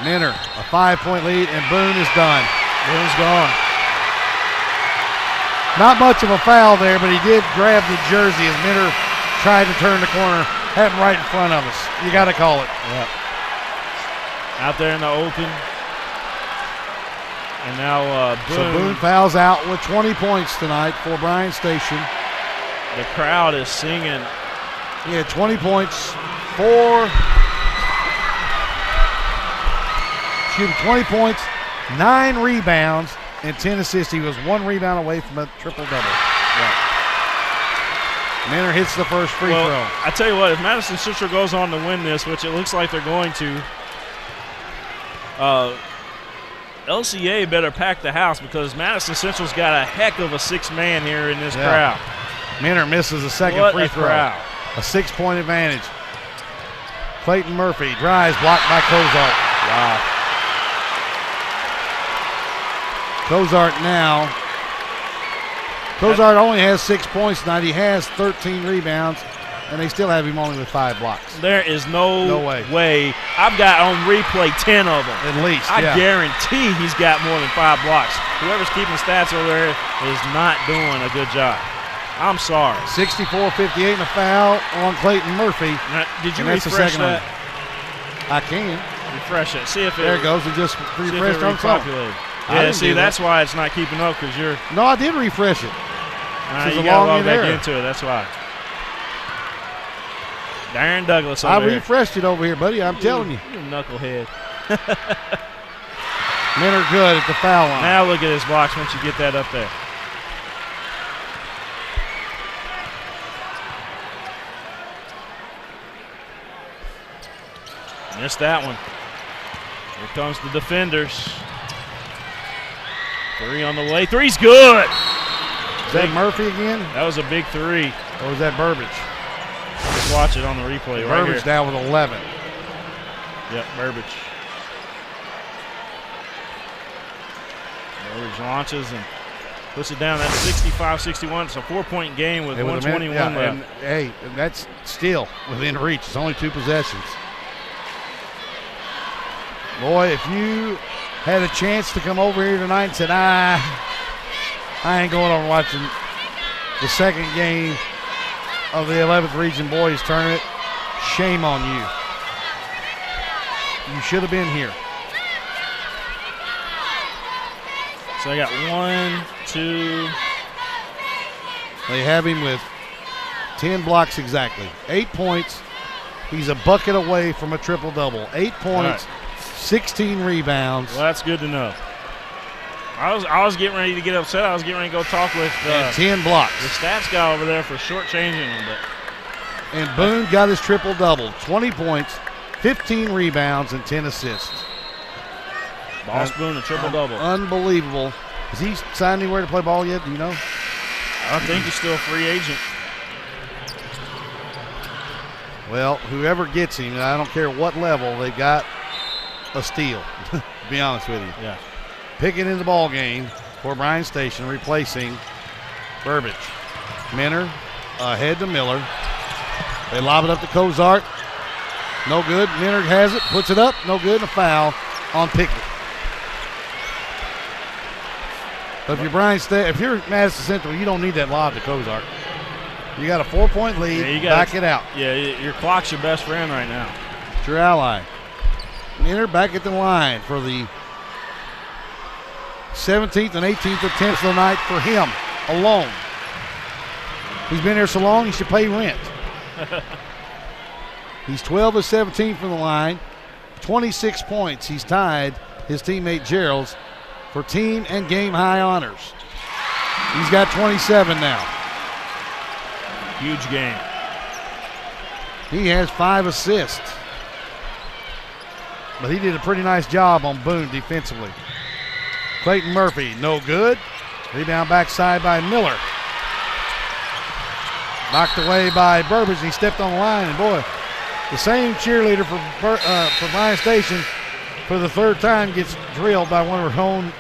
Minner, a 5-point lead, and Boone is done. Boone's gone. Not much of a foul there, but he did grab the jersey as Minner tried to turn the corner. Happened right in front of us. You got to call it. Yep. Out there in the open. And now Boone. So Boone fouls out with 20 points tonight for Bryan Station. The crowd is singing. He had 20 points, 20 points, 9 rebounds, and 10 assists. He was 1 rebound away from a triple-double. Yeah. Minner hits the first free throw. I tell you what, if Madison Central goes on to win this, which it looks like they're going to, LCA better pack the house because Madison Central's got a heck of a 6-man here in this crowd. Minner misses a second free throw. Crowd. A 6-point advantage. Clayton Murphy drives, blocked by Cozart. Wow. Cozart now. Cozart only has 6 points tonight. He has 13 rebounds, and they still have him only with 5 blocks. There is no way. I've got on replay 10 of them. At least, I guarantee he's got more than 5 blocks. Whoever's keeping stats over there is not doing a good job. I'm sorry. 64-58 and a foul on Clayton Murphy. Now, did you refresh that? I can. Refresh it. See if there it goes. It just refreshed on repopulated. Yeah, see, that's why it's not keeping up because you're. No, I did refresh it. You got to log back into it. That's why. Darren Douglas over I there. refreshed it over here, buddy. I'm telling you. You knucklehead. Minner good at the foul line. Now look at his blocks once you get that up there. Missed that one. Here comes the defenders. 3 on the way. 3's good. Is that Murphy again? That was a big 3. Or was that Burbage? Just watch it on the replay right Burbage here. down with 11. Yep, Burbage. Burbage launches and puts it down. That's 65-61. It's a 4-point game with 121 left. And that's still within reach. It's only 2 possessions. Boy, if you had a chance to come over here tonight and said, I ain't going over watching the second game of the 11th Region Boys Tournament, shame on you. You should have been here. So I got 1, 2. They have him with 10 blocks exactly. 8 points. He's a bucket away from a triple-double. 8 points, 16 rebounds. Well, that's good to know. I was getting ready to get upset. I was getting ready to go talk with 10 blocks. The stats guy over there for shortchanging him. And Boone got his triple-double. 20 points, 15 rebounds, and 10 assists. Boss Boone, a triple-double. Unbelievable. Has he signed anywhere to play ball yet? Do you know? I think he's still a free agent. Well, whoever gets him, I don't care what level, they got a steal, to be honest with you. Yeah. Picking in the ball game for Bryan Station, replacing Burbage. Minner ahead to Miller. They lob it up to Cozart. No good. Minner has it, puts it up. No good. And a foul on Pickett. But if you're Madison Central, you don't need that lob to Cozart. You got a 4-point lead. Yeah, back it out. Yeah, your clock's your best friend right now. It's your ally. Minner back at the line for the 17th and 18th attempts of the night for him alone. He's been there so long, he should pay rent. He's 12 of 17 from the line, 26 points. He's tied his teammate Gerald's for team and game high honors. He's got 27 now. Huge game. He has 5 assists. But he did a pretty nice job on Boone defensively. Clayton Murphy, no good. Rebound backside by Miller. Knocked away by Burbage. He stepped on the line, and boy, the same cheerleader for Bryan Station for the third time gets drilled by one of her own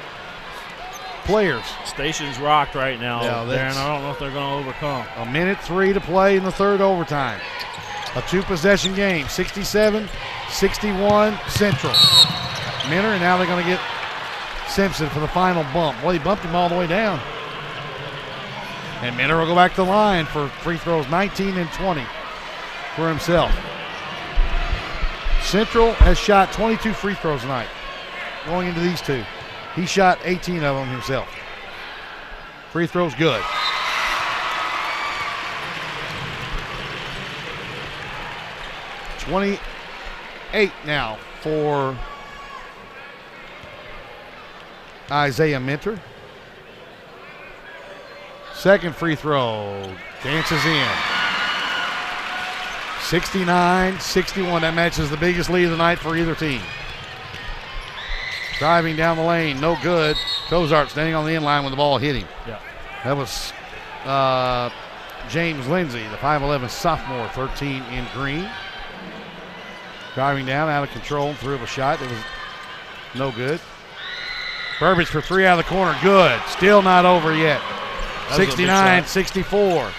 players. Station's rocked right now, Yeah, Darren. I don't know if they're going to overcome. A minute 3 to play in the third overtime. A 2-possession game, 67-61 Central. Minner, and now they're going to get Simpson for the final bump. Well, he bumped him all the way down. And Minner will go back to the line for free throws, 19 and 20 for himself. Central has shot 22 free throws tonight going into these two. He shot 18 of them himself. Free throws good. $28 now for Isaiah Minter. Second free throw, dances in. 69-61, that matches the biggest lead of the night for either team. Driving down the lane, no good. Cozart standing on the inline when the ball hit him. Yeah. That was James Lindsay, the 5'11 sophomore, 13 in green. Driving down, out of control, threw up a shot that was no good. Burbage for 3 out of the corner, good. Still not over yet. 69-64.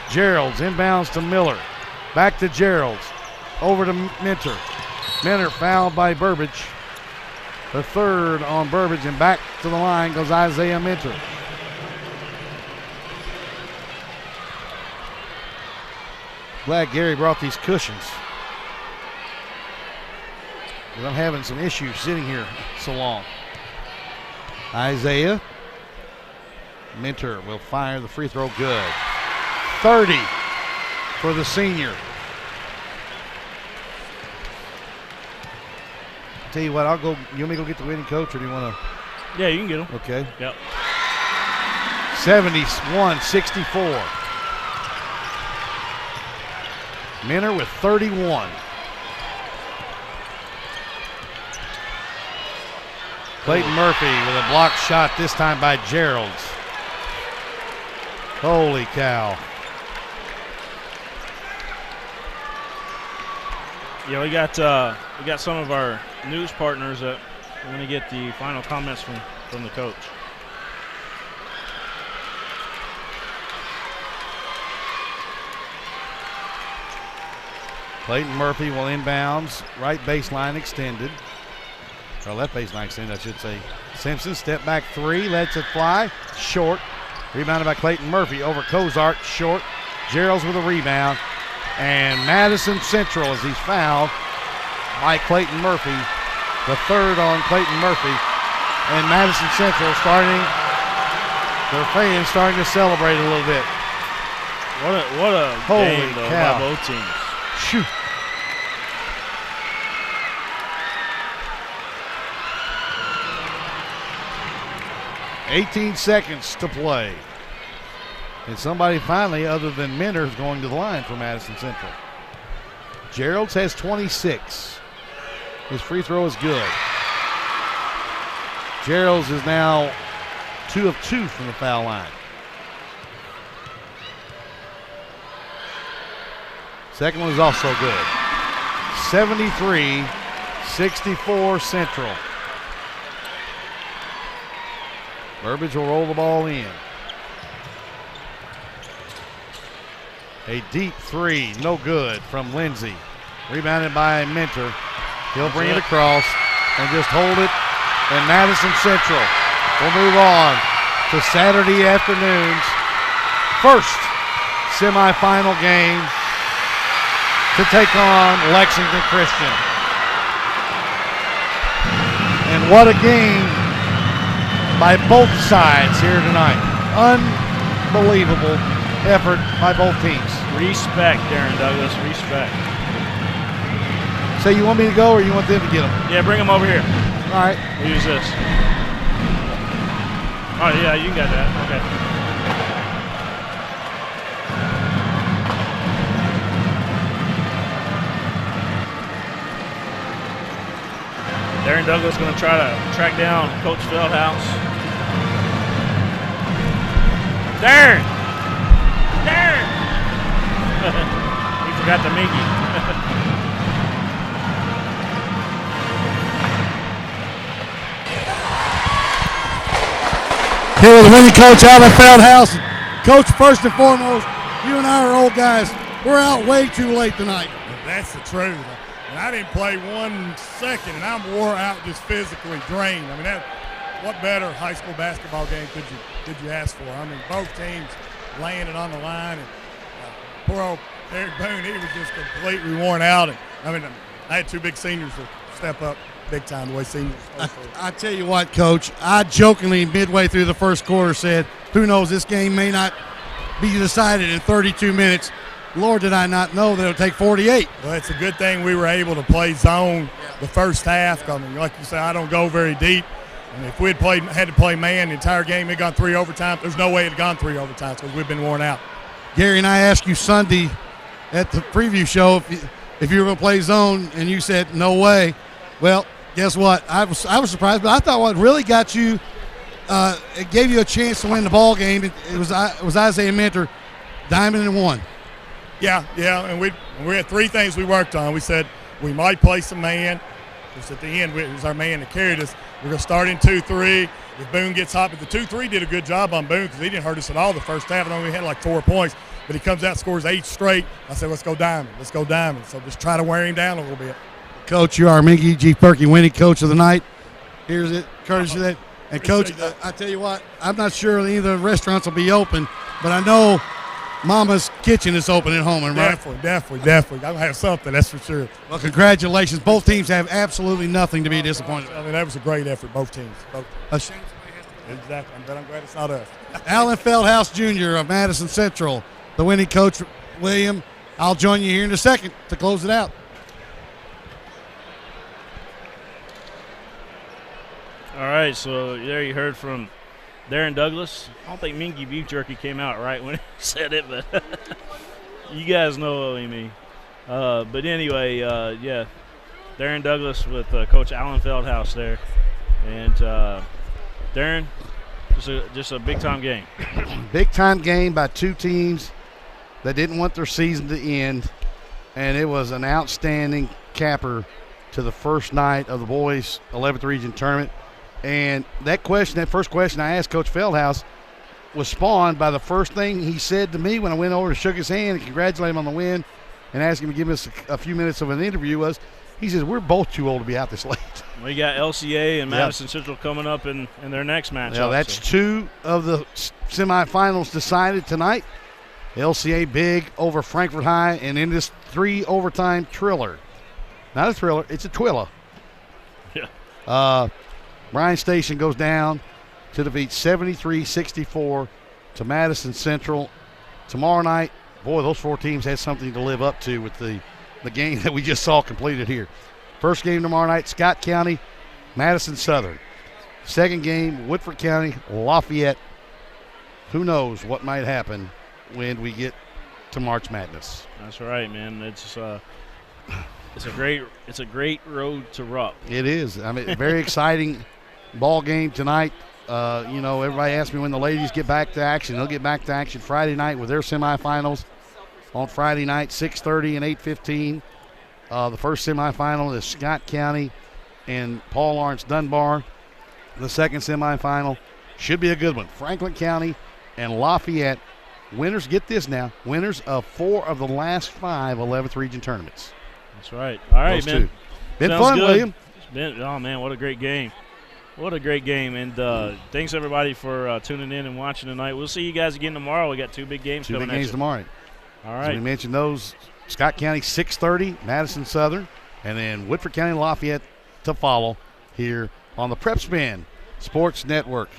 Gerald's inbounds to Miller. Back to Gerald's. Over to Minter. Minter fouled by Burbage. The third on Burbage, and back to the line goes Isaiah Minter. Glad Gary brought these cushions, because I'm having some issues sitting here so long. Isaiah Minter will fire the free throw, good. 30 for the senior. Tell you what, I'll go. You want me to go get the winning coach, or do you want to? Yeah, you can get him. Okay. Yep. 71-64. Minter with 31. Clayton Murphy with a blocked shot, this time by Gerald's. Holy cow. Yeah, we got some of our news partners that are going to get the final comments from the coach. Clayton Murphy will inbounds, right baseline extended. Or left baseline extended, I should say. Simpson, step back 3, lets it fly, short. Rebounded by Clayton Murphy over Cozart, short. Gerald's with a rebound. And Madison Central, as he's fouled by Clayton Murphy. The third on Clayton Murphy. And Madison Central their fans starting to celebrate a little bit. What a Holy game, though, cow. by both teams. Shoot. $18 seconds to play. And somebody finally, other than Minter, is going to the line for Madison Central. Gerald's has 26. His free throw is good. Gerald's is now 2 of 2 from the foul line. Second one is also good. 73-64 Central. Burbage will roll the ball in. A deep 3, no good from Lindsay. Rebounded by Minter. He'll bring it across and just hold it. And Madison Central will move on to Saturday afternoon's first semifinal game to take on Lexington Christian. And what a game by both sides here tonight. Unbelievable effort by both teams. Respect, Darren Douglas, respect. So you want me to go or you want them to get them? Yeah, bring them over here. All right. We'll use this. Oh, yeah, you got that. Okay. Darren Douglas going to try to track down Coach Feldhouse. Darren! Darren! He forgot the Mingua. Here with the winning coach, Alan Feldhouse. Coach, first and foremost, you and I are old guys. We're out way too late tonight. That's the truth. And I didn't play 1 second, and I'm wore out, just physically drained. I mean, what better high school basketball game could you ask for? I mean, both teams laying it on the line. And poor old Eric Boone, he was just completely worn out. And I mean, I had 2 big seniors to step up big time the way seniors. I tell you what, Coach, I jokingly midway through the first quarter said, who knows, this game may not be decided in 32 minutes. Lord, did I not know that it would take 48. Well, it's a good thing we were able to play zone the first half. I mean, like you said, I don't go very deep. And if we had to play man the entire game, it gone 3 overtimes. There's no way it had gone 3 overtimes because we've been worn out. Gary and I asked you Sunday at the preview show if you were going to play zone, and you said no way. Well, guess what? I was surprised, but I thought what really got you, it gave you a chance to win the ball game. It was Isaiah Mentor, diamond and one. Yeah, and we had 3 things we worked on. We said we might play some man. Because at the end, it was our man that carried us. We're going to start in 2-3. If Boone gets hot, but the 2-3 did a good job on Boone because he didn't hurt us at all the first half. I know we had like 4 points, but he comes out, scores 8 straight. I said, let's go diamond. Let's go diamond. So just try to wear him down a little bit. Coach, you are Mingua G. Perky winning coach of the night. Here's it, courtesy of that. And, Coach, I tell you what, I'm not sure any of the restaurants will be open, but I know Mama's Kitchen is open at home, right? Definitely. I'm going to have something, that's for sure. Well, congratulations. Both teams have absolutely nothing to be disappointed. I mean, that was a great effort, both teams. Exactly, but I'm glad it's not us. Alan Feldhouse Jr. of Madison Central, the winning coach, William. I'll join you here in a second to close it out. All right, so there you heard from Darren Douglas. I don't think Mingua Beef Jerky came out right when he said it, but you guys know what I mean. But anyway, yeah, Darren Douglas with Coach Alan Feldhouse there. And Darren, just a big-time game. Big-time game by 2 teams that didn't want their season to end, and it was an outstanding capper to the first night of the boys' 11th region tournament. And that first question I asked Coach Feldhouse was spawned by the first thing he said to me when I went over and shook his hand and congratulated him on the win and asked him to give us a few minutes of an interview was, he says, we're both too old to be out this late. We got LCA and Madison Central coming up in their next match. Yeah, that's 2 of the semifinals decided tonight. LCA big over Frankfort High, and in this 3 overtime thriller. Not a thriller, it's a twilla. Yeah. Bryan Station goes down to defeat 73-64 to Madison Central. Tomorrow night, boy, those 4 teams had something to live up to with the game that we just saw completed here. First game tomorrow night, Scott County, Madison Southern. Second game, Woodford County, Lafayette. Who knows what might happen when we get to March Madness. That's right, man. It's a great road to Rupp. It is. I mean, very exciting ball game tonight. Everybody asks me when the ladies get back to action. They'll get back to action Friday night with their semifinals on Friday night, 6:30 and 8:15. The first semifinal is Scott County and Paul Lawrence Dunbar. The second semifinal should be a good one. Franklin County and Lafayette. Winners, get this now, winners of 4 of the last 5 11th region tournaments. That's right. All right, man. Been Sounds fun, good. William. Oh, man, what a great game. What a great game. And thanks, everybody, for tuning in and watching tonight. We'll see you guys again tomorrow. We got 2 big games coming at you. 2 big games tomorrow. All right. So we mentioned those. Scott County, 6:30, Madison Southern, and then Woodford County, Lafayette to follow here on the PrepSpin Sports Network.